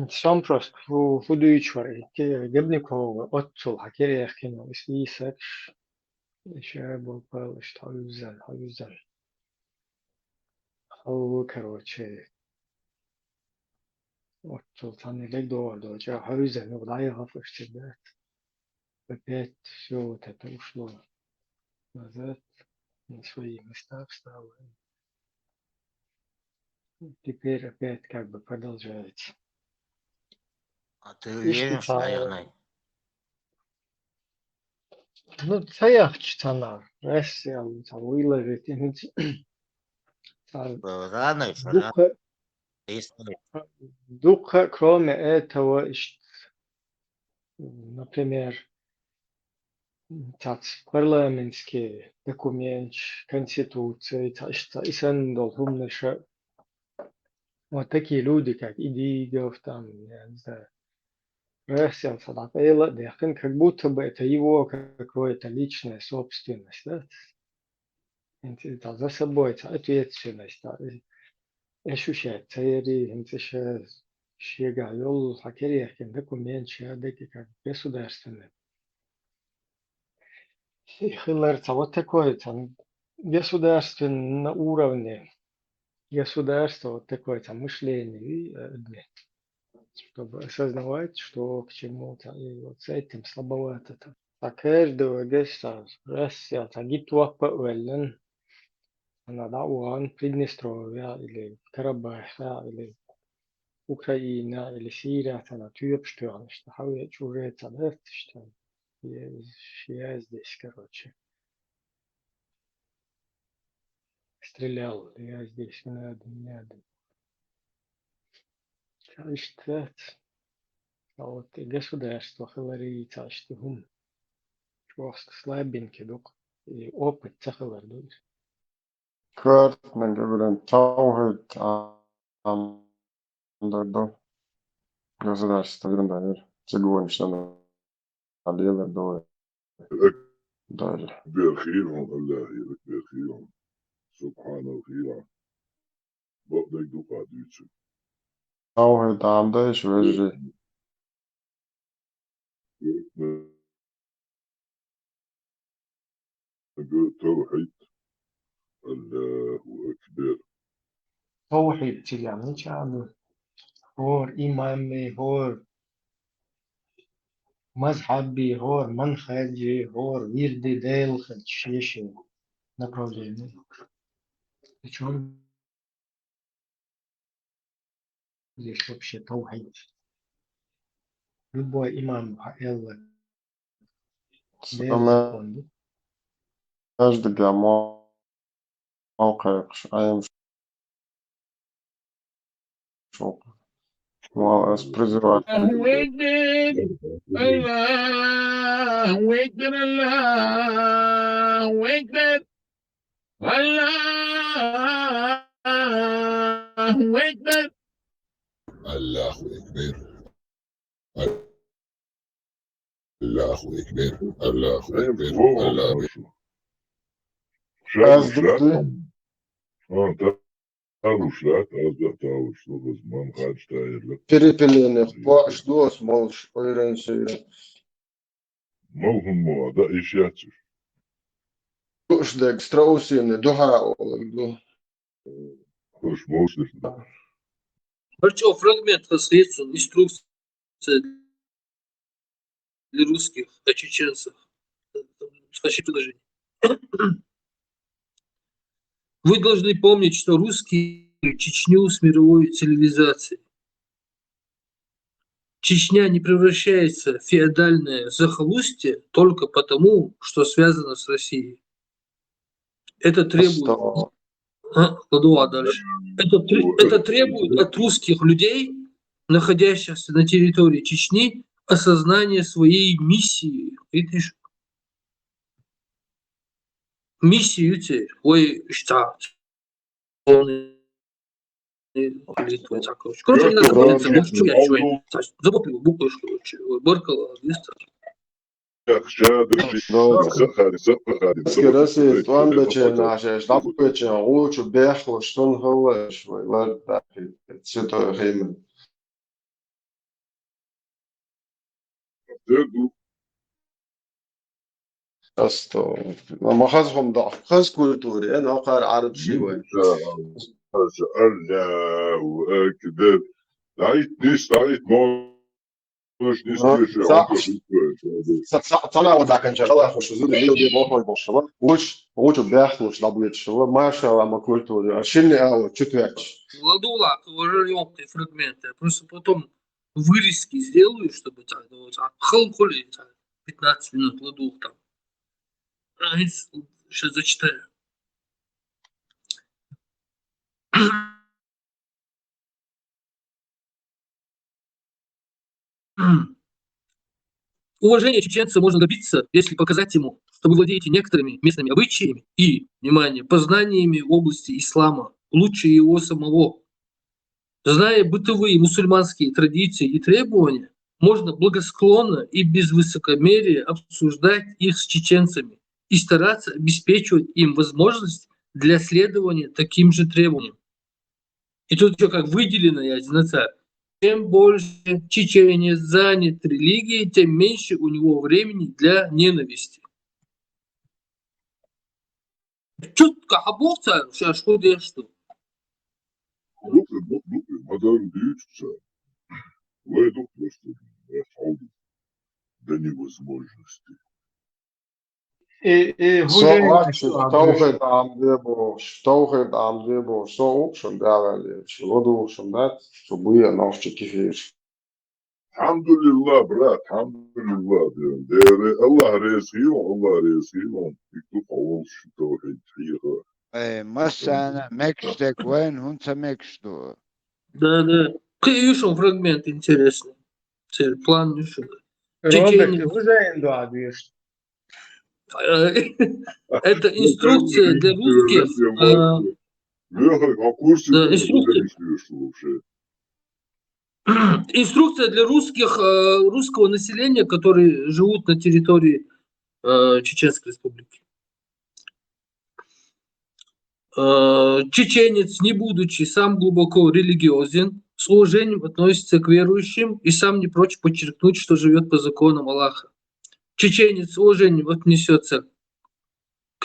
Сам просто фудуичвари. Гебников отцул хакери яхкино исисач. Еще был палыш хаюзан. Хау короче. отцул таны легдо жа хаюзан удай хафышты да. Опять все вот это ушло назад на свои места встало. теперь опять как бы продолжается. А ты И уверен, что что, наверное? ну, цаях она, Россия, выложить, Рано еще, рано. духа, кроме этого, например, парламентские документы, конституции, и должны вот такие люди, как Идигов, там, я не знаю, Рассел Садатейла, Дехен, как будто бы это его какая-то личная собственность, да? Это за собой ответственность, да? Ощущает цели, это шагал, хакерехен, документ, как государственный. Хиллерца, вот такое там государственное уровне, государство, вот такое там мышление, и, чтобы осознавать, что к чему-то, и вот с этим слабовато-то. А каждого государства, гитуапа уэллен, Надауан, Приднестровья, или Карабаха, или Украина, или Сирия, она тюрпштёрн, что хаве чужие цадет, что я здесь, короче, стрелял, я здесь, не надо. Что а вот и государство говорится, что هم просто слабенький, дук, и опыт цахалардует. Kurt, men gören tauhid andırdı. Государство, да, сегодняшнего отдела до даже. بخيرهم الله يبارك بخيرهم سبحانه وخيرا بقدر يدوق عدوتشو Tauhid anda iş verir. توحيد الله أكبر توحيد يعني شامل هور إمامي هور مذهبي هور منهجي هور ويردي ديل شيشي направление. Причем здесь вообще таухид. Любой имам Элла Ama каждый موقع أيام شوق وأس بريزرات. الله أكبر الله أكبر الله أكبر الله أكبر الله أكبر الله أكبر الله أكبر شادو شلات تادو شلات أزدر تاو شلو بزمان خارج تاير لك Перепеленных что сможешь ориентировать. موهم موعدا إيش ياتش Уж так страусины духа олду. خوش موش Короче, фрагмент средств инструкция для русских о чеченцах. Скажи предложение. Вы должны помнить, что русские Чечню с мировой цивилизацией. Чечня не превращается в феодальное захолустье только потому, что связано с Россией. Это требует... Ладуа дальше. Это требует от русских людей, находящихся на территории Чечни, осознания своей миссии. Видишь? Миссию теперь. Ой, что? Короче, не надо говорить, вот что я чую. Запомнил буквы, короче. Баркала, Скорее, он бечен, а штаб бечен, лучше бехло, что он говорит, вот так, все то время. أستو ما خذهم ضعف خذ كولتوري أنا أقار عرب شيء الله أكبر تعيد نيش تعيد طلع ودا كان شغال اخش زود اللي دي بوفر بوشلا وش بيحصل لابد شلا ما شاء الله ما قلت شنو او чуть Ладула, ворон ты фрагменты. Просто потом вырезки сделаю, чтобы так, вот, хал-хули, 15 минут ладух там. Сейчас зачитаю. Уважение чеченца можно добиться, если показать ему, что вы владеете некоторыми местными обычаями и, внимание, познаниями в области ислама, лучше его самого. Зная бытовые мусульманские традиции и требования, можно благосклонно и без высокомерия обсуждать их с чеченцами и стараться обеспечивать им возможность для следования таким же требованиям. И тут еще как выделено, я знаю, чем больше чеченец занят религией, тем меньше у него времени для ненависти. Четко обовца, сейчас что? Мадам Дичца, войду просто до невозможности. توغد عم ديبو صوب شن دعوة شغدو شن دات شبوية نوفش كيفيش الحمد لله برات الحمد لله دير الله ريسيهم يكتب أول توحيد فيها مثلا مكشتك وين هونتا مكشتو Да. Еще фрагмент интересный. План еще. Роберт, вы за Это инструкция для русских. Инструкция для русского населения, которые живут на территории Чеченской Республики. Чеченец, не будучи сам глубоко религиозен, с уважением относится к верующим и сам не прочь подчеркнуть, что живет по законам Аллаха. Чеченец с уважением отнесется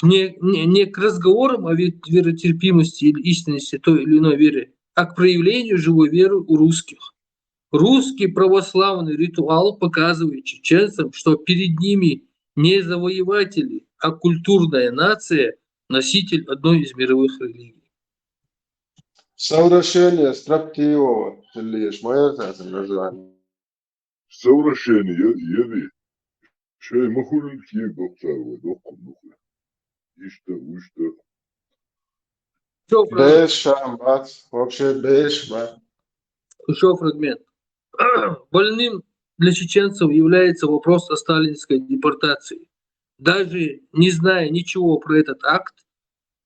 не к разговорам о веротерпимости или истинности той или иной веры, а к проявлению живой веры у русских. Русский православный ритуал показывает чеченцам, что перед ними не завоеватели, а культурная нация, носитель одной из мировых религий. Совращение строптивого, лишь моя название. Совращение, еди. Şey mahulun ki doktor ve doktor. İşte. Еще фрагмент. Больным для чеченцев является вопрос о сталинской депортации. Даже не зная ничего про этот акт,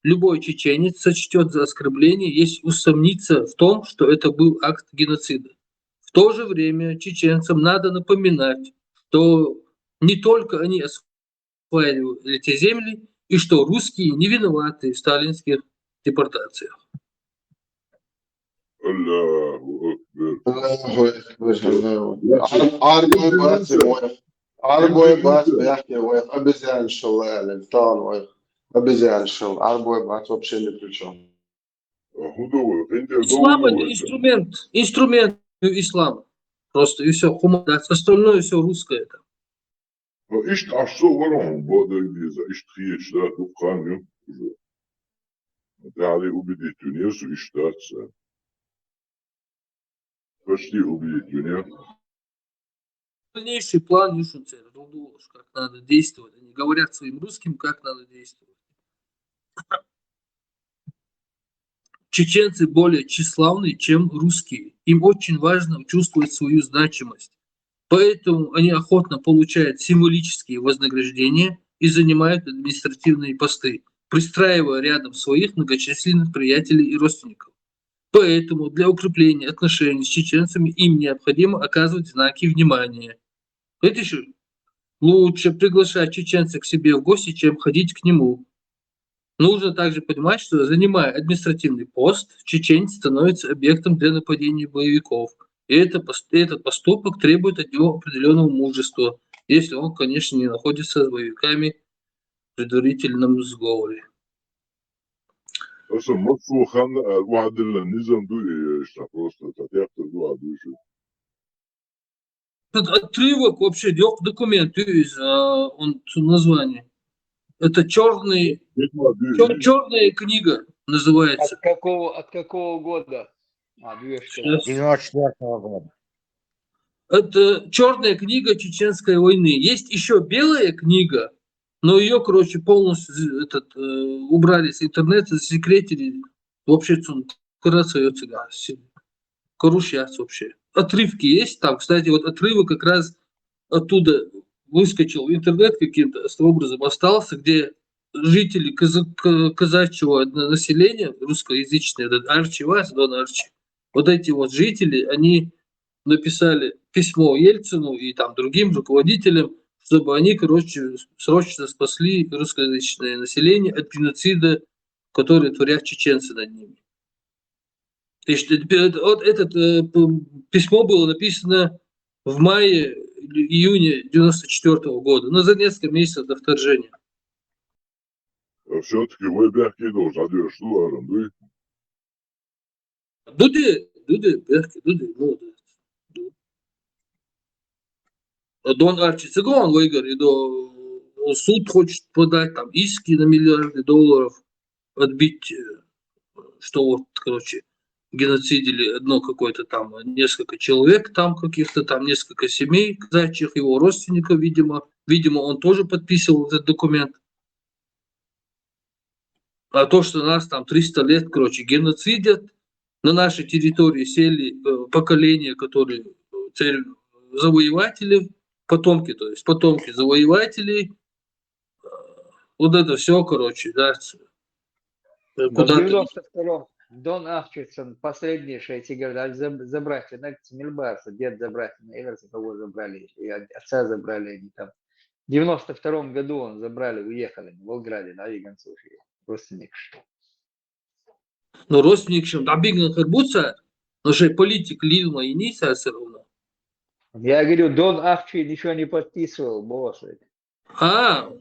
любой чеченец сочтет за оскорбление, если усомнится в том, что это был акт геноцида. В то же время чеченцам надо напоминать, что не только они осваивали эти земли, и что русские не виноваты в сталинских депортациях. Allahu Akbar. عربوي بات بيحكي وين أبزان شو الانتان وين أبزان شو عربوي بات вообще ни при чем. Ислам это инструмент ислама. Просто и все, остальное все русское это. İşte aşağı var onun bu da güzel. İşte hiçler dükkanı güzel. Yani убедить dünya su işte atsa. Почти убедить dünya. Дальнейший план Юшинцера, как надо действовать. Они говорят своим русским, как надо действовать. Чеченцы более тщеславны, чем русские. Им очень важно чувствовать свою значимость. Поэтому они охотно получают символические вознаграждения и занимают административные посты, пристраивая рядом своих многочисленных приятелей и родственников. Поэтому для укрепления отношений с чеченцами им необходимо оказывать знаки внимания. Это еще лучше приглашать чеченца к себе в гости, чем ходить к нему. Нужно также понимать, что занимая административный пост, чеченец становится объектом для нападения боевиков. И этот поступок требует от него определенного мужества, если он, конечно, не находится с боевиками в предварительном сговоре. أصلا مصر خلنا واحد النظام دول إيش просто تطيق تدوا عدوش. Этот отрывок вообще документ из он название. Это черная книга называется. От какого года? 94-го года. Это черная книга Чеченской войны. Есть еще белая книга, но ее, короче, полностью убрали с интернета, засекретили. Вообще, короче, вообще. Отрывки есть там. Кстати, вот отрывок как раз оттуда выскочил в интернет каким-то образом, остался, где жители казачьего населения, русскоязычные, Арчи, Дон Арчи, вот эти вот жители, они написали письмо Ельцину и там другим руководителям, чтобы они, короче, срочно спасли русскоязычное население от геноцида, который творят чеченцы над ними. Вот это письмо было написано в мае-июне 94-го года, но за несколько месяцев до вторжения. Все-таки вы бяхки должен, а ты что, Арам, Дуди, ну, Дон Арчи Циган выиграл, и суд хочет подать там иски на миллиарды долларов, отбить, что вот, короче, геноцидили одно какое-то там, несколько человек там, каких-то там, несколько семей казачьих, его родственников, видимо, он тоже подписывал этот документ. А то, что нас там 300 лет, короче, геноцидят, на нашей территории сели поколения, которые завоеватели, потомки завоевателей, вот это все, короче, да. В 92-м Дон Ахчетсон, последний, что эти говорят, забрать, Мильбарса, дед забрать, Эверса, кого забрали, и отца забрали, они там. В 92-м году он забрали, уехали в Волграде, на Виганцев, родственник. Но родственник, да, Биган Харбуца, но же политик Лилма и Ниса все равно. Я говорю, Дон Ахчи ничего не подписывал, босс.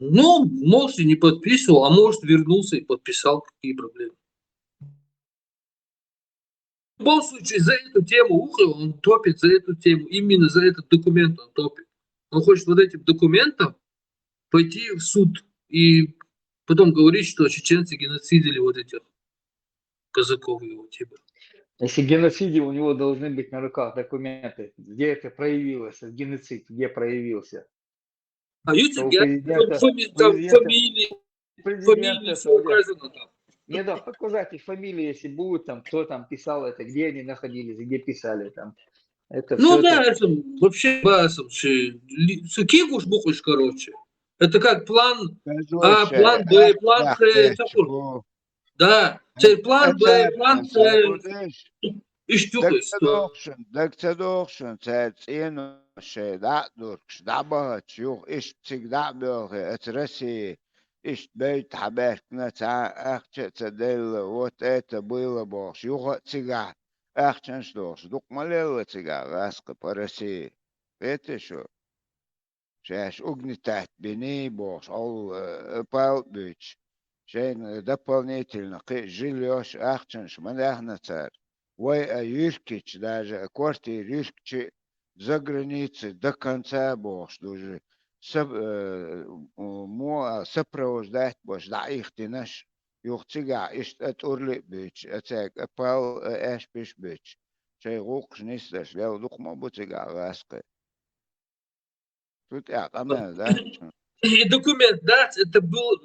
Ну, может, и не подписывал, а может, вернулся и подписал, какие проблемы. В любом случае, за эту тему он топит, за эту тему, именно за этот документ он топит. Он хочет вот этим документом пойти в суд и потом говорить, что чеченцы геноцидили вот этих казаков его типа. Если геноциде, у него должны быть на руках документы, где это проявилось, геноцид, где проявился. А фамилии все указано там. Не, да, показать их фамилии, если будут, там, кто там писал это, где они находились, где писали там. Это ну все да, это... вообще басом, кигуш бухуш, короче. Это как план А, план Б, план С. Да, це план Б, план С. Дактадокшн, це цінуше, дакдуркш, дабач, юх, іш цигдабелге, это Россия. Ишь бейт хаберкна ца ахче цадел вот это было бош юга цига ахчен что дук малела цига раска по России это что шаш угнетать бени бош ал палбич шейн дополнительно жильёш ахчен шманахна царь вой юркич даже квартир юркич за границей до конца бош даже сопровождать бош да их ты наш юхтига ist et urli bitch et пал эшпиш bitch шей рук нисташ лел дух мобутига раска тут я камер да и документ да это был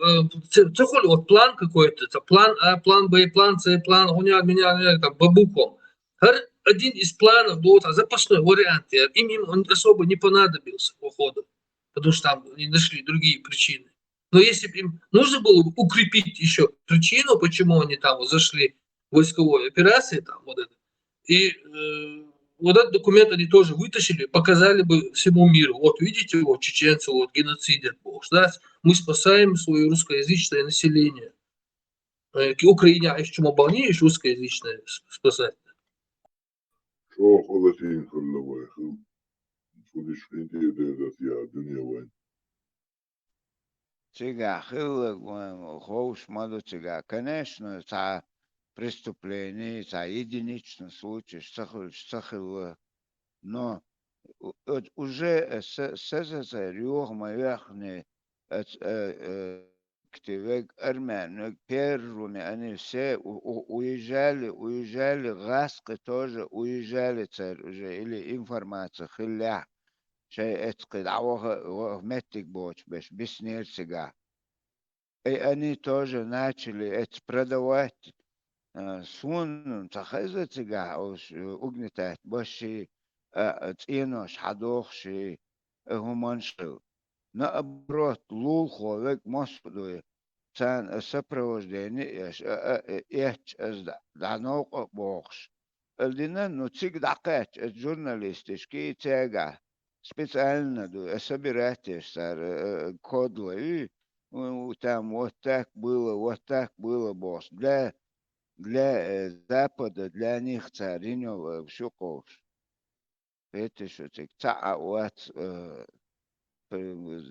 цехоль вот план какой-то это план А, план Б, план С, план меня там по буквам. Один из планов был запасной вариант, им он особо не понадобился по ходу. Потому что там они нашли другие причины. Но если бы им нужно было укрепить еще причину, почему они там зашли в войсковой операции, там, вот это, и вот этот документ они тоже вытащили, показали бы всему миру. Вот видите, вот чеченцы вот геноцидят, да? Мы спасаем свое русскоязычное население. Украине, а еще обалнее, еще русскоязычное спасать. Что холодин холовой? Будешь идея я дуня. Цига хилок хоуш маду цига. Конечно, это преступление, это единичный случай, сахил, но уже سزة ريوغ ما يخني كتير أرمان بيروني أنا سي ويجالي غاسق توجه ويجالي تر إلي إنفورماتيا خلاه شيء اتقد عوه متك بوش بس بسنير سجا أي أني توجه ناتشلي اتبردوات سون تخيزة سجا أو أغنيتات بشي تينوش حدوخشي همانشو نأبروت لولخو لك مصدوي كان السبروجديني إيش دعنوق بوخش الدينا نتيجة دقات الجورناليستيش كي تاجع специально до собирательств кодлы и там вот так было босс для Запада для них царинил все ковш это что так вот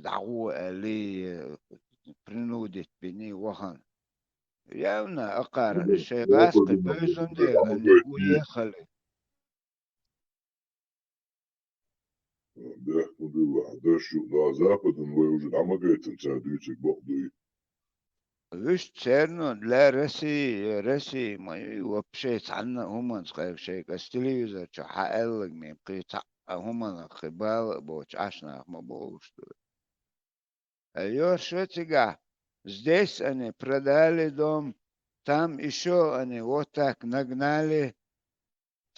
دعوة اللي принудить بني وهن явно أقارن الشيء غاسق بيزن دي أني ويخلي ده ده شو ده Запад, он уже помогает царствующих богдует. وش تسيرنا لا رسي ما وبشيء عنا هم نسخير شيء كالتلفزيون شو حقلق من قيت هم نخبال بوش عشنا ما بوش شو تيجا здесь они продали дом там еще они вот так нагнали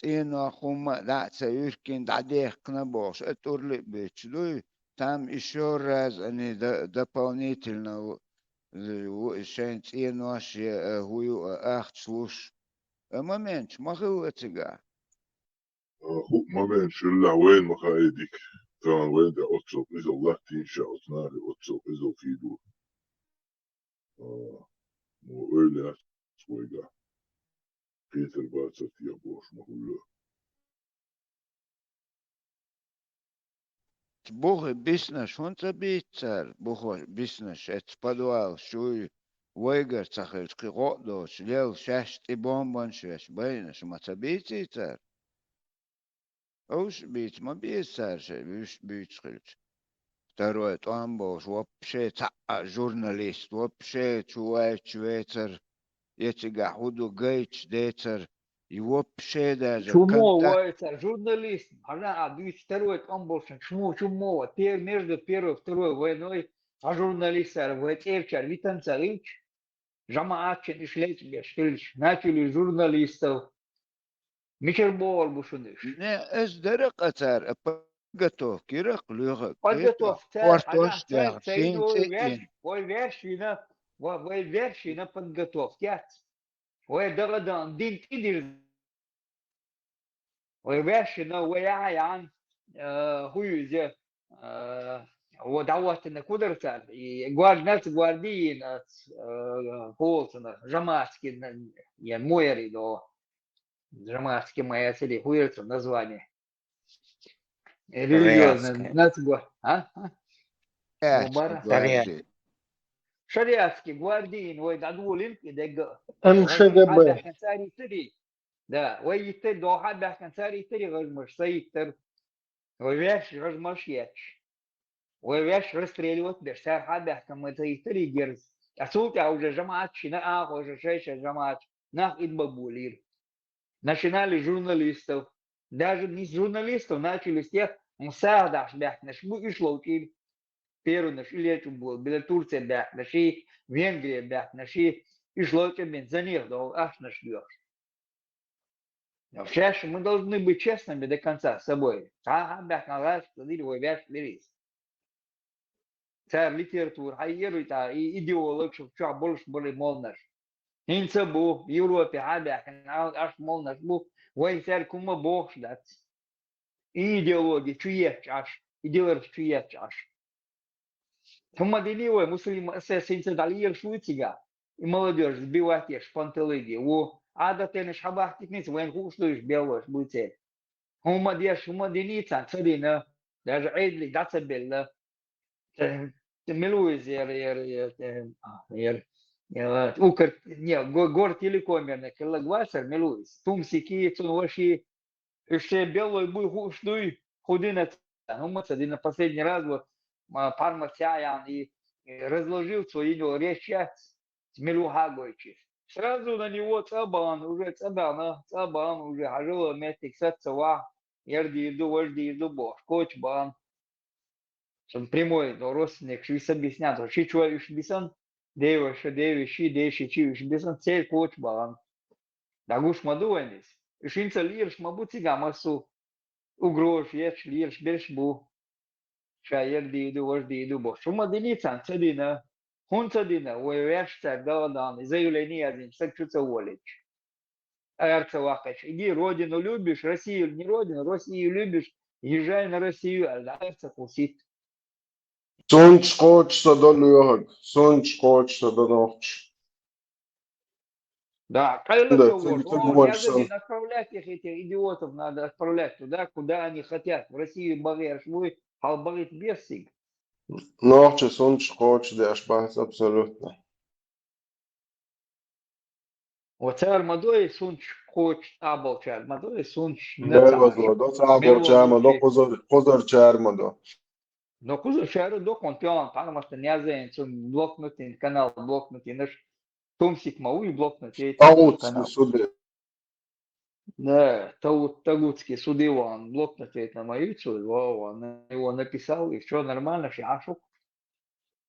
إنه هم لا سيركن دعديه كنبوش أتورلي بيتشلوي там еще раз они дополнительно شين إنه هو أختلوش момент могу تيجا هو момент شلع وين مخايدك كان وين ده أتصل إذا الله تنشأ أصناري أتصل إذا في دور مو öyle سويجا Peter bacat ja boš mohu. Бог бизнес, он забиться, Бог бизнес, это подвал, что вейгер цахельский год, шлел шесть и бомбан шесть, бейна, что мацабиться цар. Уж бить, мобиться, уж бить шельч. Второе, там Бог вообще журналист, вообще чувствует, эти гахуду гейч дейцер и вообще даже Чумо воится журналист, она объявит второй комбошен, чумо, между первой и второй войной, а журналист воится Витан Царич, Жамаатчин и Шлейцбеш, начали журналистов, Мичербол бушуныш. Не, эсдерек ацар, подготовки, рахлюга, подготовка, Voi versi na подготовке. Voi дорадан дин идир. Voi versi na وياعن хуюзе ودعوت إن كودرتال جوار ناس جواردين هولتنا جماعتي يعني مويري до جماعتي моя цели хуюртом название. Религиозное нас شريعتي جواردين ويدعولين كده МШГБ كان ساري تري ده ويتر دو حد كان ساري تري غير مش سيتر ويش غير مشيتش ويش رستريلوت ده سار حد كان سيتري جرز أسوق أو جماعة شنا أو جشيش جماعة ناخ إدبابولير ناشونال جورناليستов даже не журналистов начали с тех مساعدة عشان نش مو إيش لوكين Перу наш или был, bila Турция бях, наши Венгрия бях, наши и шлоки бен за них, да аж наш бьешь. Но сейчас мы должны быть честными до конца с собой. Бях на раз, кладили его бях лирис. Царь литература, хайерует, и идеолог, что больше были мол наш. Инца бу, в Европе, бях, аж мол наш бу, вой царь кума бог ждать. И идеологи, чуешь аж, идеолог чуешь аж. هم دينيوه مسلم أساسين تدعير شو تيجا المولديش بيواتيش فانتليدي وعادة نش حباحتك نيس وين خوش ليش بيوش بوتين هم دينيتان تدينا ده عيد لي دعت بالله تملوز يا أوكر يا جور تيليكوميرنا كلا جواسر ملوز توم سكي تون وشي الشيء بيوه يبوي خوش لي худина, один последний раз вот пармасяян и разложил свою речь с Мелухагойчи. Сразу на него цабан уже хажил метик сацава, вожди иду бо, коч бан. Он прямой, но родственник, швис объяснят, что ши человек бисан, дева, ши бисан, цель коч бан. Дагуш мадуэнис. Шинца лирш мабутига масу. Угрош, еш, лирш, бершбу. Шаер вожди иду бо. Шума деница, цадина. Хунцадина, уэвершца, галадан, заявление один, сакчуца волич. Арца вахач. Иди родину любишь, Россию не родину, Россию любишь, езжай на Россию, а арца кусит. Сонч хочется до лёгок, сонч хочется до ночи. Да, Кайло Да, говорит, ты думаешь, что... отправлять этих идиотов надо отправлять туда, куда они хотят. В Россию барьер свой, халбарит бесиг. Ночи сонч хочется, да, шпац, абсолютно. Вот царь Мадой сунч хочет, абал царь Мадой сунч Белвазо, до цабор чармадо, позор чармадо. Но кузов чару до контион, потому что не знаю, сун блокнутый канал, блокнутый наш томсик мауи блокнутый Таутский суды. Да, Тагутский судил, блокнутый на мою он его написал, и все нормально, шашук.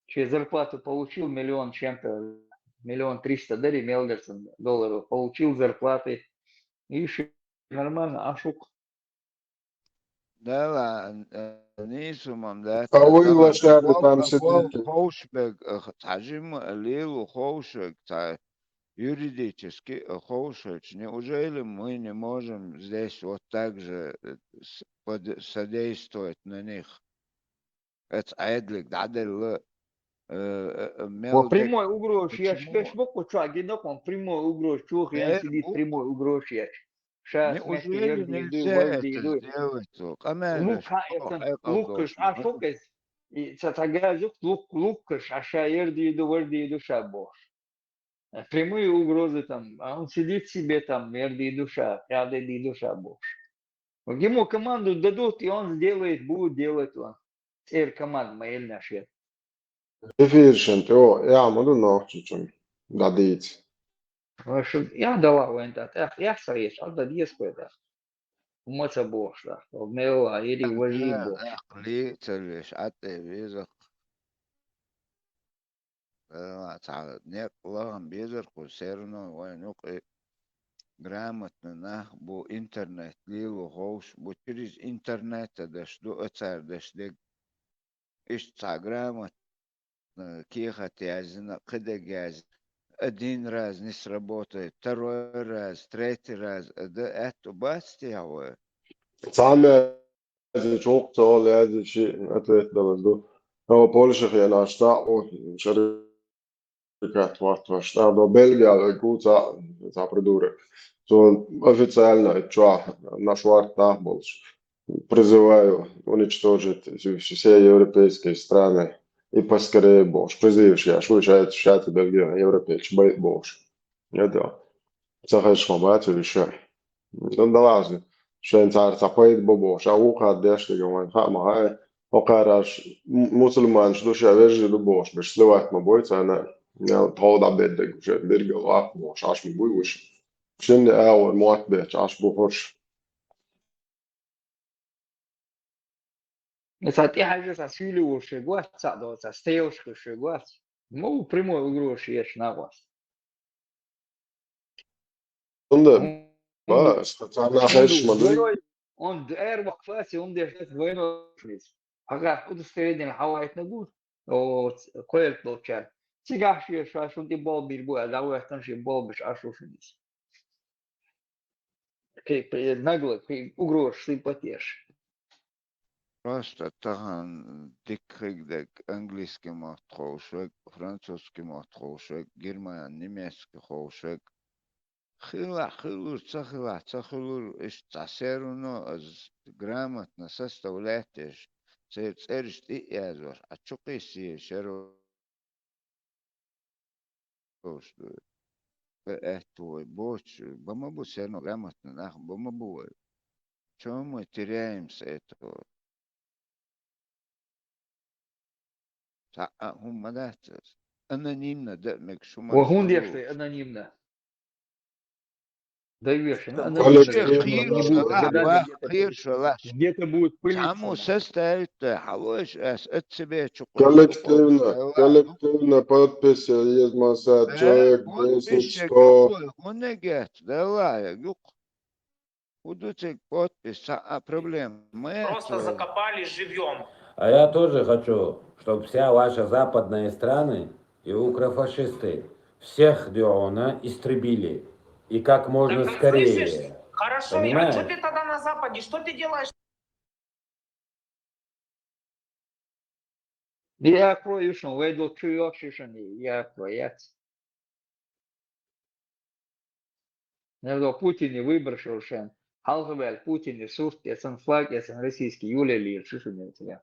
Через зарплату получил миллион чем-то, 1 300 000 Мелдерсон долларов, получил зарплаты, и нормально, ашук. Да, нисумам, да. А вы лошади там Аквал сидите. хоушбег, тажим лилу хоушек, юридически хоушек. Неужели мы не можем здесь вот так же содействовать на них? Это айдлик, дадел Вот прямой угроз, я шпешбоку чагинок, он прямой угроз, чух, я сидит прямой угроз, я. Неужели нельзя это сделать? Лукаш, ашокес, и цатагазук, лукаш, ашаерди иду шабош. Прямые угрозы там, а он сидит себе там, мерди душа, ряды душа бош. Ему команду дадут, и он сделает, будет делать он. Теперь команда моя наша. Efficient, joo, jäämällä nohtuun gadīt. Я дала вариант, я советую, отда диаспора. Умоца бошла, обмела, или вожи бош. عقلي تلش عتي بيزق تعال نقلهم بيزر قسرنا ونقي грамотно на бо интернет лило хош бо через интернет даш до отцар даш де ишца грамотно кихат язна кыдагаз один раз не сработает, второй раз, третий раз, да это бастиавы. Саме çok çoğul yazı şey atletler do. Ama Polşa je našta o šarikat vašta do Belgija guca za придурок. То официально чё наш варта больш призываю уничтожить все европейские страны и поскорее больше. Призываешь я, что сейчас Бельгия, европейский больше. Это. Захаш мабать или что? Ну да ладно. Шен цар цапает бобо, шау кадеш легоман хама хай, окараш мусульман что ша вежи до бош, беш словак мабой цана, я тода бедек, что бергал ак бош, аш ми буйуш. Шен ау мот беш, аш бухош. Кстати, حاجة تسويلي وشجوات صعدوا تستيوش وشجوات مو прямой угроз есть на вас. Да, стационар хэш мадой. Он дэр вакфаси, он держит двойной шлиц. Ага, удостоверение хавает на гуд, о коэлт болчар. Сигаши шашун ти бол бирбу, а давай танши бол биш ашушинис. Нагло, угроз симпатеш. Просто тахан дикригдек английский матхошек, французский матхошек, герман, немецкий хошек. Хилур, цахилур, иш цасеруно, аз грамотно составляешь, церишь ты язор, а чукай си шеро, что это боч, бамабу серно грамотно, нах, бамабу. Чем мы теряемся этого? هم ده анонимно да мекшумар وهون шалу. يشتي анонимно. Даешь, анонимно. خير شلا با خير Где-то шала. где-то будет пылиться. Саму составит حواش от себя Коллективно подписи есть масса человек 10, 100. он гет, да юг. Удуцик подпись, проблем. Просто закопали живьем. А я тоже хочу, чтобы вся ваша западные страны и укрофашисты всех Диона истребили. И как можно Так, скорее. слышишь? Хорошо, а Понимаешь? что ты тогда на Западе? Что ты делаешь? Я открою, что выйду чуёшишь, я открою. Невдо Путин и выбросил шен. Халгабель Путин и Сурт, я сан флаг, я сан российский, Юлия Лир, шишуня тебя.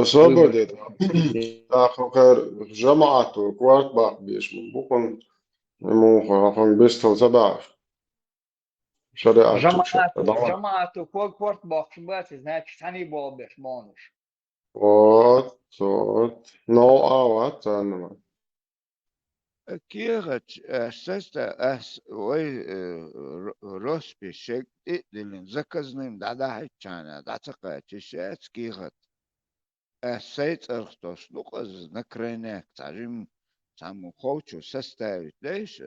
صبرت آخر جماعة وكوارت باق بيش من بكون مو بيستل سبعة شريعة Жамаату, кварт бахшбат, значит, они был беш монуш. вот نو آوات أنا كيغت سستا وي روس بشك دلين زكزنين دادا هيتشانا داتقا تشات كيغت سيت ارختوس لوقز نكرينك تعجم تعمو خوتشو سستا ليش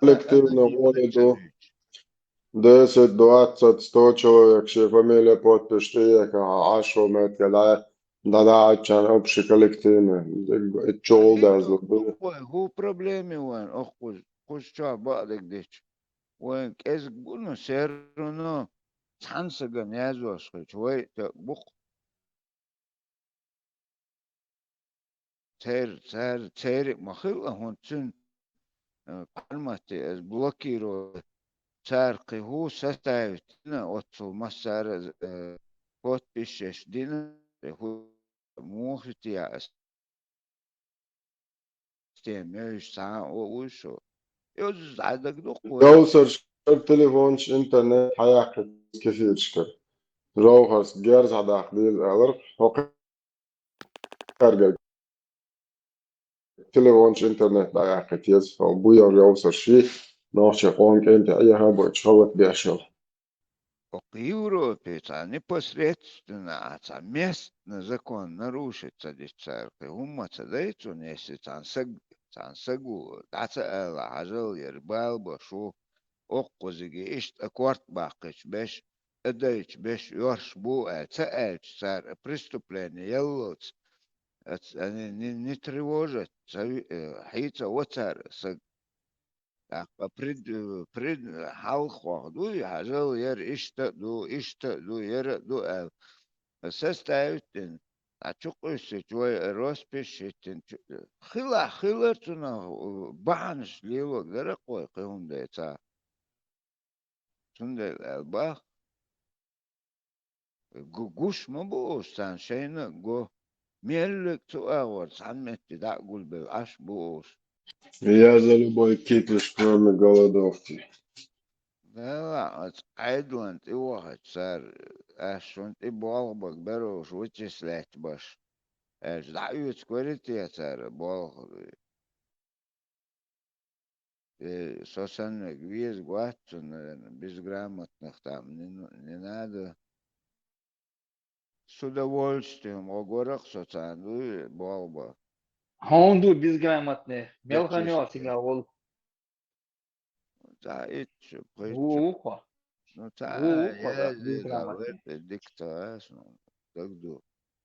коллективно воледу 10, 20, 100 человек, все фамилия подпись, штеек, 10 метров, да, كان общий коллективно, الشغل ده زلبه. هو проблемي وين أخوش شو بعدك ديش وين كيس قلنا سيرنا تحنسق نيازو أسخيش وين تبخ تير مخيلة هون تن قلمتي بلوكيرو سارقي هو ستايتنا وطو مسار بوت بيشش دينا هو موختي استيميش ساعة وشو يوز عدك دقوة يوصل تليفونش انترنت حياك كثير شكر روحس جرز هذاك ديل الر هو كارجل تليفونش انترنت حياك كثير هو بويا يوصل شيء نوش قوم كنت أيها بتشوت بيشل в Европе непосредственно местный закон нарушится церковь. Умаца дается, если цансагу, даться эла, ажал ербал башу, оккозиги ишт акварт бакич беш, эдайч беш йорш бу цаэч цар преступление яллоц. Они не тревожат, хица оцар пред халхо дуй ажал ер ишта ду ер ду составит ачукуси твой роспишитин хила туна банш лило дерекой кунде ца тунде алба гуш мабу сан шейна го меллек ту авар санмет да гулбе аш бус Я за любой кипиш, кроме голодовки. لا عيدون تي واحد صار أشون تي بالبق بروش وتسلت باش اش دعيوت كوريتي صار بال سوسن كبير قواتن بيز جرامت نختام ننادو с удовольствием огорок соцанду балба Хонду безграмотные. Мелханё сигал. تعيش بيتش Ухо. ну Ухо, تا безграмотные. ديكتاس ну تقدو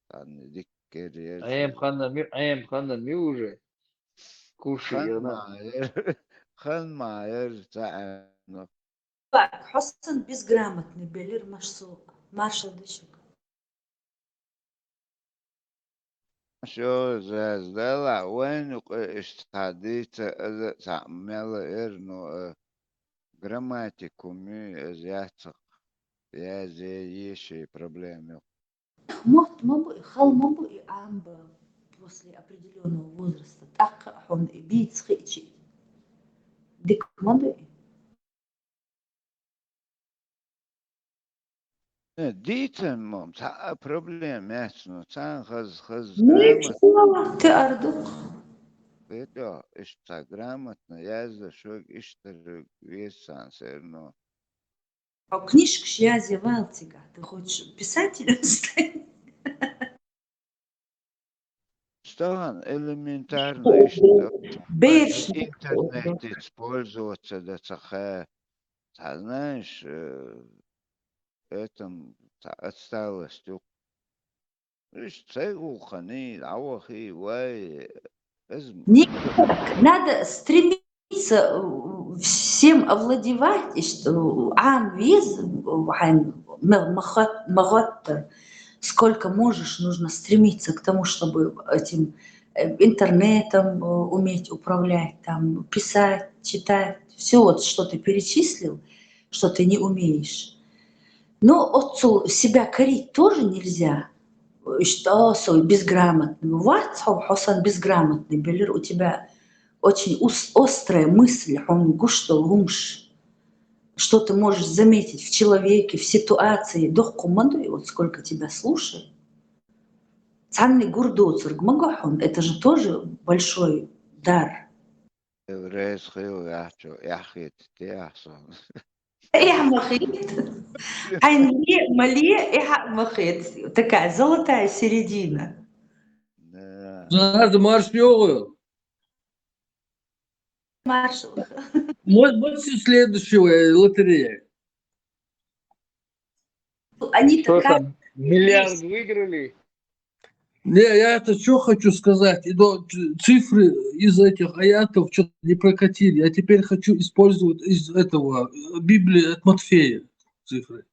تاني ديكير Аем ханна ми уже. Кушай, خن معاير تعال Так, حسن безграмотный, белир маршал дышек. شو زازدلا وين اشتهديت تعمل إرنو грамматикуми азиатсак я есть проблемы. Хал могу и амба после определенного возраста. Так он бить схичи. Дик могу. ديتن مام تا بروبلم يسنو تا خز Нет, грамотно ты ардук. это ишта грамотно язда шок иштар весан серно А книжку ж я зевал тебя. Ты хочешь писателем стать? что элементарно ишта Бейрш. интернет использоваться да цаха знаешь этом отсталостью إيش تسوي خنين عوخي واي لازم Нет, надо стремиться всем овладевать, и что виз, маготтер, сколько можешь, нужно стремиться к тому, чтобы этим интернетом уметь управлять, там, писать, читать, все вот, что ты перечислил, что ты не умеешь. Но отцу себя корить тоже нельзя. Что свой безграмотный. Вот, Хусан безграмотный, Белир, у тебя очень острая мысль, он гушто лумш, что ты можешь заметить в человеке, в ситуации. Дох команду, и вот сколько тебя слушает. Цанный гурдоцер, это же тоже большой дар. رزقي يحيى تحصل Я махит. Айнле, мале, я махит. Такая золотая середина. Надо маршрут. Маршал. Может быть, следующего лотерея. Они Что такая... там, миллиард выиграли? Не, я это что хочу сказать. Цифры из этих аятов что-то не прокатили. Я теперь хочу использовать из этого Библии от Матфея цифры.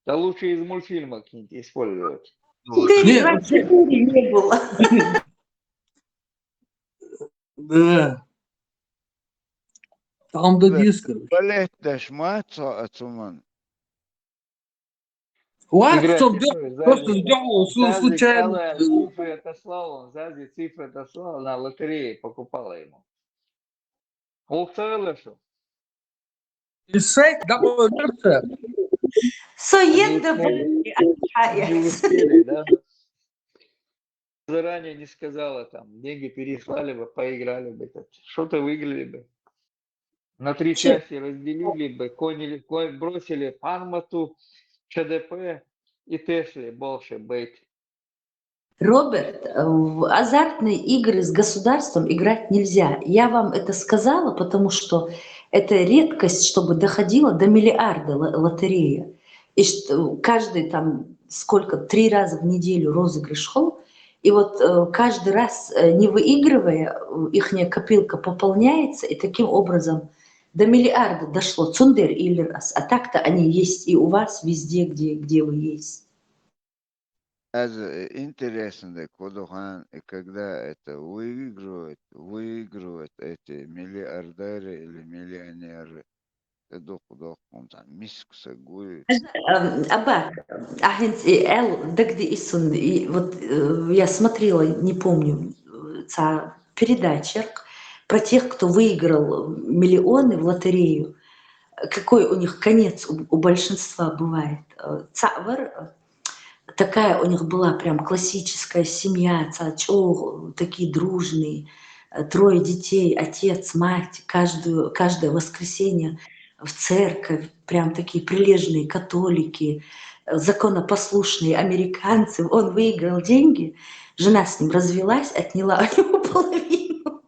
Да лучше из мультфильма какие-нибудь использовать. Четыре раз четыре не было. Да. Там до диска. Балет дашмаца отсуман. Вот, Играть что цифры, просто Зази. сделал Зази случайно. сказала, цифры отослал, он Зази цифры отослал, на лотерее покупала ему. Олсаэлэ что? Исайк, да, версия. Соед Не успели, да? Заранее не сказала, там, деньги переслали бы, поиграли бы, что-то выиграли бы. На 3 части разделили бы, конь бросили Анмату, ЧДП и Тесли больше быть. Роберт, в азартные игры с государством играть нельзя. Я вам это сказала, потому что это редкость, чтобы доходило до миллиарда лотерея. И что каждый там, 3 раза в неделю розыгрыш шел, и вот каждый раз, не выигрывая, ихняя копилка пополняется, и таким образом до миллиарда дошло. Цундер или раз. А так-то они есть и у вас везде, где вы есть. Интересно, Кодухан, когда это выигрывают эти миллиардеры или миллионеры. Абак, вот я смотрела, не помню, передача про тех, кто выиграл миллионы в лотерею. Какой у них конец у большинства бывает. Цавар, такая у них была прям классическая семья, такие дружные, 3 детей, отец, мать, каждое воскресенье в церковь, прям такие прилежные католики, законопослушные американцы. Он выиграл деньги, жена с ним развелась, отняла у него половину.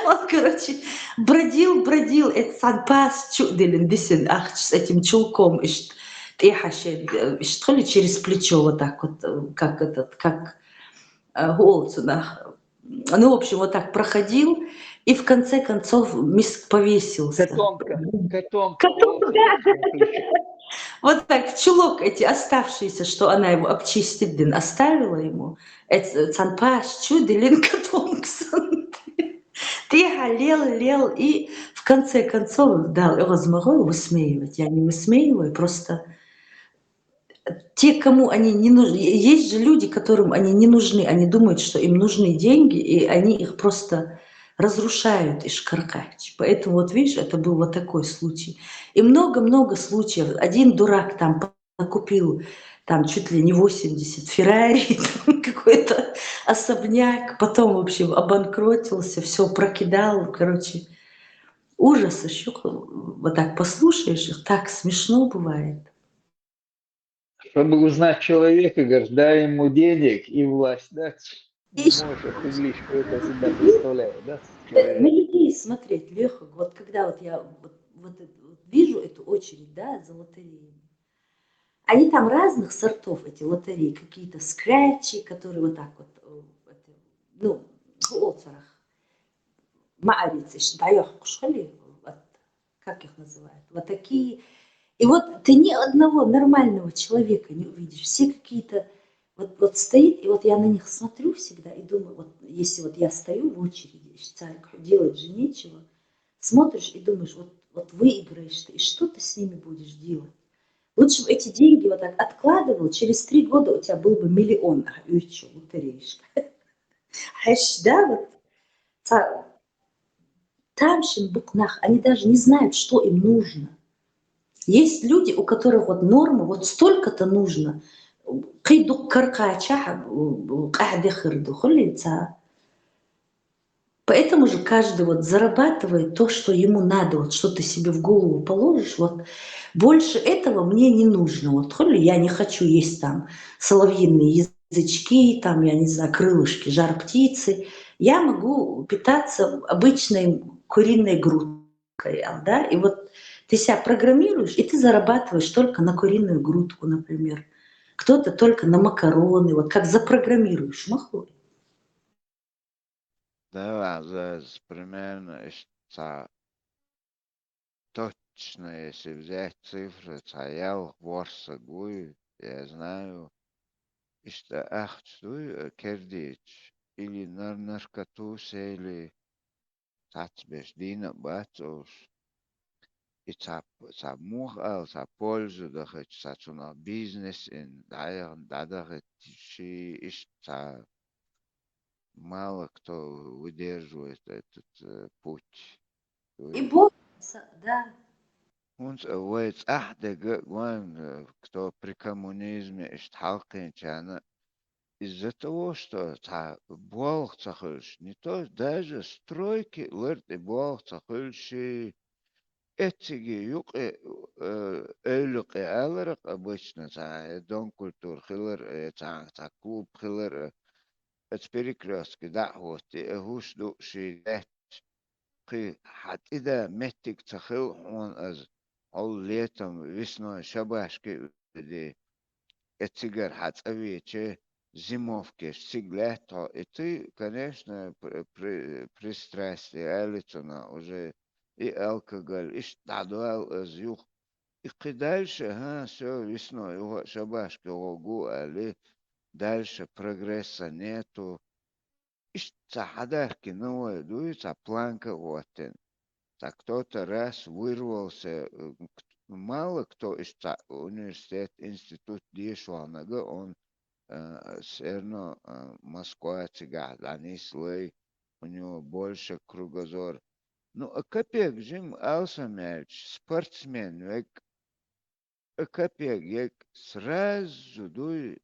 Он, короче, бродил, это санпас чуделен десен, с этим чулком, что ли через плечо вот так вот, как Голцунах. Ну, в общем, вот так проходил, и в конце концов повесился. Котомка. Вот так, чулок эти оставшиеся, что она его обчистит, оставила ему. Это цанпаш чуделин котомксон. Ты лел, и в конце концов дал разморой высмеивать. Я не высмеиваю, просто те, кому они не нужны. Есть же люди, которым они не нужны, они думают, что им нужны деньги, и они их просто разрушают и шкаркач. Поэтому вот видишь, это был вот такой случай. И много-много случаев. Один дурак там купил там чуть ли не 80 Феррари, там какой-то особняк, потом, в общем, обанкротился, все прокидал, короче, ужас еще. Вот так послушаешь их, так смешно бывает. Чтобы узнать человека, говоришь, дай ему денег и власть, да? Не можешь определить, что это себя представляет, да, На человек. людей смотреть, Леха, вот когда вот я вот вижу эту очередь, да, за лотереями, они там разных сортов, эти лотереи, какие-то скретчи, которые вот так вот, ну, оцарах, ма'арицы, даёх, шхали, вот, как их называют, вот такие. И вот ты ни одного нормального человека не увидишь, все какие-то, вот стоит, и вот я на них смотрю всегда и думаю, вот если вот я стою в очереди, делать же нечего, смотришь и думаешь, вот выиграешь ты, и что ты с ними будешь делать? Лучше бы эти деньги вот так откладывал, через 3 года у тебя был бы миллион, и что, лотереишка. Да, вот тамшин букнах, они даже не знают, что им нужно. Есть люди, у которых вот норма, вот столько-то нужно. Поэтому же каждый вот зарабатывает то, что ему надо, вот что ты себе в голову положишь, вот больше этого мне не нужно. Вот я не хочу есть там соловьиные язычки, там, я не знаю, крылышки, жар птицы. Я могу питаться обычной куриной грудкой, да, и вот ты себя программируешь, и ты зарабатываешь только на куриную грудку, например. Кто-то только на макароны, вот как запрограммируешь, махой. Да, примерно точно, если взять цифры, я ворсагую, я знаю, что ахчу кердич, или наркотус, или тацбеш, дина бацуш, и мух за пользу, да хоть на бизнес, да хоть мало кто выдерживает этот путь. И борются, да. Und ويت أحد кто при коммунизме сталкивается из-за того, что Бог цахольш, не то даже стройки лырт и Бог цахольши этиги юк эйлюк и алырк обычно дом культур хилер клуб хилер это перекрестки да вот и гуш души قي حتى متك تخيل он all летом весной шабашки де этигар хацавиче зимовки всегда то и ты конечно пристрастие элитона уже и алкоголь и штадуал из юг и дальше все весной его шабашки огу али дальше прогресса нету حداك новое дуется планка вот так кто-то раз вырвался, мало кто из университет, институт Дешванага, он все равно Москва цигат, они слой, у него больше кругозор. Ну, а капек жим Алсамяч, спортсмен, век, капек, як сразу дуй,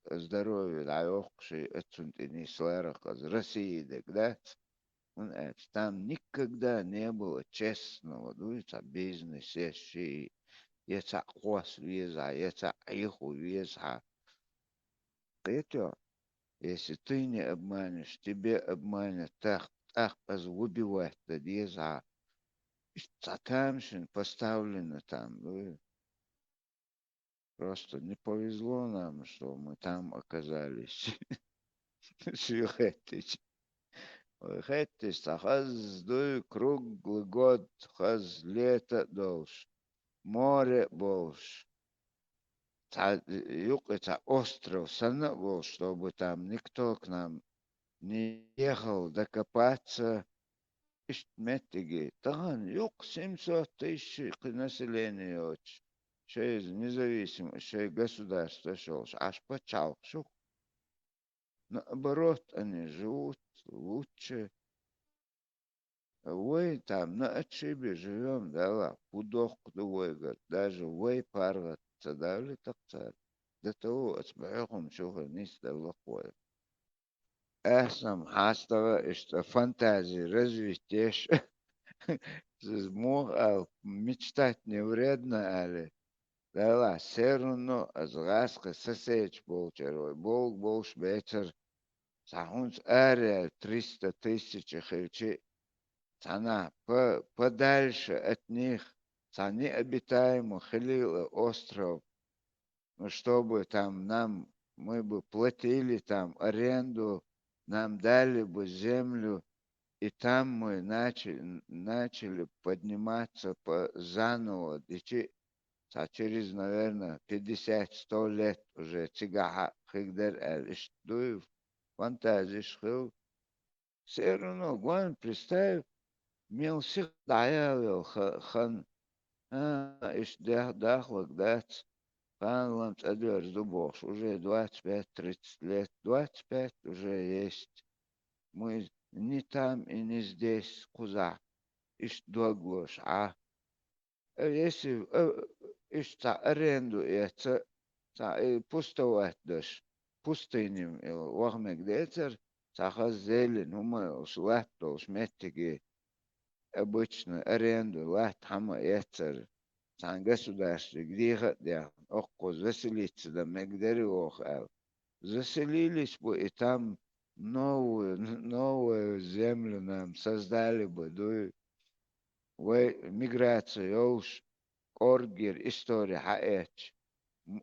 здоровье, да, охши, не слэрах, из России, да? Там никогда не было честного, бизнеса, это хвост веза, это иху веза. Это, если ты не обманешь, тебе обманят, так убивать, да веза. Там поставлено там, просто не повезло нам, что мы там оказались. Хеттис, хаз дуй круглый год, хаз лето долж, море больше. Юг это остров, сана был, чтобы там никто к нам не ехал докопаться. Метиги, там юг 700 тысяч населения, что независимо, что государство шел, аж почал, наоборот, они живут лучше. Вы там на отшибе живем, да ла, пудох кудовой, говорит, даже вы паргат, цадавли так царь. До того отсбахом шуха низ да лохой. Эсам хастава, что фантазии развитешь. Мечтать не вредно, али. Да ла, все равно азгаска сосеч болчерой. Бог больше бетер. Сахунс аре 300 тысяч хилчи. Цана подальше от них. Цани обитаемо хилила остров. Ну, чтобы там мы бы платили там аренду, нам дали бы землю, и там мы начали подниматься заново. А через, наверное, 50-100 лет уже тигаха хигдер иштуев фантазии шхил. Все равно, гван, представь, мел всех даял хан, дахлак дац. Хан цадер зубош, уже 25-30 лет, 25 уже есть. Мы не там и не здесь, куза. Иш доглош, если ишь аренду это пустовать дашь пустынем вахмек детер сахаз зелень умылш латтолш меттиги обычно аренду лат хама этер сан государство где я окко заселиться да мегдери охал заселились бы и там новую землю нам создали бы миграция уж оргер история хаэч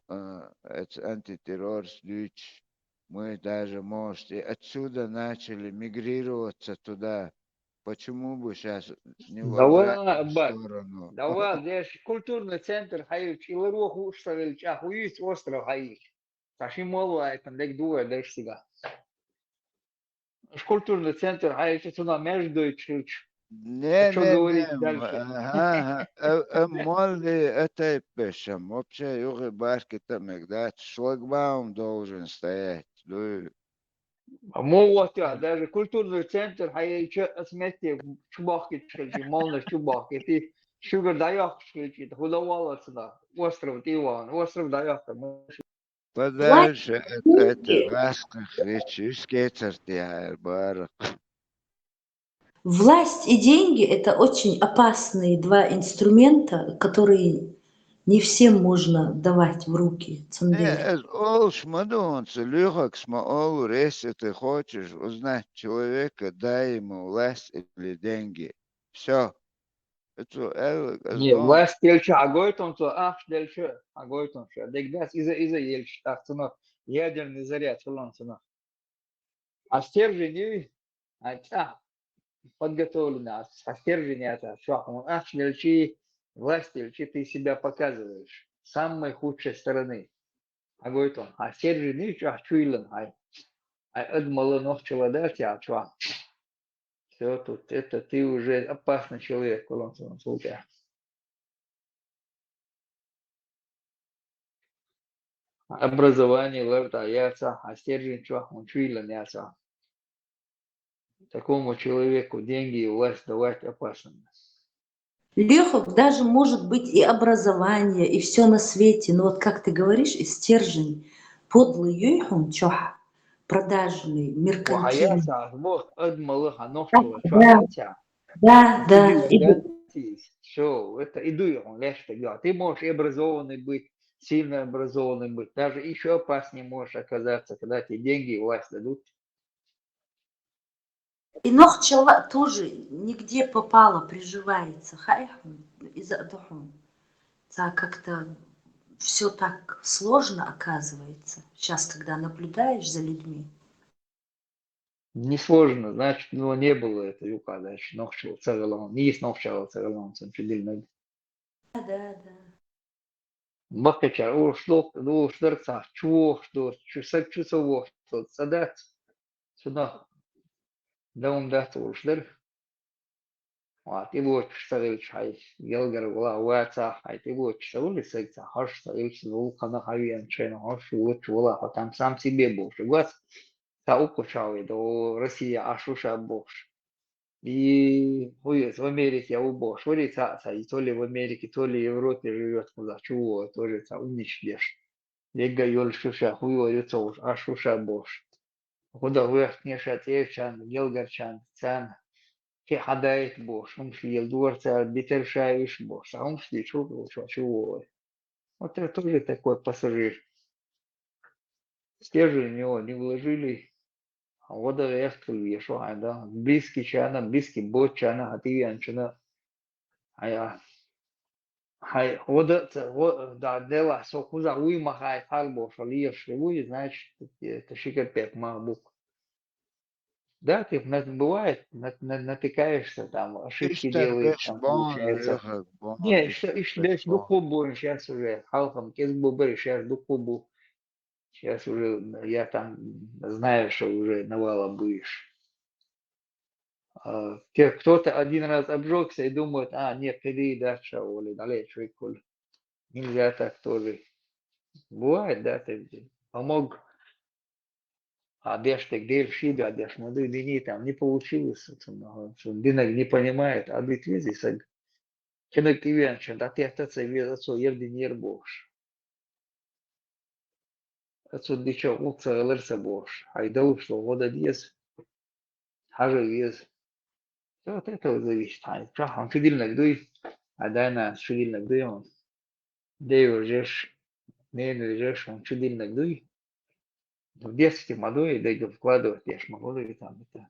это антитеррор случай. Мы даже, может, и отсюда начали мигрироваться туда. Почему бы сейчас не в обратную сторону? Давай, здесь культурный центр хаич, и лырох уставил, ахуист остров хаич. Таши молва, это дек дуя, дек сега. Культурный центр хаич, это на между чуть. Что говорить дальше? Молли это пешем. Вообще, юго барки там мегдать. Шлагбаум должен стоять. Молва, даже культурный центр хаич, смете чубахи чельчи, молно чубахи. Ты шугар даях чельчи, худовала сюда. Остров Тиван, остров даях. Подальше от этих расках речи, скетер бар. Власть и деньги – это очень опасные два инструмента, которые не всем можно давать в руки. Если ты хочешь узнать человека, дай ему власть или деньги. Все. Не, власть делчи, агойтон то ах делчи, агойтон что. Дегдас из-за ельч, так цена ядерный заряд, филан цена. А стержень, подготовлены, а стержень это, что он ах делчи, власть делчи, ты себя показываешь с самой худшей стороны. Агойтон, а стержень, что чуйлен, адмало ног человека, что. Все тут, это ты уже опасный человек, филан цена, слушай. Образование ларта яца, а стержень чего он чуйлен яца. Такому человеку деньги и власть давать опасно. Лехов даже может быть и образование, и все на свете, но вот как ты говоришь, и стержень, подлый юйхун чох, продажный, меркантильный. Да. Все, это иду он легче делать. Ты можешь и образованный быть, сильно образованный быть, даже еще опаснее можешь оказаться, когда тебе деньги и власть дадут. И ногчала тоже нигде попало, приживается. Хайхун, из-за духун. Как-то все так сложно оказывается. Сейчас, когда наблюдаешь за людьми. Несложно, значит, не было это юка, значит, ногчал царелон. Не есть ногчал царелон, царелон. Да. Бакачар, ушло, штерца, чего, что чусово, что садать сюда. Да он даст ушлер. А ты вот что чай, елгар была уаца, а ты вот что ли секса, хаш стоишь, кана хавиан чайно, хаш вот вала, а там сам себе больше. Газ, та укушал до Россия, а шуша больше. И будет в Америке убо, швырится, и то ли в Америке, то ли в Европе живет, куда чего, тоже умнич беш. Лега йол шуша, хуй это уж, а шуша бош. Куда верхний шатевчан, гелгарчан, цан, ке хадает бош, шли елдуарца, битершаиш бош, а шли чего. Вот это тоже такой пассажир. Стержень в него не вложили, а вот это еще, да, близкий бот чана, а ты анчана, а я, вот да, дела, сокуза уйма хай фарбо, шалиеш, будет, значит, это шикарпек махбук. Да, ты бывает, натыкаешься, там, ошибки İşte делаешь, beş там, bana получается. yok bana Не, işte işte beş без bana. духу сейчас уже, халком, кезбубер, сейчас духу. Сейчас уже я там знаю, что уже навалом будешь. Кто-то один раз обжегся и думает, нет, иди дальше, или далече, выкуль. Нельзя так тоже. Бывает, да, ты помог, а бежь ты где в шибе, а бежь моды, дни там не получилось. Динок не понимает, а быть вези саг. Кенек ты венчен, да ты отца вез отцу, ерди не ербош. Отцу дичо, укса лерса бош. Айда что вода диез, хажа вез. Вот это вот зависит. Он шидил нагдуй, а дайна шидил нагдуй он. Дейв ржешь, не ржешь, он шидил нагдуй. В детстве молодой, да и вкладывать, я ж могу и там это.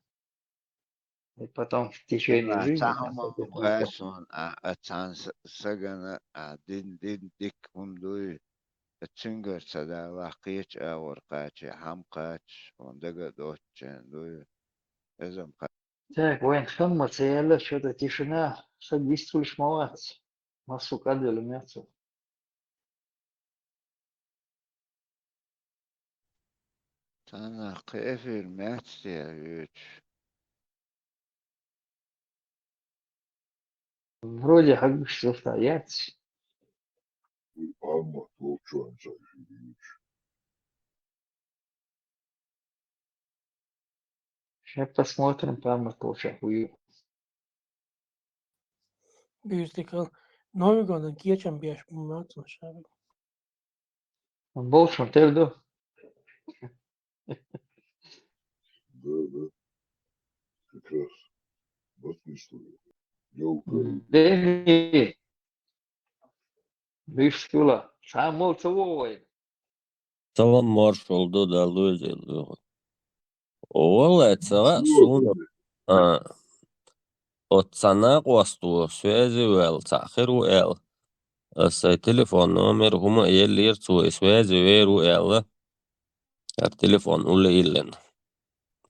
И потом в течение Ela жизни там tahma это только. buhason a tan sagana a din dik hundu a tsingar sada waqich a warqachi hamqach ondaga dochen du ezam Так, Вань, хамма, цеяла, что-то тишина, садись молодец. Массу кадр мясо. tana qefil matsti Вроде как бы что стоять. Alma, Tolčan, Zajžirić. Сейчас посмотрим, там тоже хую. Büyüstekal Новигона geçen bir yaş bulma atmış abi. Больше ты вду. Да, как раз. Вот история. Елка. Дени, бывший скула. Сам молцевой. Salam maršaldu dalūzīju. Олецава суну. От цана قوستو связи вел цахеру эл. Сай телефон номер хума еллир цуй связи веру эл. Как телефон уле иллен.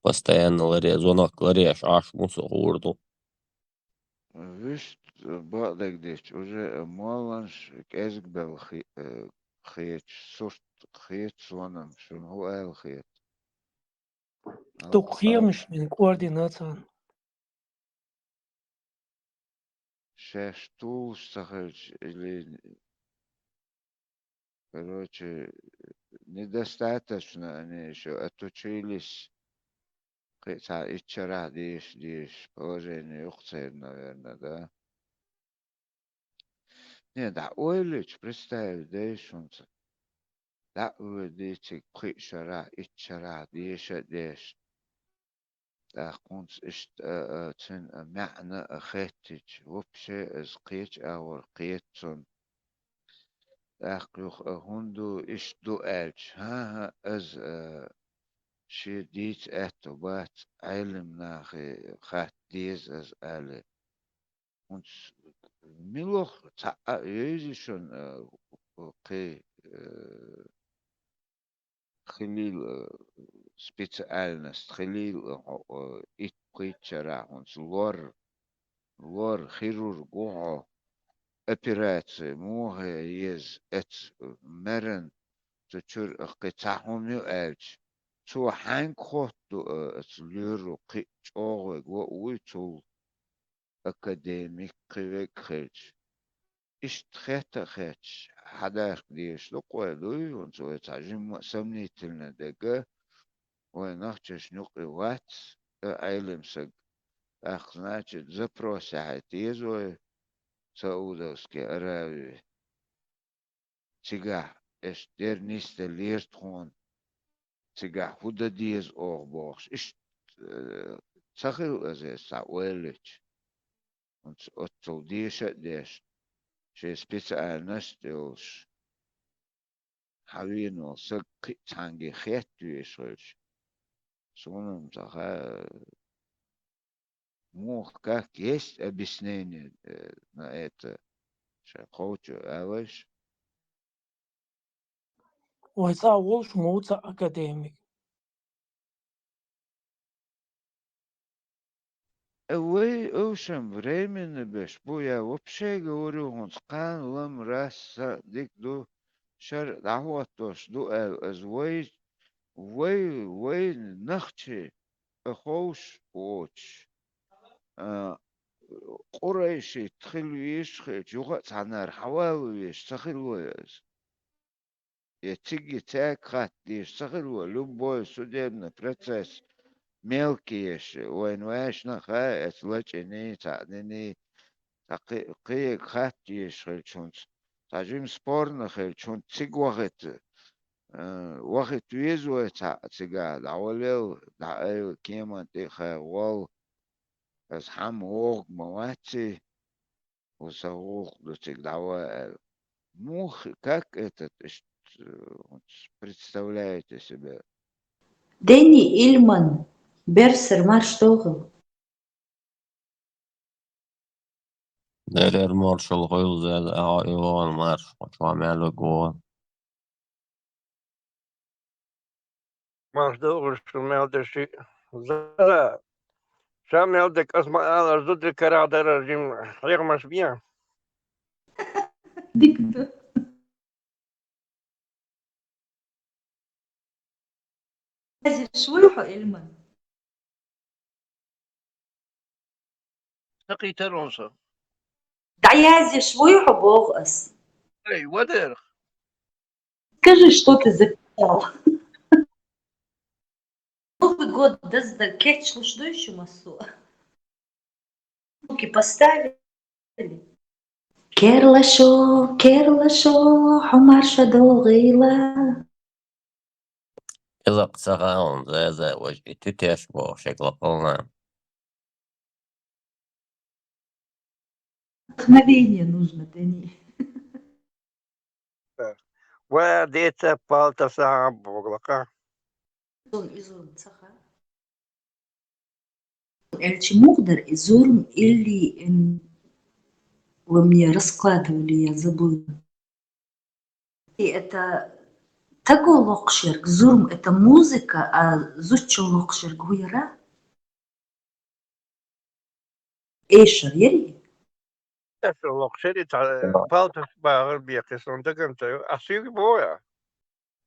Постоянно ларе звонок ларе аш мусу хурду. Виш бадаг дич уже маланш кезгбел хеч сорт хеч сонам шун ху эл хет. Tukhiyemiş benim koordinatörüm. Шештул сахач или короче недостаточно они еще отучились хотя и вчера дишь положение ухцер, наверное, да. Не, да, ойлич, представь, дишь он. Да, дичик вчера и вчера дишь. Да, кунц ist цен мягна хеттич вообще скетч аур кетсон. أخلق هندو إيش دو ألش ها از شديد أتوبات علم ناخي خات ديز از أله und ملوخ تا يجيشون قي خليل специальность خليل إت قيتشرا und лор хирург операция موها يز ات مرن تشور قطعهم يؤج تو حنگ خود لورو قيتشوغ وويتو أكاديميك قيوك خيج اشتخيت خيج حداك ديش لقوة دوي ونسو يتعجم سمني تلنا دقا ونخجش نقي وات علم سق ах, значит, запросят изой Саудовской Аравии. Тига, эштер нисте лиртхон, тига, худа диез орборш. Сахил азе сауэлич. Und отцол диешет деш. Ше специальность делш. Хавино сак танги хеттуешольш. Сонум заха мух, как есть объяснение на это. Ше хочу алаш. وهسا ولش موتا أكاديميك Вы ушем временно беш, я вообще говорю, он скан лам раз дик ду шар дахватош ду аз вы нахчи хоуш оч قريشي تخلويش خيج يغط عنار حواويش تخلويش يتيجي تاك خات ديش تخلوي любой судебный процесс мелкие وين واش نخا اتلجني تعدني تقي خاتيش خلچون تاجم سپور خلچون تيگ وقت ويزو تاعتيغا دعولو دعايو كيما تيخا وال as ham hoog مواتي وسوق дотик дعوة мух, как этот представляете себе? Дени Ильман, Берсер Марштогл. Deler marshal koyul zed Ivan marsh وعمل جوه Marshal melder شيء زرا شام meldek asma على ضد الكرادر الرجيم يغمش بيان Дикдо. شويحو إلمن. تقي ترونسا Даязи швуйху богас. эй ودر Скажи, что ты записал. Новый год да кетч, ну что еще массу? Руки поставили. كرلشو حمار شدو غيلا. إذا قصغاهم زي وجهي تتشبه شكل قلنا Вдохновение нужно, Дани. وديتا بالتا صعب بغلقا يزورم صخا. Эльчи Мугдар и Зурм или вы мне раскладывали, я забыла. И это такой локшерк. Зурм это музыка, а зучу локшерк гуяра. Эйшер, ери? في اللوكشيري تاع بالتا باغر بيقيسون دقنتو أسيري بويا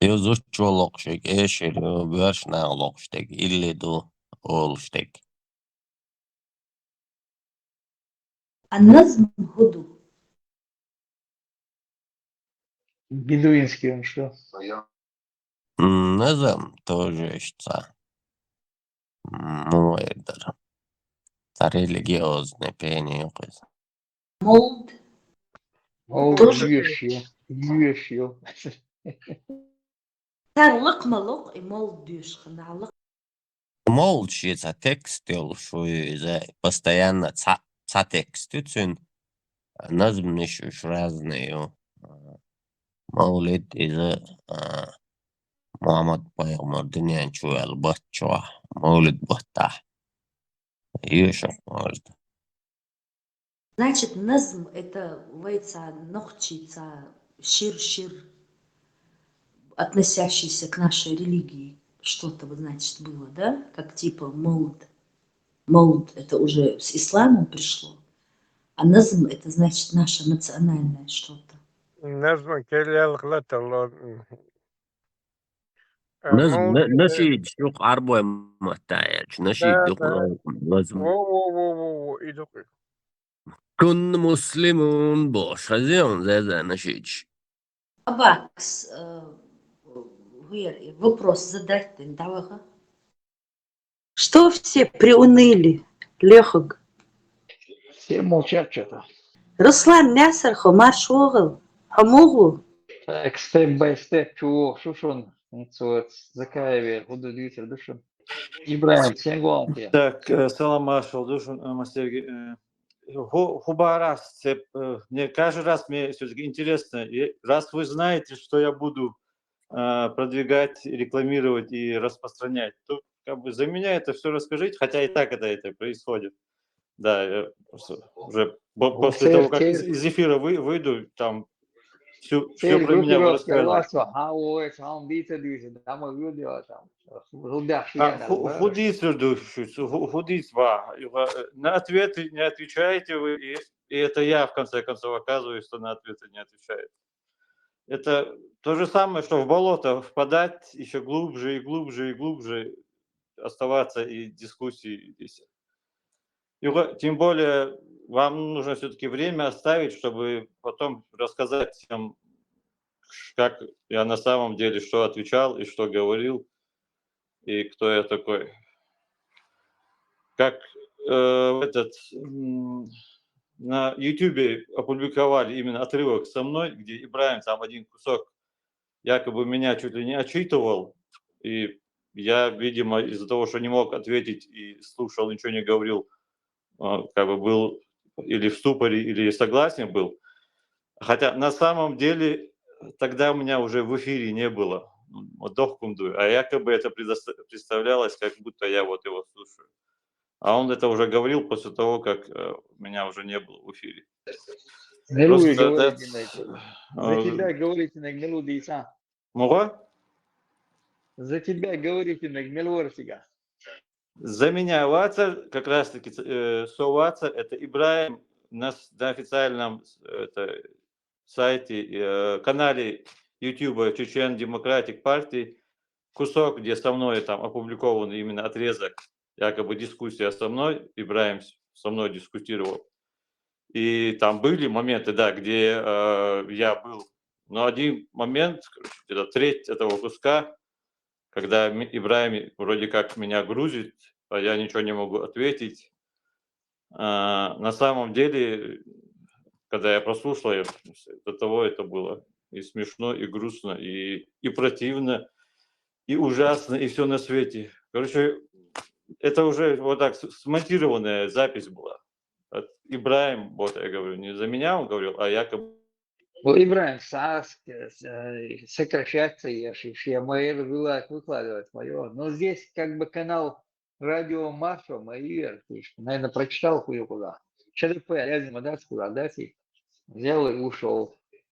يزوج لوقشك إيش اللي بيرشنا لوقشتك اللي دو أولشتك النظم هدوء. Бедуинский он что? نظم тоже ищется مؤدر религиозное пение يقص Молд. Тоже юешью. كان لقمة لق и молд дюш خنعلق. молчится текстил шуй за постоянно ца текстуцин назм нишуш разные مولد إذا محمد пайғамбар дүниян чуял бачуа مولد баттах يوشق مولد Значит, назм это вейца нохчица шир, относящийся к нашей религии. Что-то, вот, значит, было, да? Как типа молд. Молд это уже с исламом пришло. А назм это значит наше национальное что-то. نظم كلي الغلط الله نظم مولد نشيد شوق عربو محتاج نشيد لا دق لا لازم و إيدوكي كن مسلمون бош хозяин за нашидж Абакс, вопрос задать, давай. Что все приуныли? Лёхок. Все молчат что-то. Руслан Нясар, Хомар Шогл. Хамугу. Так, степ-бай-степ, чего, шушун, ницует, закаеве, буду двигаться в душу. Ибраим, всем гуамки. Так, салам маршал, душун, Мастерги. Хубарас, мне каждый раз мне все-таки интересно, раз вы знаете, что я буду продвигать, рекламировать и распространять, то как бы за меня это все расскажите, хотя и так это происходит. Да, я уже после того, как из эфира выйду, там все про меня вы рассказываете. Худиц, на ответы не отвечаете вы, и это я в конце концов оказываюсь, что на ответы не отвечает. Это то же самое, что в болото впадать еще глубже и глубже и глубже, оставаться и дискуссии здесь. Тем более вам нужно все-таки время оставить, чтобы потом рассказать всем, как я на самом деле, что отвечал и что говорил, и кто я такой. Как на YouTube опубликовали именно отрывок со мной, где Ибраим там один кусок якобы меня чуть ли не отчитывал, и я, видимо, из-за того, что не мог ответить и слушал, ничего не говорил, как бы был или в ступоре, или согласен был. Хотя на самом деле тогда у меня уже в эфире не было, а якобы это представлялось, как будто я вот его слушаю. А он это уже говорил после того, как меня уже не было в эфире. За тебя говорите на гнилудица. Мого? За тебя говорите на гнилворсига. За меня ватер, как раз таки соватер, это Ибраим на официальном сайте, канале YouTube Чечен Демократик Партии, кусок, где со мной там опубликован именно отрезок, якобы дискуссия со мной, Ибраим со мной дискутировал. И там были моменты, да, где я был. Но один момент, где-то треть этого куска, когда Ибраим вроде как меня грузит, а я ничего не могу ответить. На самом деле, когда я прослушал, до того это было и смешно, и грустно, и противно, и ужасно, и все на свете. Короче, это уже вот так смонтированная запись была. От Ибраим, вот я говорю, не за меня он говорил, а якобы... Ну, Ибраим, сокращаться, я мои выкладывать мое. Но здесь как бы канал Радио Маршал, мои, наверное, прочитал хуй куда. ЧДП, лязем, да, куда, да, взял и ушел.